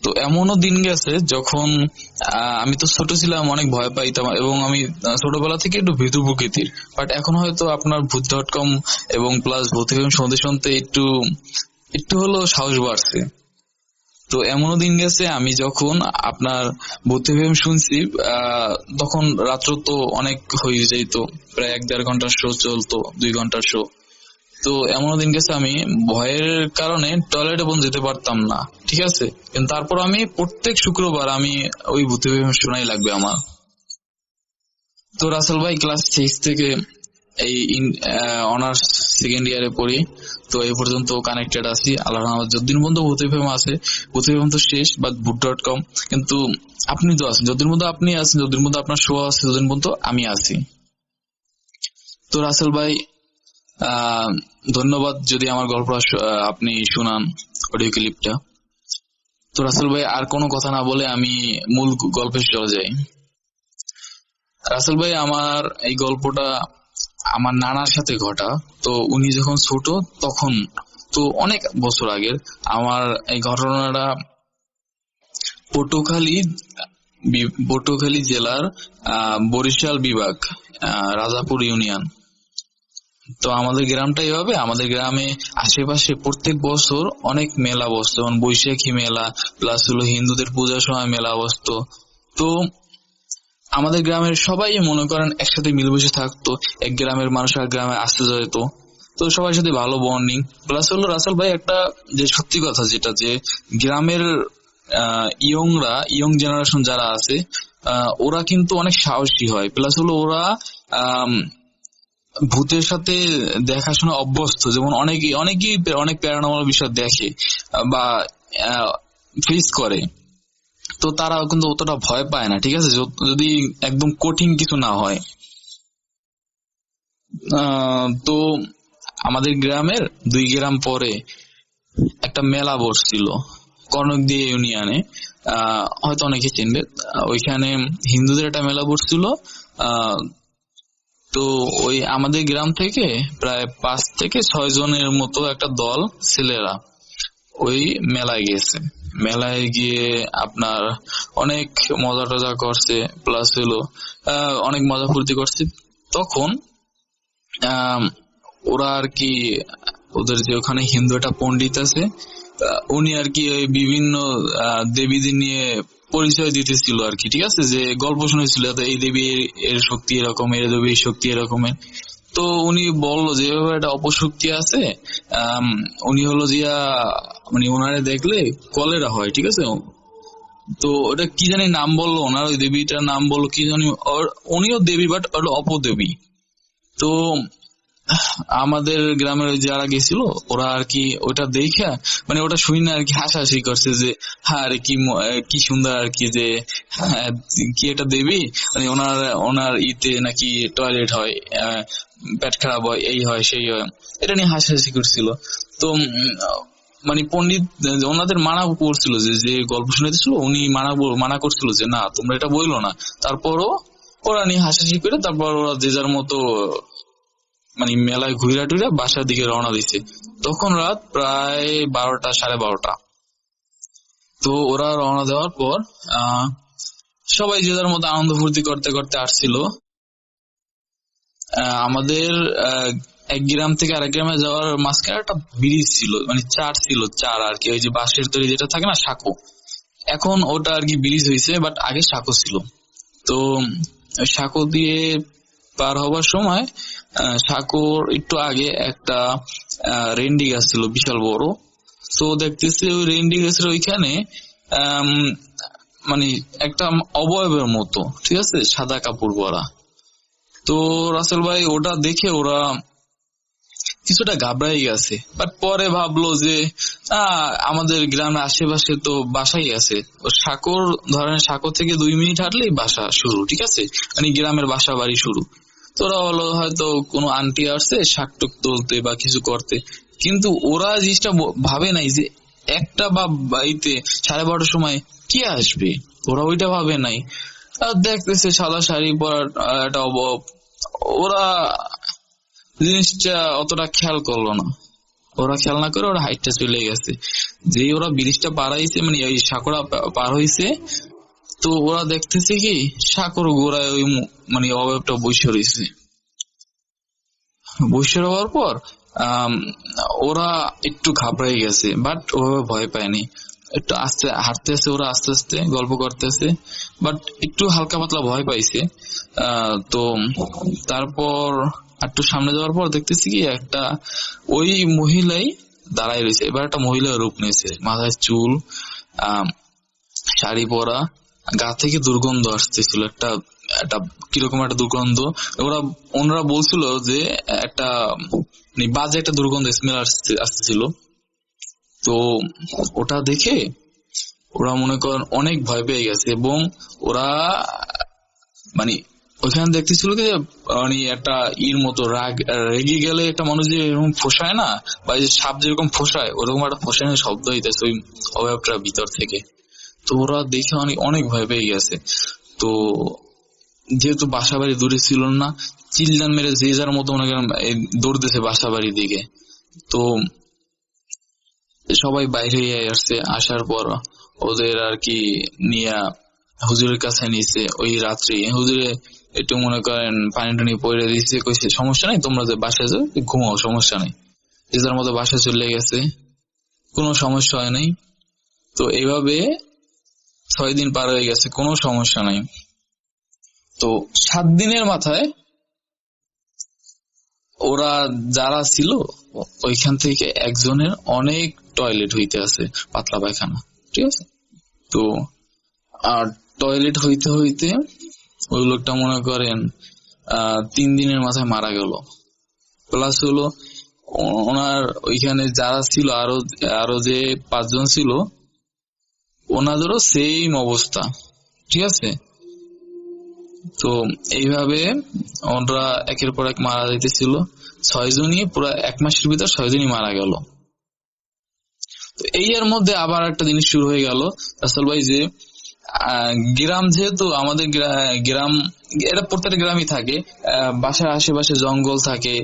Speaker 3: তো এমনও দিন গেছে যখন আমি তো ছোট ছিলাম, অনেক ভয় পাইতাম এবং আমি ছোটবেলা থেকে একটু ভীতু প্রকৃতির, বাট এখন হয়তো আপনার ভূত.com এবং প্লাস ভূত ফিল্ম শুনতে শুনতে একটু হলো সাহস বাড়ছে। তো এমনও দিন গেছে আমি যখন আপনার ভূত ফিল্ম শুনছি, তখন রাত্র তো অনেক হয়ে যেত, প্রায় 1-1.5 ঘন্টার শো চলতো, 2 ঘন্টার শো। তো এমনও দিন গেছে আমি ভয়ের কারণে টয়লেটে পর্যন্ত যেতে পারতাম না, ঠিক আছে, কিন্তু তারপর আমি প্রত্যেক শুক্রবার আমি ওই ভূত ফিল্ম শোনাই লাগবে আমার। তো রাসেল ভাই, ক্লাস 6 থেকে এই অনার্স সেকেন্ড ইয়ারে পড়ি, তো এই পর্যন্ত কানেক্টেড আছি আল্লাহর রহমতে। যতদিন পর্যন্ত ভূত ফিল্ম আছে, ভূত ফিল্ম তো শেষ, বাট ভূত.com কিন্তু আপনি তো আছেন, যতদিন পর্যন্ত আপনি আছেন, যতদিন পর্যন্ত আপনার শো আছে, যতদিন পর্যন্ত আমি আছি। তো রাসেল ভাই, ধন্যবাদ যদি আমার গল্প আপনি শুনান, অডিও ক্লিপটা। তো রাসেল ভাই, আর কোনো কথা না বলে আমি মূল গল্পে চলে যাই। রাসেল ভাই, আমার এই গল্পটা আমার নানার সাথে ঘটা। তো উনি যখন ছোট তখন, তো অনেক বছর আগের আমার এই ঘটনাটা পটুয়াখালী জেলার বরিশাল বিভাগ, রাজাপুর ইউনিয়ন। তো আমাদের গ্রামটা এইভাবে, আমাদের গ্রামে আশেপাশে প্রত্যেক বছর অনেক মেলা বসতো, যেমন বৈশাখী মেলা, প্লাস হলো হিন্দুদের পূজার সময় মেলা বসতো। তো আমাদের গ্রামের সবাই মনে করেন একসাথে মিলেমিশে থাকতো, এক গ্রামের মানুষ আর গ্রামে আসতে যেত, তো সবার সাথে ভালো বন্ডিং। প্লাস হলো রাসেল ভাই, একটা যে সত্যি কথা, যেটা যে গ্রামের ইয়ং জেনারেশন যারা আছে, ওরা কিন্তু অনেক সাহসী হয়। প্লাস হলো ওরা ভূতের সাথে দেখাশোনা অভ্যস্ত, যেমন অনেকেই অনেক প্যারানর্মাল বিষয় দেখে বা ফেস করে, তো তারা কিন্তু অতটা ভয় পায় না, ঠিক আছে, যদি একদম কঠিন কিছু না হয়। তো আমাদের গ্রামের 2 গ্রাম পরে একটা মেলা বসছিল কর্ণকদিয়া ইউনিয়নে, হয়তো অনেকে চিনবে। ওইখানে হিন্দুদের একটা মেলা বসছিল। তো ওই আমাদের গ্রাম থেকে প্রায় 5 থেকে 6 জনের মতো একটা দল ছেলেরা ওই মেলায় গেছে। মেলায় গিয়ে আপনার অনেক মজা টজা করছে, প্লাস হলো অনেক মজা ফুর্তি করছে। তখন ওরা আর কি, ওদের যে ওখানে হিন্দু একটা পণ্ডিত আছে, উনি আর কি ওই বিভিন্ন দেবীদের নিয়ে পরিচয় দিতেছিল আর কি, ঠিক আছে, যে গল্প শুনেছিল এই দেবী এর শক্তি এরকম, এর দেবী শক্তি এরকমের। তো উনি বললো যে এভাবে একটা অপশক্তি আছে, উনি হলো যে মানে ওনারে দেখলে কলেরা হয়, ঠিক আছে, তো ওটা কি জানি নাম বললো, ওনার ওই দেবীটার নাম বললো কি জানি, উনিও দেবী বাট ওটা অপদেবী। তো আমাদের গ্রামের যারা গেছিল ওরা আর কি ওটা দেখে মানে ওটা শুই না আর কি হাসাহাসি করছে যে হ্যাঁ আরে কি সুন্দর আর কি, যে হ্যাঁ, কি এটা দেবী, মানে ওনার ইতে নাকি টয়লেট হয়, পেট খারাপ হয়, এই হয় সেই হয়, এটা নিয়ে হাসাহাসি করছিল। তো মানে পণ্ডিত ওনাদের মানা করছিল, যে গল্প শুনাইতেছিল উনি মানা করছিল যে না তোমরা এটা বইলো না। তারপরও ওরা নিয়ে হাসাহাসি করে তারপর ওরা যে যার মতো মানে মেলায় ঘুরা টুরা বাসার দিকে রওনা দিছে। তখন রাত প্রায় 12টা 12:30। তো ওরা রওনা দেওয়ার পর সবাই যে যার মতো আনন্দ ফুর্তি করতে করতে আসছিল। আমাদের এক গ্রাম থেকে আরেক গ্রামে যাওয়ার মাঝখানে একটা ব্রিজ ছিল, মানে চার আর কি, ওই যে বাঁশের তৈরি যেটা থাকে না সাঁকো, এখন ওটা আর কি ব্রিজ হয়েছে, বাট আগে সাঁকো ছিল। তো সাঁকো দিয়ে পার হবার সময় সাঁকোর একটু আগে একটা রেন্ডি গাছ ছিল বিশাল বড়। তো দেখতেছি ওই রেন্ডি গাছের ওইখানে মানে একটা অবয়বের মতো, ঠিক আছে, সাদা কাপড় পরা। তো রাসেল ভাই ওটা দেখে ওরা কিছুটা ঘাবড়াই গেছে, বাট পরে ভাবলো যে আমাদের গ্রামের আশেপাশে তো বাসাই আছে, সাঁকো থেকে 2 মিনিট হাঁটলেই বাসা শুরু, ঠিক আছে, মানে গ্রামের বাসা বাড়ি শুরু। তোরা হলো হয়তো কোনো আন্টি আসছে শাক টুক তুলতে বা কিছু করতে, কিন্তু ওরা জিনিসটা ভাবে নাই যে একটা বা বাড়িতে 12:30 সময় কে আসবে, ওরা ওইটা ভাবে নাই। আর দেখতেছে সাদা শাড়ি পরা একটা অভাব, ওরা জিনিসটা অতটা খেয়াল করলো না। ওরা খেয়াল না করে ওরা হাইটটা চলে গেছে। যে ওরা ব্রিজটা পার হয়েছে, মানে ওই সাঁকোটা পার হয়েছে, তো ওরা দেখতেছে কি সাঁকোর গোড়ায় ওই মানে অভাবটা বসে রয়েছে। বসে হওয়ার পর ওরা একটু ঘাবড়াই গেছে, বাট ওভাবে ভয় পায়নি। একটু আস্তে হাঁটতেছে ওরা, আস্তে আস্তে গল্প করতেছে, বাট একটু হালকা পাতলা ভয় পাইছে। তো তারপর একটু সামনে যাওয়ার পর দেখতেছি কি একটা ওই মহিলাই দাঁড়াই রয়েছে। এবার একটা মহিলার রূপ নিয়েছে, মাথায় চুল, শাড়ি পরা, গা থেকে দুর্গন্ধ আসতেছিল, একটা কিরকম একটা দুর্গন্ধ। ওনারা বলছিল যে একটা বাজে একটা দুর্গন্ধ স্মেল আসতেছিল। তো ওটা দেখে ওরা মনে করেন অনেক ভয় পেয়ে গেছে, এবং ওরা মানে ওইখানে দেখতেছিল যে মানে একটা মতো রেগে গেলে একটা মানুষ যে এরকম ফোসায় না, বা যে সাপ যেরকম ফোসায় ওরকম একটা ফোসানোর শব্দ হইতেছে ওই অবয়বটার ভিতর থেকে। তো ওরা দেখে অনেক ভয় পেয়ে গেছে। তো যেহেতু বাসা বাড়ি দূরে ছিল না, চিল্লান মেরে যে যার মতো মনে করেন দৌড়তেছে বাসা বাড়ির দিকে। তো সবাই বাইরে আসছে, আসার পর ওদের আর কি নিয়ে হুজুরের কাছে নিয়েছে। ওই রাত্রি হুজুরে একটু মনে করেন পানি টানি পড়ে দিচ্ছে, কইছে সমস্যা নাই, তোমরা যে বাসায় যাও ঘুমাও, সমস্যা নেই। যে যার মতো বাসায় চলে গেছে, কোনো সমস্যা হয় নাই। তো এইভাবে 6 দিন পার হয়ে গেছে, কোনো সমস্যা নাই। তো 7 দিনের মাথায় ওরা যারা ছিল ওইখান থেকে একজনের অনেক টয়লেট হইতে আছে, পাতলা পায়খানা, ঠিক আছে। তো আর টয়লেট হইতে হইতে ওই লোকটা মনে করেন 3 দিনের মাথায় মারা গেল। প্লাস হলো ওনার ওইখানে যারা ছিল আরো যে 5 জন ছিল ওনাদেরও সেম অবস্থা, ঠিক আছে। তো এইভাবে ওরা একের পর এক মারা যাইতেছিল। 6 জনই পুরো 1 মাসের ভিতর 6 জনই মারা গেল। তো এই এর মধ্যে আবার একটা জিনিস শুরু হয়ে গেল রাসেল ভাই, যে গ্রাম, যেহেতু আমাদের গ্রাম এটা প্রত্যেকটা গ্রামই থাকে, বাসার আশেপাশে জঙ্গল থাকে,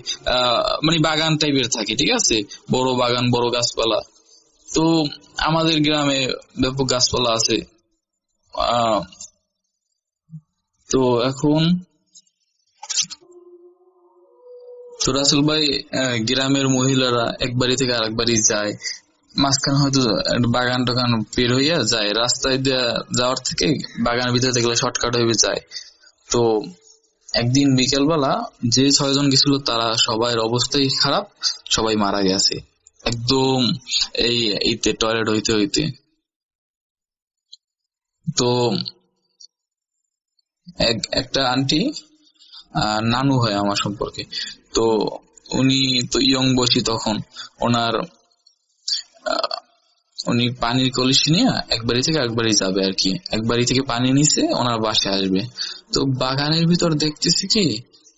Speaker 3: মানে বাগান টাইপের থাকে, ঠিক আছে, বড় বাগান, বড় গাছপালা। তো আমাদের গ্রামে ব্যাপক গাছপালা আছে। তো এখন তো রাসেল ভাই গ্রামের মহিলারা এক বাড়ি থেকে আরেক বাড়ি যায়, মাঝখানে হয়তো বাগান টাগান বের হইয়া যায়, রাস্তায় যাওয়ার থেকে বাগানের ভিতরে দেখলে শর্টকাট হয়ে যায়। তো একদিন বিকেলবেলা যে 6 জন গেছিল তারা সবার অবস্থাই খারাপ, সবাই মারা গেছে একদম এইতে টয়লেট হইতে হইতে। তো একটা আন্টি নানু হয় আমার সম্পর্কে। তো উনি তো ইয়ং বয়সী তখন, উনি পানির কলসি নিয়ে এক বাড়ি থেকে এক বাড়ি যাবে আর কি, এক বাড়ি থেকে পানি নিচে ওনার বাসায় আসবে। তো বাগানের ভিতর দেখতেছি কি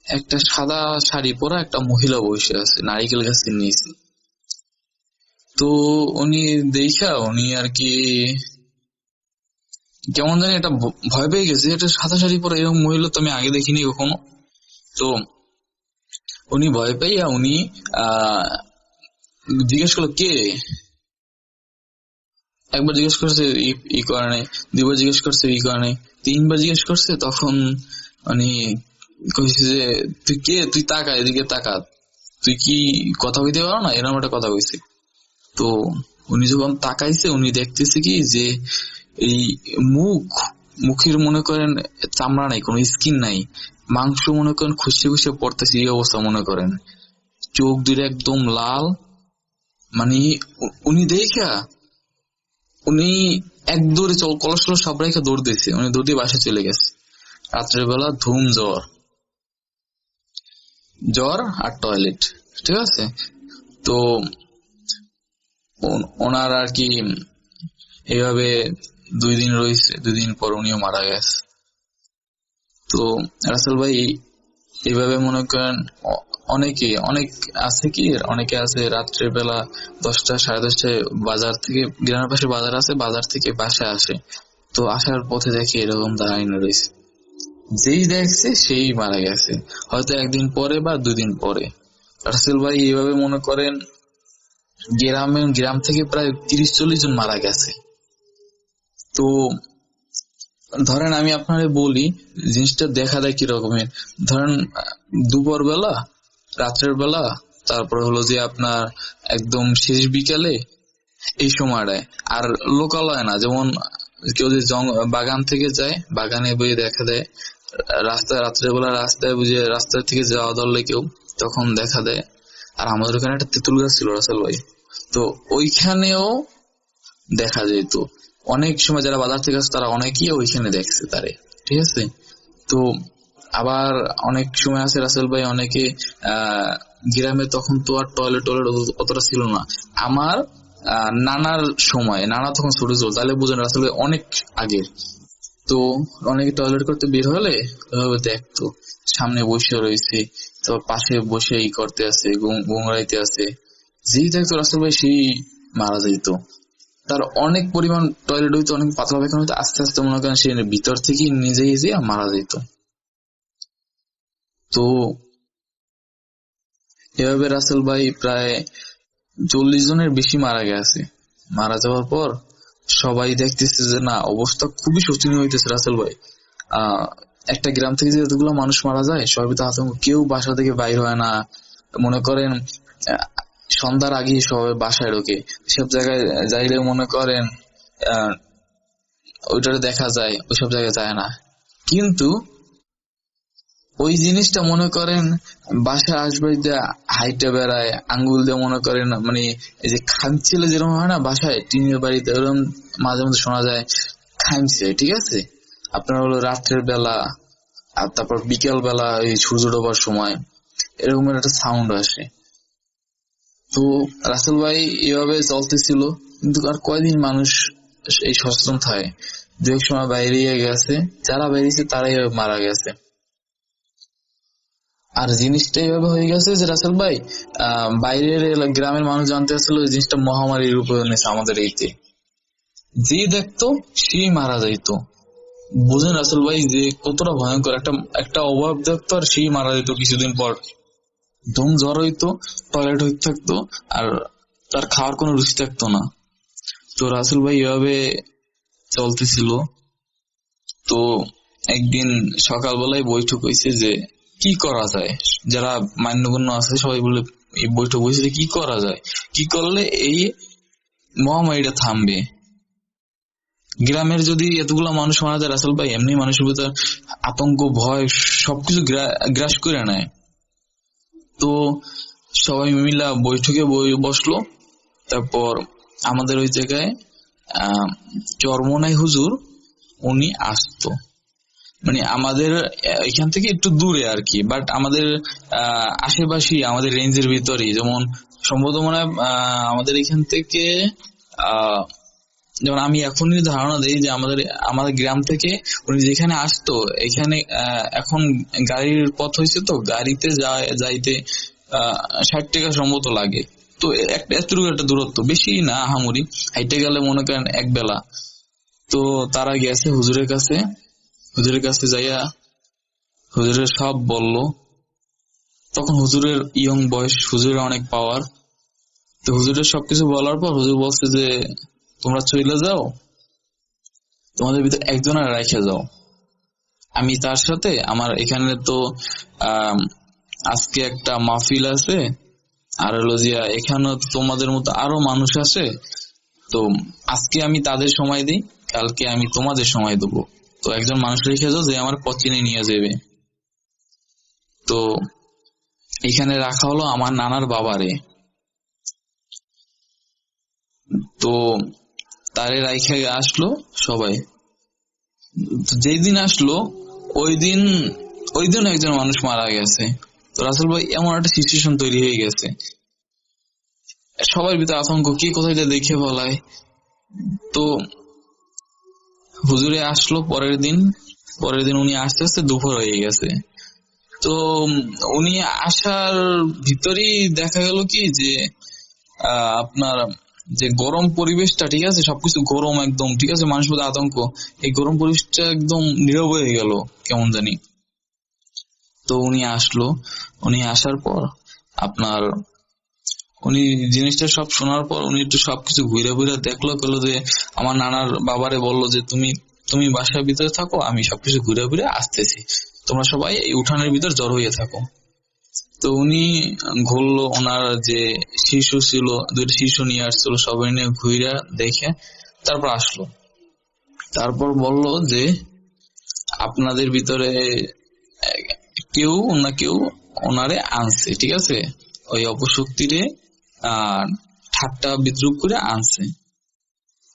Speaker 3: একটা সাদা শাড়ি পরা একটা মহিলা বসে আছে নারিকেল গাছের নিচে। তো উনি আর কি কেমন জানি একটা ভয় পেয়ে গেছে, এটা সাদা শাড়ি পরা এরকম মহিলা তো আমি আগে দেখিনি কখনো। তো উনি ভয় পাইয়া উনি জিজ্ঞেস করলো কে, একবার জিজ্ঞেস করছে ই করে নাই, দুইবার জিজ্ঞেস করছে ই করে নাই, তিনবার জিজ্ঞেস করছে। তখন উনি কইছে যে তুই কে, তুই তাকা এদিকে তাকা, তুই কি কথা কইতে পারো না, এরকম একটা কথা কইছে। তো উনি যখন তাকাইছে উনি দেখতেছে কি যে এই মুখের মনে করেন চামড়া নাই, কোনো স্কিন নাই, মাংস মনে করেন খুশি খুশি পড়তেছে এই অবস্থা মনে করেন, চোখ দুটো একদম লাল। মানে উনি দেখা উনি এক দৌড়ে কলস সব রেখে দৌড় দিয়েছে, উনি দৌড় দিয়ে বাসায় চলে গেছে। রাত্রের বেলা ধুম জ্বর আর টয়লেট, ঠিক আছে। তো ওনার আর কি এইভাবে 2 দিন রয়েছে, 2 দিন পর উনিও মারা গেছে। তো রাসেল ভাই এইভাবে মনে করেন অনেকে আছে রাত্রের বেলা 10টা 10:30টায় বাজার থেকে, গ্রামের পাশে বাজার আছে, বাজার থেকে বাসায় আসে। তো আসার পথে দেখে এরকম দাঁড়ানো রয়েছে, যেই দেখছে সেই মারা গেছে, হয়তো 1 দিন পরে বা 2 দিন পরে। রাসেল ভাই এইভাবে মনে করেন গ্রাম থেকে প্রায় 30-40 জন মারা গেছে। তো ধরেন আমি আপনারে বলি জিনিসটা দেখা দেয় কি রকমের, ধরেন দুপুর বেলা, রাত্রের বেলা, তারপর হলো যে আপনার একদম শেষ বিকালে, এই সময়টায়। আর লোকালয় না, যেমন কেউ যদি বাগান থেকে যায়, বাগানে বইয়ে দেখা দেয়, রাত্রের বেলা রাস্তায় বুঝে রাস্তা থেকে যাওয়া ধরলে কেউ, তখন দেখা দেয়। আর আমাদের ওখানে একটা তেঁতুল গাছ ছিল রাসেল ভাই, তো ওইখানেও দেখা যেত অনেক সময়। যারা বাজার থেকে আসে তারা অনেকেই ওইখানে দেখছে তারে, ঠিক আছে। তো আবার অনেক সময় আছে রাসেল ভাই, অনেকে গ্রামে তখন তো আর টয়লেট অতটা ছিল না। আমার নানার সময়, নানা তখন ছোট ছিল, তাহলে বুঝেন রাসেল ভাই অনেক আগের। তো অনেকে টয়লেট করতে বের হলে দেখতো সামনে বসে রয়েছে, তো পাশে বসে ই করতে আছে, ঘুমড়াইতে আছে, যেই দেখতো রাসেল ভাই সেই মারা যেত। তার অনেক পরিমাণ টয়লেট হইতো, অনেক পাতলা পায়খানা হইতো, আস্তে আস্তে মনে করেন সে ভিতর থেকে নিজেই যে মারা যেত। তো এভাবে রাসেল ভাই প্রায় 40 জনের বেশি মারা গেছে। মারা যাওয়ার পর সবাই দেখতেছে যে না, অবস্থা খুবই শোচনীয় হইতেছে রাসেল ভাই। একটা গ্রাম থেকে যে এতগুলো মানুষ মারা যায়, সবাই তো আতঙ্ক, কেউ বাসা থেকে বাইর হয় না। মনে করেন সন্ধ্যার আগে সবাই বাসায় ঢোকে, সব জায়গায় যাইলে মনে করেন ওইটারে দেখা যায়, ওইসব জায়গায় যায় না। কিন্তু ওই জিনিসটা মনে করেন বাসায় আসবে হাইটে বেড়ায়, আঙ্গুল দিয়ে মনে করেন, মানে এই যে খামছিলে যেরকম হয় না বাসায় টিনের বাড়িতে, ওরকম মাঝে মধ্যে শোনা যায় খামছে, ঠিক আছে। আপনার হলো রাত্রের বেলা আর তারপর বিকেল বেলা এই সূর্য ডোবার সময় এরকমের একটা সাউন্ড আসে। তো রাসেল ভাই এভাবে চলতেছিল, কিন্তু আর কয়দিন মানুষ এই সচেতন থাকে, 2 সময় বাইরে গেছে, যারা বেরিয়েছে তারাই মারা গেছে। আর জিনিসটা এইভাবে হয়ে গেছে যে রাসেল ভাই বাইরের গ্রামের মানুষ জানতে আসলে ওই জিনিসটা মহামারীর রূপ নিয়েছে আমাদের এইতে, যে দেখতো সেই মারা যাইতো। বুঝেন রাসেল ভাই যে কতটা ভয়ঙ্কর, একটা অভাব দেখতো আর সেই মারা যেত কিছুদিন পর, ধুম জ্বর হইতো, টয়লেট হইতে থাকতো, আর তার খাওয়ার কোনো রুচি থাকতো না। তো রাসেল ভাই এভাবে চলতেছিল। তো একদিন সকালবেলায় বৈঠক হয়েছে যে কি করা যায়, যারা মান্যগণ্য আছে সবাই বলে এই বৈঠক হয়েছে যে কি করা যায়, কি করলে এই মহামারীটা থামবে। গ্রামের যদি এতগুলো মানুষ মারা যায় রাসেল ভাই, এমনি মানুষের ভিতর আতঙ্ক ভয় সবকিছু গ্রাস করে নেয়। তো সবাই মিলা বৈঠকে বসলো। তারপর আমাদের ওই জায়গায় চরমনাই হুজুর, উনি আসতো, মানে আমাদের এখান থেকে একটু দূরে আর কি, বাট আমাদের আশেপাশে আমাদের রেঞ্জের ভিতরেই। যেমন সম্ভবত মনে হয় আমাদের এখান থেকে যেমন আমি এখনই ধারণা দেই যে আমাদের গ্রাম থেকে উনি যেখানে আসতো, এখানে এখন গাড়ির পথ হয়েছে, তো গাড়িতে যাইতে 60 টাকা সম্ভবত লাগে। তো এতটুকু একটা দূরত্ব, বেশি না আহামরি, হাইটে গেলে মনে করেন এক বেলা। তো তারা গেছে হুজুরের কাছে যাইয়া হুজুরের সব বলল। তখন হুজুরের ইয়ং বয়স, হুজুরের অনেক পাওয়ার। তো হুজুরের সবকিছু বলার পর হুজুর বলছে যে তোমরা চলে যাও, তোমাদের ভিতরে একজনের রেখে যাও, আমি তার সাথে আমার এখানে তো আজকে একটা মাহফিল আছে, আর হলো যে এখানে তোমাদের মতো আরো মানুষ আছে, তো আজকে আমি তাদের সময় দিই, কালকে আমি তোমাদের সময় দেবো। তো একজন মানুষ রেখে যাও যে আমার কোচিনে নিয়ে যাবে। তো এখানে রাখা হলো আমার নানার বাবারে। তো তারে রাইখে আসলো সবাই। যেই দিন আসলো ওই দিন একজন মানুষ মারা গেছে। তো রাসেল ভাই এমন একটা সিচুয়েশন তৈরি হয়ে গেছে, সবার ভিতরে আতঙ্ক, কে কোথায় দেখে বলায়। তো হুজুরে আসলো পরের দিন উনি আস্তে আস্তে দুপুর হয়ে গেছে। তো উনি আসার ভিতরেই দেখা গেল কি যে আপনার যে গরম পরিবেশটা, ঠিক আছে, সবকিছু গরম একদম, ঠিক আছে, মানুষ মধ্যে আতঙ্ক, এই গরম পরিবেশটা একদম নীরব হয়ে গেল কেমন জানি। তো উনি আসার পর আপনার উনি জিনিসটা সব শোনার পর উনি একটু সবকিছু ঘুরে ঘুরে দেখলো যে আমার নানার বাবারে বললো যে তুমি বাসার ভিতরে থাকো, আমি সবকিছু ঘুরে ঘুরে আসতেছি, তোমরা সবাই এই উঠানের ভিতর জড়ো হয়ে থাকো। তো উনি ঘুরলো, ওনার যে শিশু ছিল 2টা শিশু নিয়ে আসছিল, সবাই নিয়ে ঘুরে দেখে তারপর আসলো। তারপর বলল যে আপনাদের ভিতরে কেউ না কেউ ওনারে আনছে, ঠিক আছে, ওই অপশক্তিরে ঠাট্টা বিদ্রুপ করে আনছে।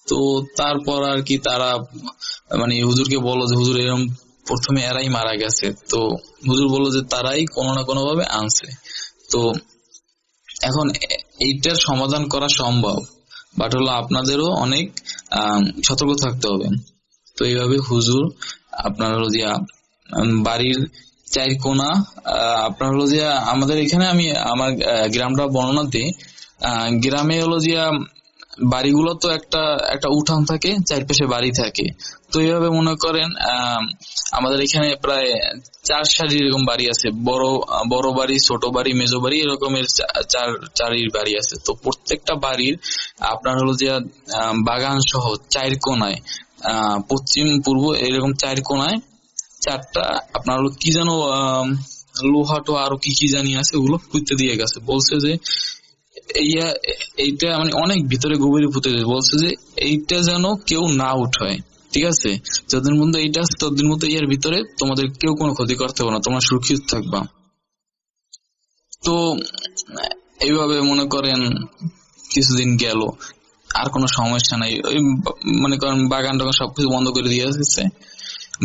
Speaker 3: তো তারপর আর কি তারা মানে হুজুরকে বললো যে হুজুর এরকম প্রথমে এরাই মারা গেছে। তো হুজুর বললো যে তারাই কোনো না কোনো ভাবে আনছে। তো এখন এইটার সমাধান করা সম্ভব, বাট হলো আপনাদেরও অনেক সতর্ক থাকতে হবে। তো এইভাবে হুজুর আপনার হলো যে বাড়ির 4 কোণা, আপনার হলো যে আমাদের এখানে আমি আমার গ্রামটা বর্ণনা দিই। গ্রামে হলো যে বাড়িগুলো তো একটা উঠান থাকে, চারপাশে বাড়ি থাকে। তো এইভাবে মনে করেন আমাদের এখানে প্রায় 4 সারি এরকম বাড়ি আছে, বড় বাড়ি, ছোট বাড়ি, মেজো বাড়ি, এরকমের 4 বাড়ি আছে। তো প্রত্যেকটা বাড়ির আপনার হলো যে বাগান সহ 4 কোণায়, পশ্চিম পূর্ব এরকম 4 কোণায় 4টা আপনার হলো কি যেন লোহাটো আরো কি জানি আছে, ওগুলো পুঁতে দিয়ে গেছে। বলছে যে এইটা মানে অনেক ভিতরে গভীরে পুঁতে দিয়ে বলছে যে এইটা যেন কেউ না উঠায়, ঠিক আছে, যতদিন পর্যন্ত এইটা আছে ততদিন মতো এর ভিতরে তোমাদের কেউ কোনো ক্ষতি করতে পারবে না, তোমরা সুরক্ষিত থাকবা। তো এইভাবে মনে করেন কিছুদিন গেল, আর কোনো সমস্যা নাই, ওই মনে করেন বাগান টাগান সবকিছু বন্ধ করে দিয়ে আসছে।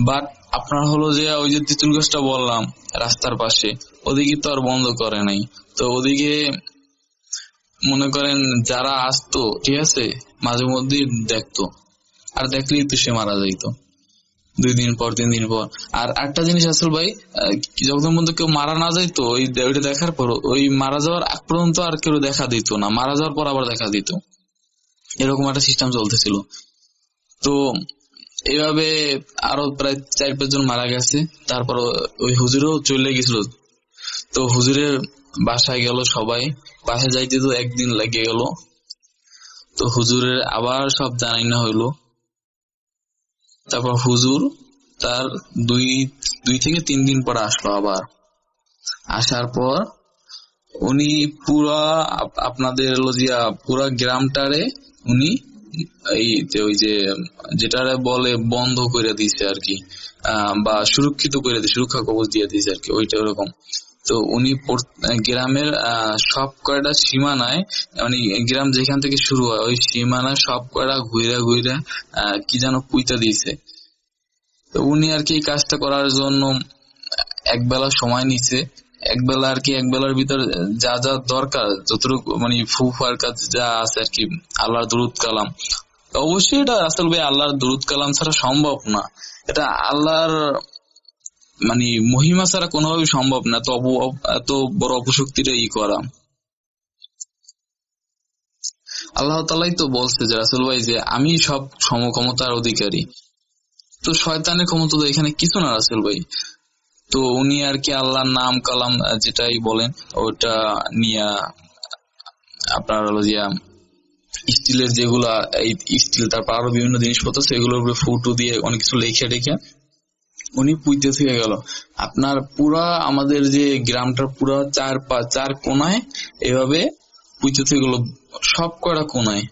Speaker 3: বাট আপনার হলো যে ওই যে তেঁতুল গাছটা বললাম রাস্তার পাশে, ওদিকে তো আর বন্ধ করে নাই। তো ওদিকে মনে করেন যারা আসতো, ঠিক আছে, মাঝে মধ্যে দেখতো, আর দেখলেই তো সে মারা যাইতো 2 দিন পর 3 দিন পর। আর একটা জিনিস আসল ভাই, যখন পর্যন্ত কেউ মারা না যাইতো ওইটা দেখার পর, ওই মারা যাওয়ার আগ পর্যন্ত আর কেউ দেখা দিত না, মারা যাওয়ার পর আবার দেখা দিত, এরকম একটা সিস্টেম চলতেছিল। তো এইভাবে আরো প্রায় 4-5 জন মারা গেছে। তারপর ওই হুজুরও চলে গেছিল। তো হুজুরের বাসায় গেল সবাই, বাসায় যাইতে তো 1 দিন লেগে গেল। তো হুজুরের আবার সব জানাই না হইলো। তারপর হুজুর তার 2 থেকে 3 দিন পর আসলো আবার। আসার পর উনি পুরা আপনাদের লজিয়া পুরা গ্রামটারে উনি ওই যে যেটারে বলে বন্ধ করে দিয়েছে আর কি, বা সুরক্ষিত করে দিয়েছে, সুরক্ষা কবচ দিয়ে দিয়েছে আর কি, ওইটা ওরকম। তো উনি গ্রামের সব কয়টা সীমানায়, মানে গ্রাম যেখান থেকে শুরু হয় ওই সীমানায় সব কয়টা ঘুরে ঘুরে কি যেন পুইতা দিয়েছে। তো উনি আর কি এই কাজটা করার জন্য একবেলা সময় নিছে। একবেলা আর কি, একবেলার ভিতর যা যা দরকার, যতটুকু মানে ফুফার কাজ যা আছে আর কি, আল্লাহর দুরূদ কালাম, অবশ্যই এটা রাসেল ভাই আল্লাহর দুরূদ কালাম ছাড়া সম্ভব না। এটা আল্লাহর মানে মহিমা ছাড়া কোনোভাবে সম্ভব না, এত বড় অপশক্তিটা করা। আল্লাহ তাআলাই তো বলছে যে রাসেল ভাই যে আমি সব সমক্ষমতার অধিকারী। তো শয়তানের ক্ষমতা তো এখানে কিছু না রাসেল ভাই। তো উনি আর কি আল্লাহর নাম কালাম যেটাই বলেন ওটা নিয়ে আপনার হলো যে স্টিলের যেগুলা, এই স্টিল তারপর আরো বিভিন্ন জিনিসপত্র সেগুলোর উপরে ফুটো দিয়ে অনেক কিছু লেখে রেখে উনি পুইতে থেকে গেল। আপনার পুরা আমাদের যে গ্রামটার পুরা চার কোনায় এভাবে পুইতে থেকে গেল, সব কয়টা কোনায়।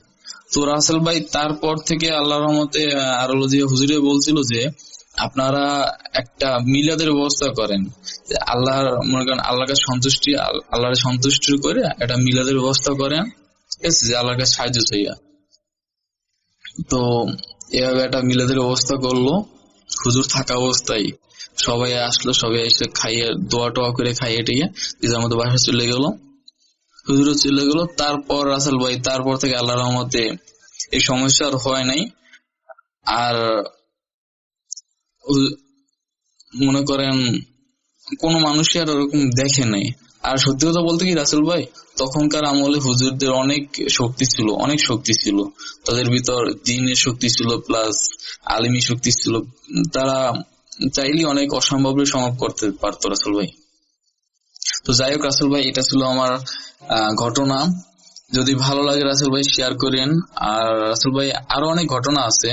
Speaker 3: তো রাসেল ভাই তারপর থেকে আল্লাহর রহমতে আর হলো যে হুজুরে বলছিল যে আপনারা একটা মিলাদের ব্যবস্থা করেন, আল্লাহর মনে করেন আল্লাহর কাছে আল্লাহর সন্তুষ্টি করে একটা মিলাদের ব্যবস্থা করেন, ঠিক আছে, যে আল্লাহর কাছে সাহায্য চাইয়া। তো এভাবে একটা মিলাদের ব্যবস্থা করলো হুজুর থাকা অবস্থায়। সবাই আসলো, সবাই এসে খাইয়ে দোয়া টোয়া করে খাইয়ে টিয়ে নিজের মতো বাসা চলে গেল, হুজুরও চলে গেল। তারপর রাসেল ভাই তারপর থেকে আল্লাহর রহমতে এই সমস্যা আর হয় নাই। আর মনে করেন কোন মানুষই আর ওরকম দেখে নাই। আর সত্যি কথা বলতে কি রাসেল ভাই, তখনকার আমলে হুজুরদের অনেক শক্তি ছিল, তাদের ভিতর দ্বীনের শক্তি ছিল প্লাস আলিমি শক্তি ছিল। তারা চাইলে অনেক অসম্ভবের সম্ভব করতে পারতো রাসেল ভাই। তো যাই হোক রাসেল ভাই, এটা ছিল আমার ঘটনা। যদি ভালো লাগে রাসেল ভাই শেয়ার করেন। আর রাসেল ভাই আরো অনেক ঘটনা আছে,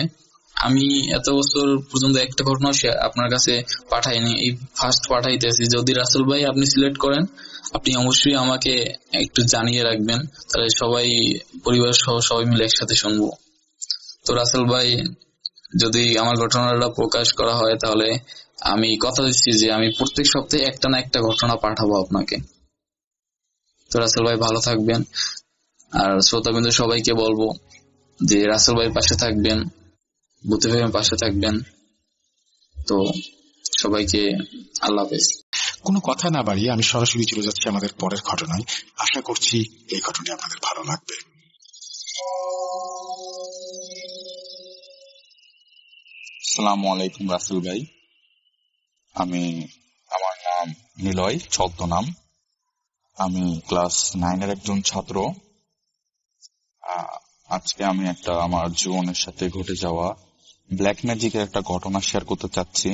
Speaker 3: আমি এত বছর পর্যন্ত একটা ঘটনা আপনার কাছে পাঠাইনি, এই ফার্স্ট পাঠাইতেছি। যদি রাসেল ভাই আপনি সিলেক্ট করেন, আপনি অবশ্যই আমাকে একটু জানিয়ে রাখবেন, তাহলে সবাই পরিবার সহ সবাই মিলে একসাথে শুনবো। তো রাসেল ভাই যদি আমার ঘটনাটা প্রকাশ করা হয় তাহলে আমি কথা দিচ্ছি যে আমি প্রত্যেক সপ্তাহে একটা না একটা ঘটনা পাঠাবো আপনাকে। তো রাসেল ভাই ভালো থাকবেন। আর শ্রোতাবৃন্দ সবাইকে বলবো যে রাসেল ভাইয়ের পাশে থাকবেন, বুতে ভাইয়ের পাশে থাকবেন। তো সবাইকে আল্লাহ হাফেজ।
Speaker 1: কোনো কথা না বাড়িয়ে আমি সরাসরি চলে যাচ্ছি আমাদের পরের ঘটনায়। আশা করছি এই ঘটনা আপনাদের ভালো লাগবে।
Speaker 4: আসসালামু আলাইকুম রাসেল ভাই, আমার নাম নিলয় ছদ্মনাম। আমি ক্লাস 9-এর একজন ছাত্র। আজকে আমি একটা আমার জীবনের সাথে ঘটে যাওয়া ব্ল্যাক ম্যাজিকের একটা ঘটনা শেয়ার করতে চাচ্ছি।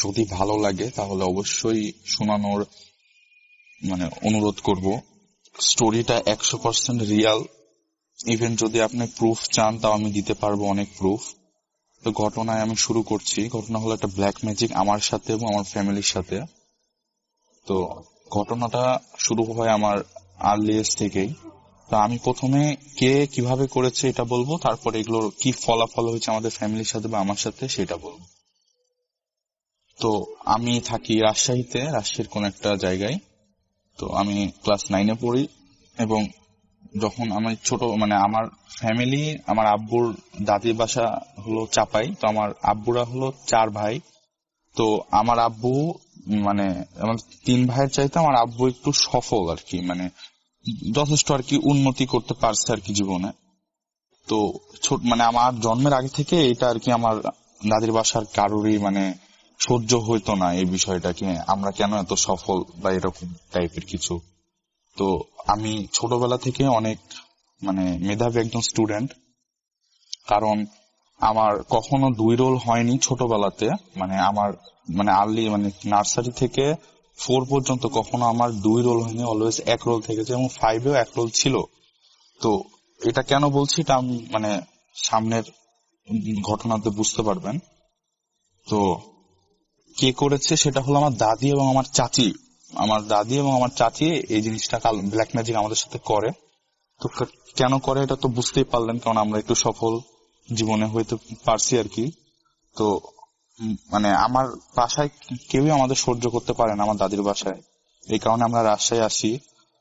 Speaker 4: যদি ভালো লাগে তাহলে অবশ্যই শোনানোর অনুরোধ করব। স্টোরিটা 100% রিয়াল। ইভেন যদি আপনি প্রুফ চান তাও আমি দিতে পারবো, অনেক প্রুফ। তো ঘটনায় আমি শুরু করছি। ঘটনা হলো একটা ব্ল্যাক ম্যাজিক আমার সাথে এবং আমার ফ্যামিলির সাথে। তো ঘটনাটা শুরু হয় আমার আর্লি এজ থেকেই। তা আমি প্রথমে কে কিভাবে করেছে এটা বলবো, তারপর এগুলোর কি ফলাফল হয়েছে আমাদের ফ্যামিলির সাথে বা আমার সাথে সেটা বলবো। তো আমি থাকি রাজশাহীতে, রাজশাহীর কোন একটা জায়গায়। তো আমি ক্লাস 9-এ পড়ি এবং যখন আমি ছোট আমার ফ্যামিলি, আমার আব্বুর দাদির বাসা হলো চাপাই। তো আমার আব্বুরা হলো 4 ভাই। তো আমার আব্বু আমার 3 ভাইয়ের চাইতে আমার আব্বু একটু সফল আর কি, যথেষ্ট আর কি উন্নতি করতে পারছে আর কি জীবনে। তো আমার জন্মের আগে থেকে এটা আর কি আমার দাদির বাসার কারোরই সহ্য হইতো না এই বিষয়টাকে, আমরা কেন এত সফল বা এরকম টাইপের কিছু। তো আমি ছোটবেলা থেকে অনেক মেধাবী একজন স্টুডেন্ট, কারণ আমার কখনো 2 রোল হয়নি ছোটবেলাতে। আমার আর্লি নার্সারি থেকে 4 পর্যন্ত কখনো আমার 2 রোল হয়নি, অলওয়েজ 1 রোল থেকেছে এবং 5-এও 1 রোল ছিল। তো এটা কেন বলছি এটা আমি সামনের ঘটনাতে বুঝতে পারবেন। তো কে করেছে সেটা হলো আমার দাদি এবং আমার চাচি। আমার দাদি এবং আমার চাচি এই জিনিসটা ব্ল্যাক ম্যাজিক আমাদের সাথে করে। তো কেন করে এটা তো বুঝতেই পারলেন, কারণ আমরা একটু সফল জীবনে হইতে পারছি আর কি। তো আমার বাসায় কেউই আমাদের সহ্য করতে পারে না, আমার দাদির বাসায়। এই কারণে আমরা রাজশাহী আসি।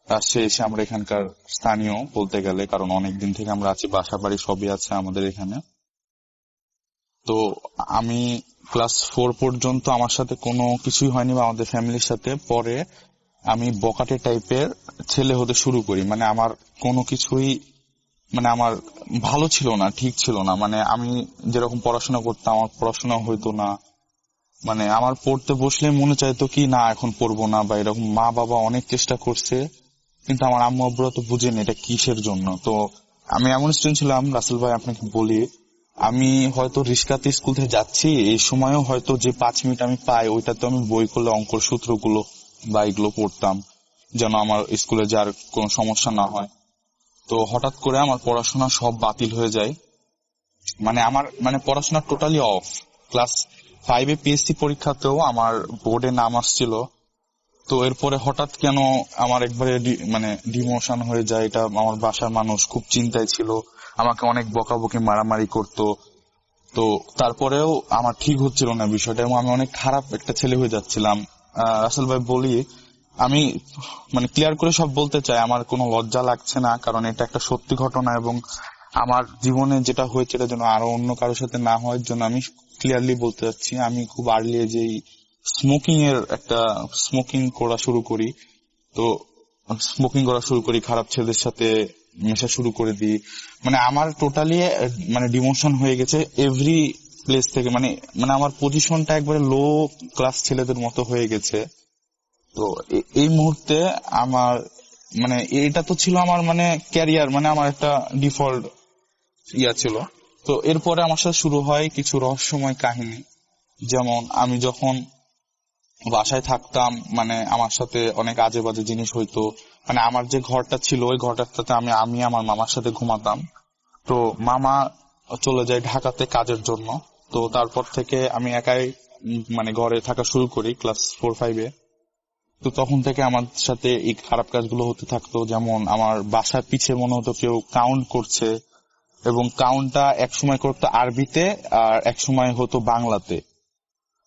Speaker 4: রাজশাহী এসে আমরা এখানকার স্থানীয় বলতে গেলে, কারণ অনেকদিন থেকে আমরা আছি, বাসা বাড়ি সবই আছে আমাদের এখানে। তো আমি ক্লাস 4 পর্যন্ত আমার সাথে কোনো কিছুই হয়নি বা আমাদের ফ্যামিলির সাথে। পরে আমি বকাটে টাইপের ছেলে হতে শুরু করি, মানে আমার কোনো কিছুই মানে আমার ভালো ছিল না, ঠিক ছিল না। মানে আমি যেরকম পড়াশোনা করতাম আমার পড়াশোনা হইতো না, মানে আমার পড়তে বসলে মনে চাইতো কি না এখন পড়বো না বা এরকম। মা বাবা অনেক চেষ্টা করছে, কিন্তু আমার আম্মু আব্বুরা তো বুঝেনি এটা কিসের জন্য। তো আমি এমন স্টুডেন্ট ছিলাম, রাসেল ভাই আপনাকে বলি, আমি হয়তো রিস্কাতে স্কুল থেকে যাচ্ছি, এই সময়ও হয়তো যে 5 মিনিট আমি পাই ওইটাতে আমি বই করলে অঙ্কর সূত্রগুলো বা এগুলো পড়তাম যেন আমার স্কুলে যাওয়ার কোনো সমস্যা না হয়। তো হঠাৎ করে আমার পড়াশোনা সব বাতিল হয়ে যায়, মানে আমার মানে পড়াশোনা টোটালি অফ। ক্লাস 5 পিএসসি পরীক্ষাতেও আমার বোর্ডে নাম আসছিল। তো এরপরে হঠাৎ কেন আমার একবারে মানে ডিমোশন হয়ে যায়, এটা আমার বাসার মানুষ খুব চিন্তায় ছিল, আমাকে অনেক বকাবকি মারামারি করতো। তো তারপরেও আমার ঠিক হচ্ছিল না বিষয়টা এবং আমি অনেক খারাপ একটা ছেলে হয়ে যাচ্ছিলাম। রাসেল ভাই বলি, আমি মানে ক্লিয়ার করে সব বলতে চাই, আমার কোনো লজ্জা লাগছে না, কারণ এটা একটা সত্যি ঘটনা এবং আমার জীবনে যেটা হয়েছে এটা যেন আরো অন্য কারোর সাথে না হয় জন্য আমি ক্লিয়ারলি বলতে চাচ্ছি। আমি খুব আর্লি এজে স্মোকিং করা শুরু করি। তো স্মোকিং করা শুরু করি, খারাপ ছেলেদের সাথে মেশা শুরু করে দিই, মানে আমার টোটালি মানে ডিমোশন হয়ে গেছে এভরি প্লেস থেকে। মানে মানে আমার পজিশনটা একবারে লো ক্লাস ছেলেদের মতো হয়ে গেছে। তো এই মুহূর্তে আমার মানে এটা তো ছিল আমার মানে ক্যারিয়ার, মানে আমার একটা ডিফল্ট ছিল। তো এরপরে আমার সাথে শুরু হয় কিছু রহস্যময় কাহিনী। যেমন আমি যখন বাসায় থাকতাম, মানে আমার সাথে অনেক আজে বাজে জিনিস হইতো। মানে আমার যে ঘরটা ছিল ওই ঘরটাতে আমি আমার মামার সাথে ঘুমাতাম। তো মামা চলে যায় ঢাকাতে কাজের জন্য। তো তারপর থেকে আমি একাই মানে ঘরে থাকা শুরু করি ক্লাস 4-5-এ। তো তখন থেকে আমার সাথে এই খারাপ কাজগুলো হতে থাকতো। যেমন আমার বাসার পিছে মনে হতো কেউ কাউন্ট করছে, এবং কাউন্টটা এক সময় করতো আরবিতে আর এক সময় হতো বাংলাতে।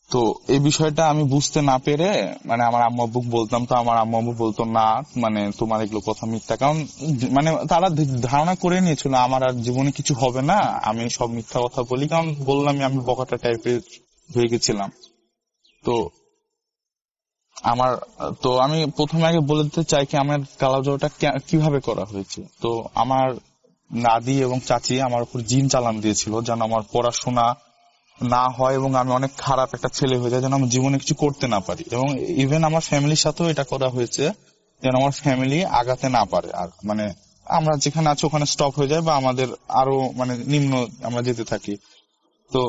Speaker 4: তো এই বিষয়টা আমি বুঝতে না পেরে মানে আমার আম্মু আব্বুকে বলতাম, তো আমার আম্মু আব্বু বলতো না মানে তোমার এগুলো কথা মিথ্যা, কারণ মানে তারা ধারণা করে নিয়েছিল আমার আর জীবনে কিছু হবে না, আমি সব মিথ্যা কথা বলি। কারণ বললাম আমি বকাটা টাইপের হয়ে গেছিলাম। তো আমি প্রথমে আগে বলে দিতে চাই কি আমার কালাজোড়াটা কিভাবে করা হয়েছে। তো আমার দাদি এবং চাচি আমার উপর জিন চালান দিয়েছিল যেন আমার পড়াশোনা না হয় এবং আমি অনেক খারাপ একটা ছেলে হয়ে যায়, যেন আমি জীবনে কিছু করতে না পারি। এবং ইভেন আমার ফ্যামিলির সাথেও এটা করা হয়েছে যেন আমার ফ্যামিলি আগাতে না পারে, আর মানে আমরা যেখানে আছি ওখানে স্টপ হয়ে যায় বা আমাদের আরো মানে নিম্ন আমরা যেতে থাকি। তো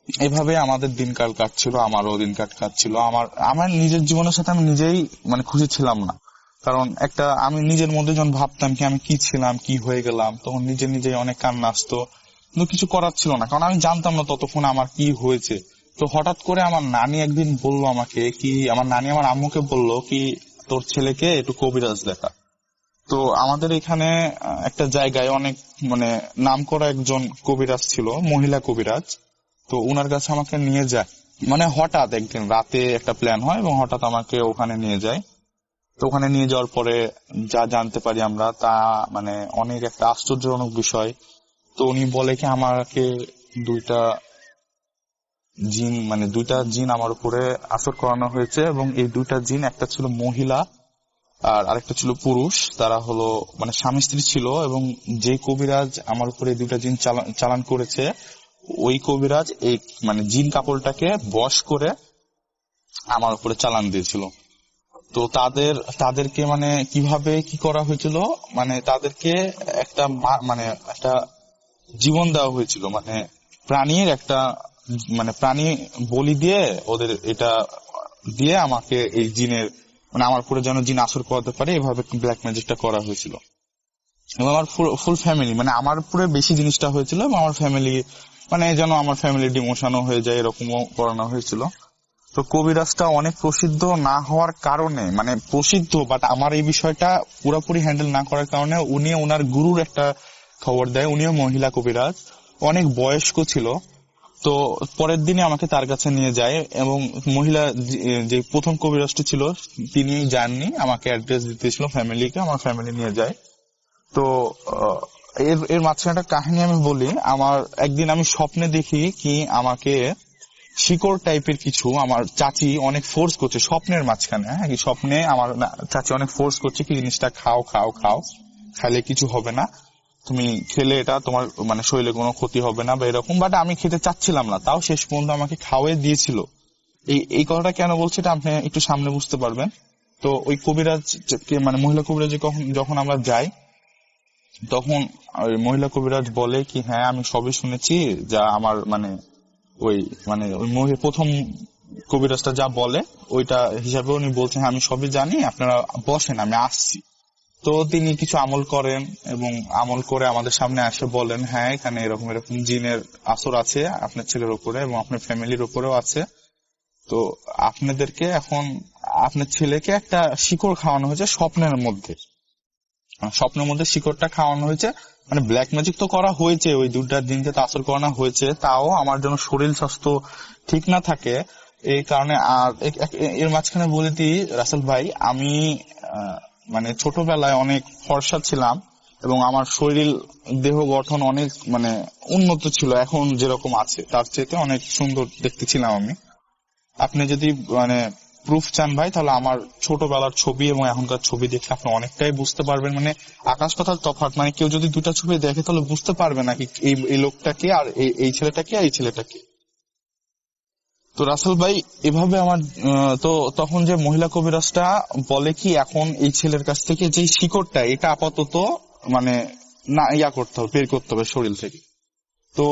Speaker 4: এভাবে আমাদের দিনকাল কাটছিল, আমারও দিনকাল কাটছিল। আমার নিজের জীবনের সাথে আমি নিজেই মানে খুশি ছিলাম না, কারণ একটা আমি নিজের মধ্যে যখন ভাবতাম কি আমি কি ছিলাম কি হয়ে গেলাম, তখন নিজেই অনেক কান্না আসতো, কিন্তু কিছু করার ছিল না, কারণ আমি জানতাম না ততক্ষণ আমার কি হয়েছে। তো হঠাৎ করে আমার নানি একদিন বললো আমাকে কি, আমার নানি আমার আম্মুকে বললো কি তোর ছেলেকে একটু কবিরাজ দেখা। তো আমাদের এখানে একটা জায়গায় অনেক মানে নামকরা একজন কবিরাজ ছিল, মহিলা কবিরাজ। তো উনার কাছে আমাকে নিয়ে যায়, মানে হঠাৎ একদিন রাতে একটা প্ল্যান হয় এবং হঠাৎ আমাকে ওখানে নিয়ে যায়। তো ওখানে নিয়ে যাওয়ার পরে যা জানতে পারি আমরা তা মানে অনেক একটা আশ্চর্যজনক বিষয়। তো উনি বলে কি আমাকে দুইটা জিন আমার উপরে আসর করানো হয়েছে, এবং এই দুইটা জিন একটা ছিল মহিলা আর আরেকটা ছিল পুরুষ। তারা হলো মানে স্বামী স্ত্রী ছিল, এবং যে কবিরাজ আমার উপরে দুইটা জিন চালান করেছে ওই কবিরাজ এই মানে জিন কাপড়টাকে বশ করে আমার উপরে চালান দিয়েছিল। তো তাদেরকে মানে কিভাবে কি করা হয়েছিল, মানে তাদেরকে একটা মানে একটা জীবন দেওয়া হয়েছিল, মানে প্রাণীর একটা মানে প্রাণী বলি দিয়ে ওদের এটা দিয়ে আমাকে এই জিনের মানে আমার পুরো যেন জিন আসর করাতে পারে এভাবে ব্ল্যাক ম্যাজিকটা করা হয়েছিল। এবং আমার ফুল ফ্যামিলি মানে আমার পুরো বেশি জিনিসটা হয়েছিল, এবং আমার ফ্যামিলি মানে যেন আমার ফ্যামিলি ডিমোশনও হয়ে যায় এরকমও করানো হয়েছিল। তো কবিরাজটা অনেক প্রসিদ্ধ না হওয়ার কারণে, মানে প্রসিদ্ধ বাট আমার এই বিষয়টা পুরোপুরি হ্যান্ডেল না করার কারণে উনি ওনার গুরুর একটা খবর দেয়, উনিও মহিলা কবিরাজ, অনেক বয়স্ক ছিল। তো পরের দিনে আমাকে তার কাছে নিয়ে যায়, এবং মহিলা যে প্রথম কবিরাজটি ছিল তিনি যাননি, আমাকে অ্যাড্রেস দিতেছিল ফ্যামিলিকে, আমার ফ্যামিলি নিয়ে যায়। তো এর মাঝখানে একটা কাহিনী আমি বলি। আমার একদিন আমি স্বপ্নে দেখি কি আমাকে শিকড় টাইপের কিছু আমার চাচি অনেক ফোর্স করছে স্বপ্নের মাঝখানে। হ্যাঁ, কি স্বপ্নে আমার চাচি অনেক ফোর্স করছে কি জিনিসটা খাও খাও খাও, খাইলে কিছু হবে না, তুমি খেলে এটা তোমার মানে শরীরে কোনো ক্ষতি হবে না বা এরকম। বাট আমি খেতে চাচ্ছিলাম না, তাও শেষ পর্যন্ত আমাকে খাওয়াই দিয়েছিল। এই কথাটা কেন বলছি এটা আপনি একটু সামনে বুঝতে পারবেন। তো ওই কবিরাজ মানে মহিলা কবিরাজ যখন আমরা যাই, তখন ওই মহিলা কবিরাজ বলে কি হ্যাঁ আমি সবই শুনেছি, যা আমার মানে ওই প্রথম কবিরাজটা যা বলে ওইটা হিসাবে উনি বলছেন হ্যাঁ আমি সবই জানি, আপনারা বসেন আমি আসছি। তো তিনি কিছু আমল করেন এবং আমল করে আমাদের সামনে আসে বলেন হ্যাঁ এখানে এরকম এরকম জিনের আসর আছে আপনার ছেলের উপরে এবং আপনার ফ্যামিলির উপরেও আছে। তো আপনাদেরকে এখন আপনার ছেলেকে একটা শিকড় খাওয়ানো হয়েছে স্বপ্নের মধ্যে শিকড়টা খাওয়ানো হয়েছে। মানে ব্ল্যাক ম্যাজিক তো করা হয়েছে, ওই 2টা দিনকে তো আসর করানো হয়েছে, তাও আমার জন্য শরীর স্বাস্থ্য ঠিক না থাকে এই কারণে। আর এর মাঝখানে বলে দিই রাসেল ভাই, আমি মানে ছোটবেলায় অনেক ফর্সা ছিলাম এবং আমার শরীর দেহ গঠন অনেক মানে উন্নত ছিল, এখন যেরকম আছে তার চেয়ে অনেক সুন্দর দেখতে ছিলাম আমি। আপনি যদি মানে প্রুফ চান ভাই, তাহলে আমার ছোটবেলার ছবি এবং এখনকার ছবি দেখে আপনি অনেকটাই বুঝতে পারবেন, মানে আকাশ পাতাল তফাৎ। মানে কেউ যদি 2টা ছবি দেখে তাহলে বুঝতে পারবে না কি এই লোকটাকে আর এই ছেলেটাকে আর এই ছেলেটাকে। তো রাসেল ভাই এভাবে আমার তো তখন যে মহিলা কবিরাজটা বলে কি এখন এই ছেলের কাছ থেকে যে শিকড়টা এটা আপাতত মানে না করতে হবে, বের করতে হবে শরীর থেকে। তো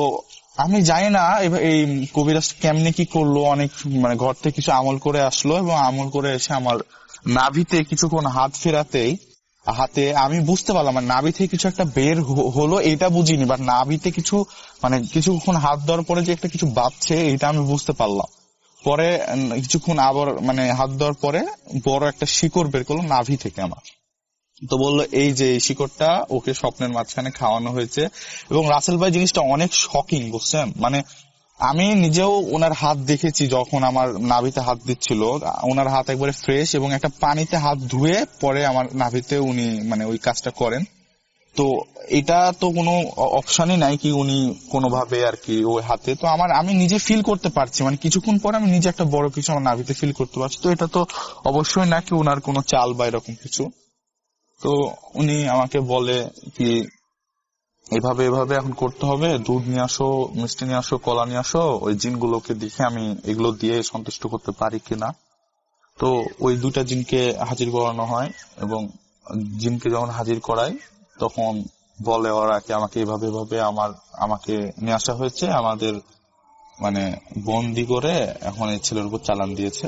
Speaker 4: আমি জানি না এই কবিরাজ কেমনে কি করলো, অনেক মানে ঘর থেকে কিছু আমল করে আসলো এবং আমল করে এসে আমার নাভিতে কিছুক্ষণ হাত ফেরাতেই হাতে আমি বুঝতে পারলাম মানে নাভি থেকে কিছু একটা বের হলো, এটা বুঝিনি, বাট নাভিতে কিছু মানে কিছুক্ষণ হাত দেওয়ার পরে যে একটা কিছু বাজছে এটা আমি বুঝতে পারলাম। পরে কিছুক্ষণ আবার মানে হাত দেওয়ার পরে বড় একটা শিকড় বের করলো নাভি থেকে আমার। তো বললো এই যে শিকড়টা ওকে স্বপ্নের মাঝখানে খাওয়ানো হয়েছে। এবং রাসেল ভাই জিনিসটা অনেক শকিং, বুঝছেন, মানে আমি নিজেও ওনার হাত দেখেছি যখন আমার নাভিতে হাত দিচ্ছিল, ওনার হাত একবারে ফ্রেশ এবং একটা পানিতে হাত ধুয়ে পরে আমার নাভিতে উনি মানে ওই কাজটা করেন। তো এটা তো কোনো অপশনই নাই কি উনি কোনোভাবে আর কি ওই হাতে, তো আমি নিজে ফিল করতে পারছি, মানে কিছুক্ষণ পরে আমি নিজে একটা বড় কিছু আমার নাভিতে ফিল করতে পারছি। তো এটা তো অবশ্যই না কি ওনার কোনো চাল বা এরকম কিছু। তো উনি আমাকে বলে কি এভাবে এখন করতে হবে, দুধ নিয়ে আসো, মিষ্টি নিয়ে আসো, কলা নিয়ে আসো, ওই জিনগুলোকে দেখে আমি এগুলো দিয়ে সন্তুষ্ট করতে পারি কিনা। তো ওই 2টা জিনকে হাজির করানো হয় এবং জিনকে যখন হাজির করায় তখন বলে ওরা কি আমাকে এভাবে আমাকে নিয়ে আসা হয়েছে, আমাদের মানে বন্দি করে এখন এই ছেলের উপর চালান দিয়েছে।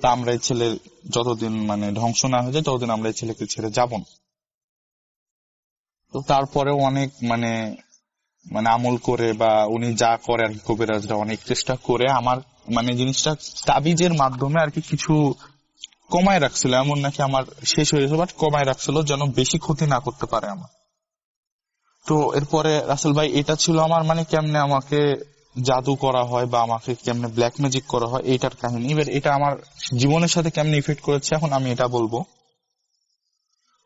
Speaker 4: তা আমরা এই ছেলের যতদিন মানে ধ্বংস না হয়ে যায় ততদিন আমরা এই ছেলেকে ছেড়ে যাব না। তো তারপরে অনেক মানে আমল করে বা উনি যা করে আর কি কবিরাজরা অনেক চেষ্টা করে আমার মানে জিনিসটা তাবিজের মাধ্যমে আর কি কিছু কমায় রাখছিল, এমন নাকি আমার শেষ হয়ে গেছে, বাট কমায় রাখছিল যেন বেশি ক্ষতি না করতে পারে আমার। তো এরপরে রাসেল ভাই এটা ছিল আমার মানে কেমনে আমাকে জাদু করা হয় বা আমাকে কেমনে ব্ল্যাক ম্যাজিক করা হয় এইটার কাহিনী। এবার এটা আমার জীবনের সাথে কেমনে ইফেক্ট করেছে এখন আমি এটা বলবো।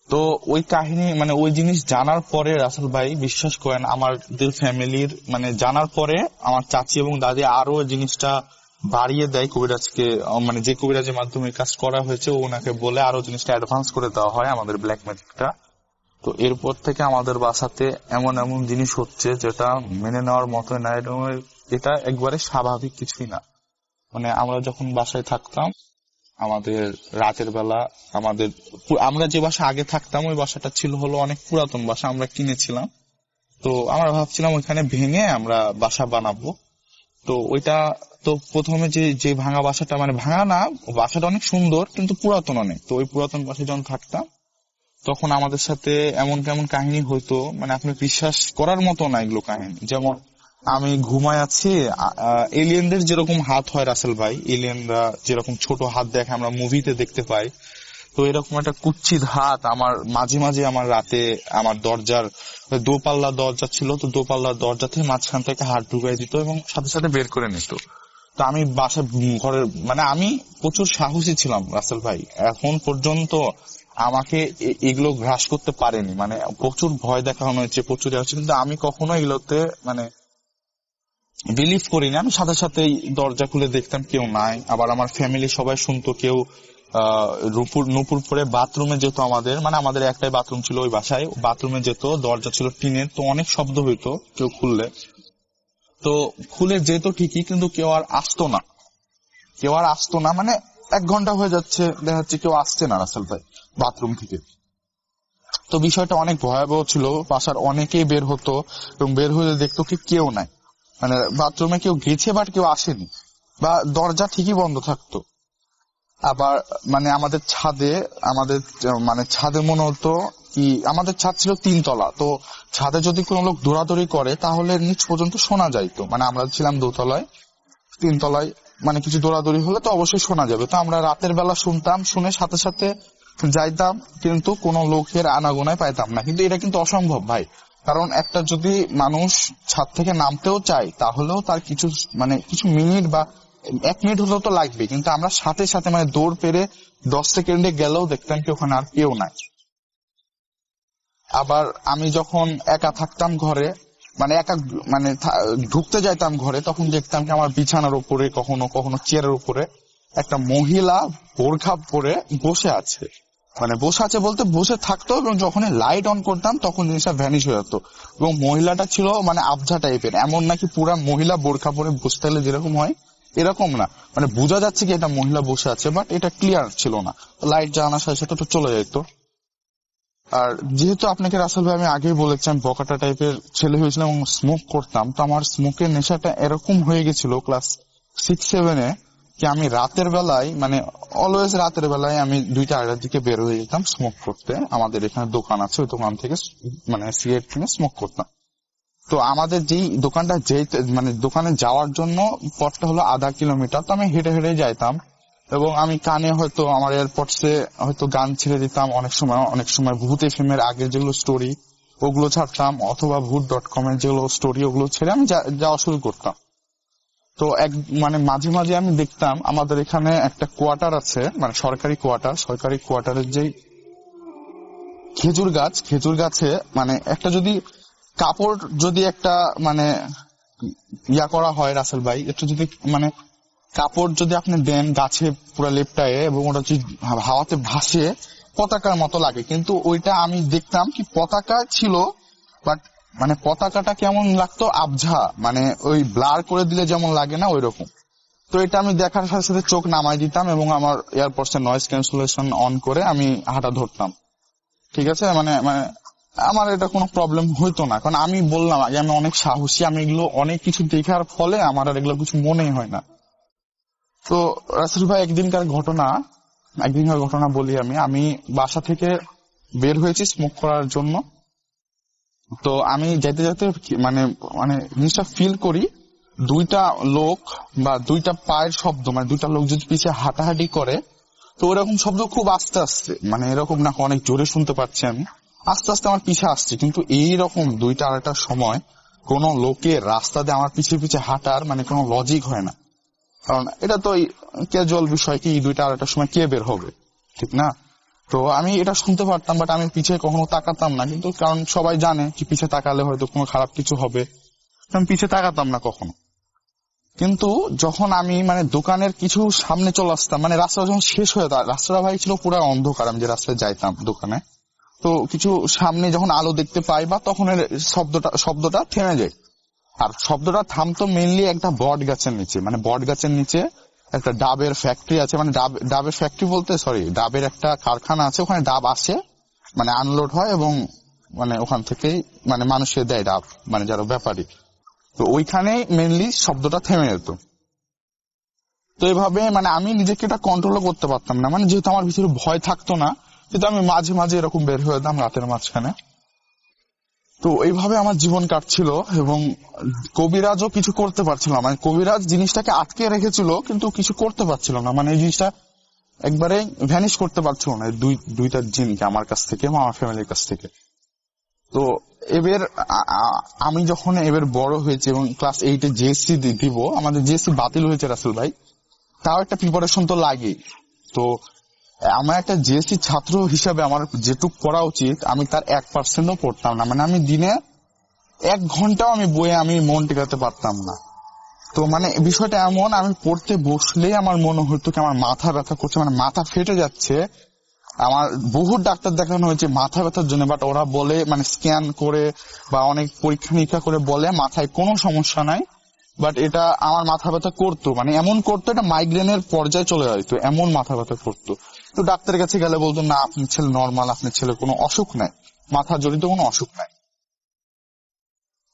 Speaker 4: তো ওই কাহিনী মানে ওই জিনিস জানার পরে রাসেল ভাই বিশ্বাস করেন আমাদের ফ্যামিলির মানে জানার পরে আমার চাচি এবং দাদি আরো জিনিসটা বাড়িয়ে দেয় কবিরাজকে, মানে যে কবিরাজের মাধ্যমে কাজ করা হয়েছে ওনাকে বলে আরো জিনিসটা অ্যাডভান্স করে দেওয়া হয় আমাদের ব্ল্যাক ম্যাজিকটা। তো এরপর থেকে আমাদের বাসাতে এমন জিনিস হচ্ছে যেটা মেনে নেওয়ার মতো না, এটা একবারে স্বাভাবিক কিছুই না। মানে আমরা যখন বাসায় থাকতাম আমাদের রাতের বেলা আমরা যে বাসা আগে থাকতাম ওই বাসাটা ছিল হলো অনেক পুরাতন বাসা, আমরা কিনেছিলাম। তো আমরা ভাবছিলাম ওইখানে ভেঙে আমরা বাসা বানাবো। তো ওইটা তো প্রথমে যে ভাঙা বাসাটা মানে ভাঙা না, বাসাটা অনেক সুন্দর কিন্তু পুরাতন অনেক। তো ওই পুরাতন বাসায় যখন থাকতাম তখন আমাদের সাথে এমন কেমন কাহিনী হইতো মানে আপনি বিশ্বাস করার মতো না এগুলো কাহিনী। যেমন আমি ঘুমায় আছি, এলিয়েনদের যেরকম হাত হয় রাসেল ভাই, এলিয়েনরা যেরকম ছোট হাত দেখে আমরা মুভিতে দেখতে পাই, তো এরকম একটা কুচ্ছিত হাত আমার মাঝে মাঝে আমার রাতে আমার দরজার দোপাল্লা দরজা ছিল, তো দোপাল্লার দরজাতে মাঝখান থেকে হাত ঢুকাই দিত এবং সাথে সাথে বের করে নিত। তো আমি বাসা ঘরের মানে আমি প্রচুর সাহসী ছিলাম রাসেল ভাই, এখন পর্যন্ত আমাকে এগুলো গ্রাস করতে পারেনি, মানে প্রচুর ভয় দেখানো হয়েছে, প্রচুর হচ্ছে, কিন্তু আমি কখনো এগুলোতে মানে বিলিভ করিনি। আমি সাথে সাথেই দরজা খুলে দেখতাম কেউ নাই। আবার আমার ফ্যামিলি সবাই শুনতো কেউ নুপুর পরে বাথরুমে যেত, আমাদের একটাই বাথরুম ছিল ওই বাসায়, বাথরুমে যেত, দরজা ছিল টিনের, তো অনেক শব্দ হইতো কেউ খুললে। তো খুলে যেত ঠিকই, কিন্তু কেউ আর আসতো না, মানে 1 ঘন্টা হয়ে যাচ্ছে, দেখা যাচ্ছে কেউ আসছে না রাসেল ভাই বাথরুম থেকে। তো বিষয়টা অনেক ভয়াবহ ছিল। বাসার অনেকেই বের হতো এবং বের হয়ে দেখতো কি কেউ নাই, মানে বাথরুমে কেউ গেছে বাট কেউ আসেনি, বা দরজা ঠিকই বন্ধ থাকতো। আবার মানে আমাদের ছাদে মনে হতো কি, আমাদের ছাদ ছিল 3 তলা, তো ছাদে যদি কোনো লোক দৌড়াদৌড়ি করে তাহলে নিচ পর্যন্ত শোনা যাইতো। মানে আমরা ছিলাম 2 তলায়, 3 তলায় মানে কিছু দৌড়াদৌড়ি হলে তো অবশ্যই শোনা যাবে। তো আমরা রাতের বেলা শুনতাম, শুনে সাথে সাথে যাইতাম, কিন্তু কোনো লোকের আনাগোনায় পাইতাম না। কিন্তু এটা কিন্তু অসম্ভব ভাই, কারণ একটা যদি মানুষ ছাদ থেকে নামতেও চায় তাহলেও তার কিছু মিনিট বা 1 মিনিট হলেও তো লাগবে, কিন্তু আমরা সাথে সাথে মানে দৌড় পেরে 10 সেকেন্ডে গেলেও দেখতাম কি ওখানে আর কেউ নাই। আবার আমি যখন একা থাকতাম ঘরে, ঢুকতে যাইতাম ঘরে, তখন দেখতাম কি আমার বিছানার উপরে, কখনো কখনো চেয়ারের উপরে একটা মহিলা বোরখা পরে বসে আছে। মানে বসে আছে বলতে বসে থাকতো, এবং যখনই লাইট অন করতাম তখন জিনিসটা ভ্যানিশ হয়ে যেত। এবং মহিলাটা ছিল মানে আবঝা টাইপের, এমন নাকি পুরা মহিলা বোরখা পরে বসে থাকলে যেরকম হয় এরকম না, মানে বোঝা যাচ্ছে কি এটা মহিলা বসে আছে, বাট এটা ক্লিয়ার ছিল না। লাইট জ্বালানোর সাথে সাথে তো চলে যেত। আর যেহেতু আপনাকে রাসেল ভাই আমি আগেই বলেছি আমি বকাটা টাইপের ছেলে হয়েছিলাম এবং স্মোক করতাম, তো আমার স্মোকের নেশাটা এরকম হয়ে গেছিল ক্লাস 6-7-এ কি আমি রাতের বেলায়, মানে অলওয়েজ রাতের বেলায় আমি 2টা-2টার দিকে বের হয়ে যেতাম স্মোক করতে। আমাদের এখানে দোকান আছে, ওই দোকান থেকে মানে সিগারেট কিনে স্মোক করতাম। তো আমাদের যেই দোকানটা দোকানে যাওয়ার জন্য পথটা হলো 1/2 কিলোমিটার, তো আমি হেঁটে হেঁটে যাইতাম। এবং আমি কানে হয়তো আমার এয়ারপডসে হয়তো গান ছেড়ে দিতাম, অনেক সময় ভূত এফএম এর আগের যেগুলো স্টোরি ওগুলো ছাড়তাম, অথবা ভূত.com এর যেগুলো স্টোরি ওগুলো ছেড়ে আমি যাওয়া শুরু করতাম। তো মাঝে মাঝে আমি দেখতাম আমাদের এখানে একটা কোয়ার্টার আছে, মানে সরকারি কোয়ার্টারের যে খেজুর গাছে মানে একটা যদি কাপড় যদি একটা মানে ইয়া করা হয় রাসেল ভাই, একটু যদি মানে কাপড় যদি আপনি দেন গাছে পুরো লেপটায়, এবং ওটা যদি হাওয়াতে ভাসে পতাকার মতো লাগে, কিন্তু ওইটা আমি দেখতাম কি পতাকা ছিল, বাট মানে পতাকাটা কেমন লাগতো আবঝা, মানে ওই ব্লার করে দিলে যেমন লাগে না ওই রকম। তো এটা আমি দেখার সাথে সাথে চোখ নামাই দিতাম এবং আমার এয়ারপডস এর নয়েজ ক্যান্সেলেশন অন করে আমি হাঁটা ধরতাম। ঠিক আছে, মানে আমার এটা কোনো প্রবলেম হইতো না, কারণ আমি বললাম আগে আমি অনেক সাহসী, আমি এগুলো অনেক কিছু দেখার ফলে আমার আর এগুলো কিছু মনেই হয় না। তো রাসেল ভাই একদিনকার ঘটনা বলি আমি বাসা থেকে বের হয়েছি স্মোক করার জন্য। তো আমি যেতে যেতে মানে জিনিসটা ফিল করি, 2টা লোক বা 2টা পায়ের শব্দ, মানে 2টা লোক যদি পিছিয়ে হাঁটাহাঁটি করে, তো ওরকম শব্দ খুব আস্তে আস্তে, মানে এরকম না অনেক জোরে শুনতে পাচ্ছি আমি, আস্তে আস্তে আমার পিছে আসছে। কিন্তু এইরকম 2টা-2টার সময় কোন লোকের রাস্তা দিয়ে আমার পিছিয়ে পিছিয়ে হাঁটার মানে কোনো লজিক হয় না, কারণ এটা তো ক্যাজুয়াল বিষয় কি 2টা-2টার সময় কে বের হবে, ঠিক না? তো আমি এটা শুনতে পারতাম, বাট আমি পিছিয়ে কখনো তাকাতাম না, কিন্তু কারণ সবাই জানে কি পিছিয়ে তাকালে হয়তো কোনো খারাপ কিছু হবে, আমি পিছিয়ে তাকাতাম না কখনো। কিন্তু যখন আমি মানে দোকানের কিছু সামনে চলে আসতাম, মানে রাস্তা যখন শেষ হয়ে যায়, রাস্তাটা ভাই ছিল পুরো অন্ধকার, আমি যে রাস্তায় যাইতাম দোকানে, তো কিছু সামনে যখন আলো দেখতে পাই বা তখন শব্দটা থেমে যায়। আর শব্দটা থামতো মেইনলি একটা বট গাছের নিচে, মানে বট গাছের নিচে একটা ডাবের ফ্যাক্টরি আছে, মানে ডাবের ফ্যাক্টরি বলতে ডাবের একটা কারখানা আছে, ওখানে ডাব আসে মানে আনলোড হয় এবং মানে ওখান থেকেই মানে মানুষে দেয় ডাব, মানে যারা ব্যাপারী, তো ওইখানে মেইনলি শব্দটা থেমে যেত। তো এইভাবে মানে আমি নিজেকে এটা কন্ট্রোল করতে পারতাম না, মানে যেহেতু আমার ভিতরে ভয় থাকতো না, কিন্তু আমি মাঝে মাঝে এরকম বের হয়ে যেতাম রাতের মাঝখানে। তো এইভাবে আমার জীবন কাটছিল এবং কবিরাজও কিছু করতে পারছিল না, মানে কবিরাজ জিনিসটাকে আটকে রেখেছিল কিন্তু কিছু করতে পারছিল না, মানে এই জিনিসটা একবারে ভ্যানিশ করতে পারছিল না দুইটা জিনকে আমার কাছ থেকে এবং আমার ফ্যামিলির কাছ থেকে। তো এবার আমি যখন বড় হয়েছি এবং ক্লাস 8-এ জিএসসি দিব, আমাদের জিএসসি বাতিল হয়েছে রাসেল ভাই, তাও একটা প্রিপারেশন তো লাগে। তো আমার একটা জিএসসি ছাত্র হিসাবে আমার যেটুক পড়া উচিত আমি তার 1%ও পড়তাম না। মানে আমি দিনে 1 ঘন্টাও আমি বইয়ে আমি মন টিকাতে পারতাম না। তো মানে বিষয়টা এমন, আমি পড়তে বসলেই আমার মনে হতো কি আমার মাথা ব্যথা করছে, মানে মাথা ফেটে যাচ্ছে। আমার বহু ডাক্তার দেখানো হয়েছে মাথা ব্যথার জন্য, বাট ওরা বলে মানে স্ক্যান করে বা অনেক পরীক্ষা নিরীক্ষা করে বলে মাথায় কোনো সমস্যা নাই, বাট এটা আমার মাথা ব্যথা করতো, মানে এমন করতো এটা মাইগ্রেনের পর্যায়ে চলে যেত, এমন মাথা ব্যথা করতো। তো ডাক্তারের কাছে গেলে বলতো না আপনার ছেলে নর্মাল, আপনার ছেলে কোনো অসুখ নাই, মাথা জড়িত কোনো অসুখ নাই।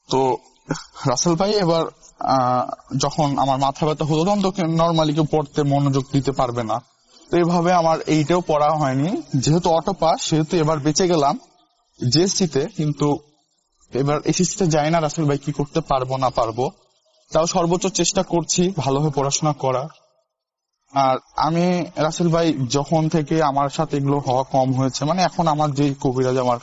Speaker 4: তো রাসেল ভাই এবার যখন আমার মাথা ব্যথা হতো তখন তো নর্মালি কেউ পড়তে মনোযোগ দিতে পারবে না, তো এইভাবে আমার এইটাও পড়া হয়নি। যেহেতু অটো পাস সেহেতু এবার বেঁচে গেলাম জিএসসিতে, কিন্তু এবার এসএসসিতে যাই না রাসেল ভাই, কি করতে পারবো না পারবো, তাও সর্বোচ্চ চেষ্টা করছি ভালোভাবে পড়াশোনা করা। আর আমি রাসেল ভাই যখন থেকে আমার সাথে এগুলো হওয়া কম হয়েছে, মানে এখন আমার যে কবিরাজ আমার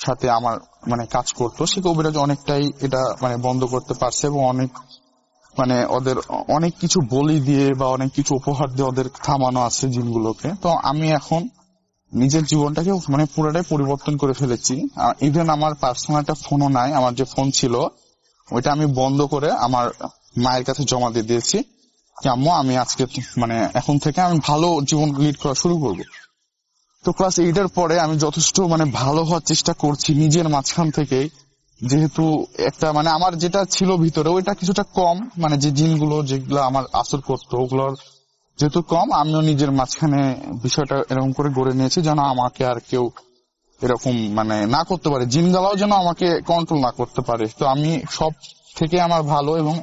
Speaker 4: সাথে আমার মানে কাজ করতো সেই কবিরাজ অনেকটাই এটা মানে বন্ধ করতে পারছে, এবং অনেক মানে ওদের অনেক কিছু বলি দিয়ে বা অনেক কিছু উপহার দিয়ে ওদের থামানো আছে জিনগুলোকে। তো আমি এখন নিজের জীবনটাকে মানে পুরোটাই পরিবর্তন করে ফেলেছি। ইভেন আমার পার্সোনাল একটা ফোনও নাই, আমার যে ফোন ছিল ওইটা আমি বন্ধ করে আমার মায়ের কাছে জমা দিয়ে দিয়েছি কি আম্মু আমি আজকে মানে এখন থেকে আমি ভালো জীবন লিড করা শুরু করব। তো ক্লাস 8 পরে আমি যথেষ্ট মানে ভালো হওয়ার চেষ্টা করছি নিজের মাঝখান থেকে, যেহেতু একটা মানে আমার যেটা ছিল ভিতরে ওইটা কিছুটা কম, মানে যে জিনগুলো যেগুলো আমার আসর করতো ওগুলোর যেহেতু কম, আমিও নিজের মাঝখানে বিষয়টা এরকম করে গড়ে নিয়েছি যেন আমাকে আর কেউ এরকম মানে না করতে পারে, জিনগুলাও যেন আমাকে কন্ট্রোল না করতে পারে। তো আমি সব থেকে আমার ভালো, এবং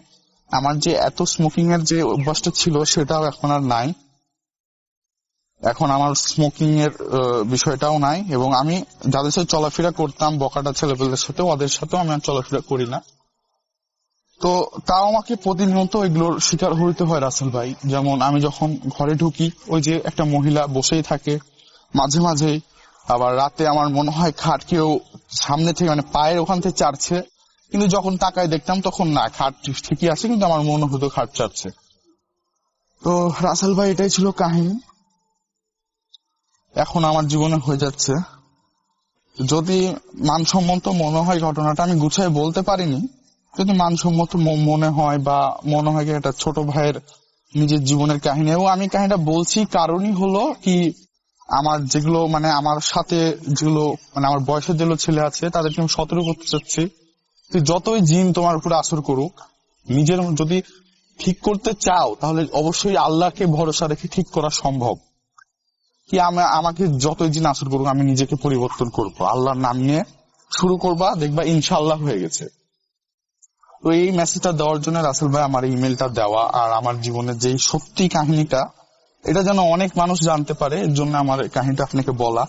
Speaker 4: আমার যে এত স্মোকিং এর যে অভ্যাসটা ছিল সেটাও এখন আর নাই, এখন আমার স্মোকিং এর বিষয়টাও নাই, এবং আমি যাদের সাথে চলাফেরা করতাম বকাটা ছেলেপেলেদের সাথে ওদের সাথেও আমি আর চলাফেরা করি না। তো তাও আমাকে প্রতিনিয়ত এগুলোর শিকার হইতে হয় রাসেল ভাই। যেমন আমি যখন ঘরে ঢুকি ওই যে একটা মহিলা বসেই থাকে মাঝে মাঝেই, আবার রাতে আমার মনে হয় খাট কেউ সামনে থেকে মানে পায়ের ওখান থেকে চাড়ছে, কিন্তু যখন তাকায় দেখতাম তখন না, খাট ঠিকই আছে কিন্তু আমার মনে হতো খাট চাড়ছে। তো রাসেল ভাই এটাই ছিল কাহিনী, এখন আমার জীবনে হয়ে যাচ্ছে। যদি মানসম্মত মনে হয় ঘটনাটা, আমি গুছাই বলতে পারিনি, যদি মানসম্মত মনে হয় বা মনে হয় এটা ছোট ভাইয়ের নিজের জীবনের কাহিনী, এবং আমি কাহিনীটা বলছি কারণই হলো কি আমার যেগুলো মানে আমার সাথে যেগুলো মানে আমার বয়সের যেগুলো ছেলে আছে তাদেরকে আমি সতর্ক করতে চাচ্ছি, তুই যতই জিন তোমার উপরে আসর করুক, নিজের যদি ঠিক করতে চাও তাহলে অবশ্যই আল্লাহকে ভরসা রেখে ঠিক করা সম্ভব। কি আমাকে যতই জিন আসর করুক আমি নিজেকে পরিবর্তন করবো, আল্লাহর নাম নিয়ে শুরু করবা, দেখবা ইনশাআল্লাহ হয়ে গেছে। তো এই মেসেজটা দেওয়ার জন্য রাসেল ভাই আমার ইমেলটা দেওয়া, আর আমার জীবনের যেই সত্যি কাহিনীটা এটা যেন অনেক মানুষ জানতে পারে, এর জন্য আমার কাহিনীটা আপনাকে বলা।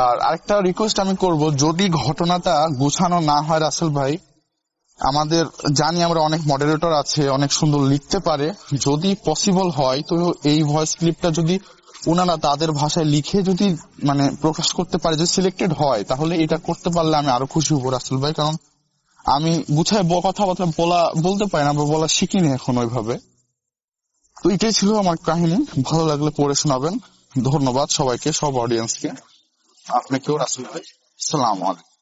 Speaker 4: আর আরেকটা রিকোয়েস্ট আমি করব, যদি ঘটনাটা গুছানো না হয় রাসেল ভাই, আমাদের জানি আমরা অনেক মডারেটর আছে অনেক সুন্দর লিখতে পারে, যদি পসিবল হয় তো এই ভয়েস ক্লিপটা যদি ওনারা তাদের ভাষায় লিখে যদি মানে প্রকাশ করতে পারে, যদি সিলেক্টেড হয় তাহলে এটা করতে পারলে আমি আরো খুশি হবো রাসেল ভাই, কারণ আমি গুছায় কথাবার্তা বলতে পারি না বা বলা শিখিনি এখন ওইভাবে। তো এটাই ছিল আমার কাহিনী, ভালো লাগলে পড়ে শোনাবেন। ধন্যবাদ সবাইকে, সব অডিয়েন্সকে, আপনাকেও রাসেল ভাই। আসসালামু আলাইকুম।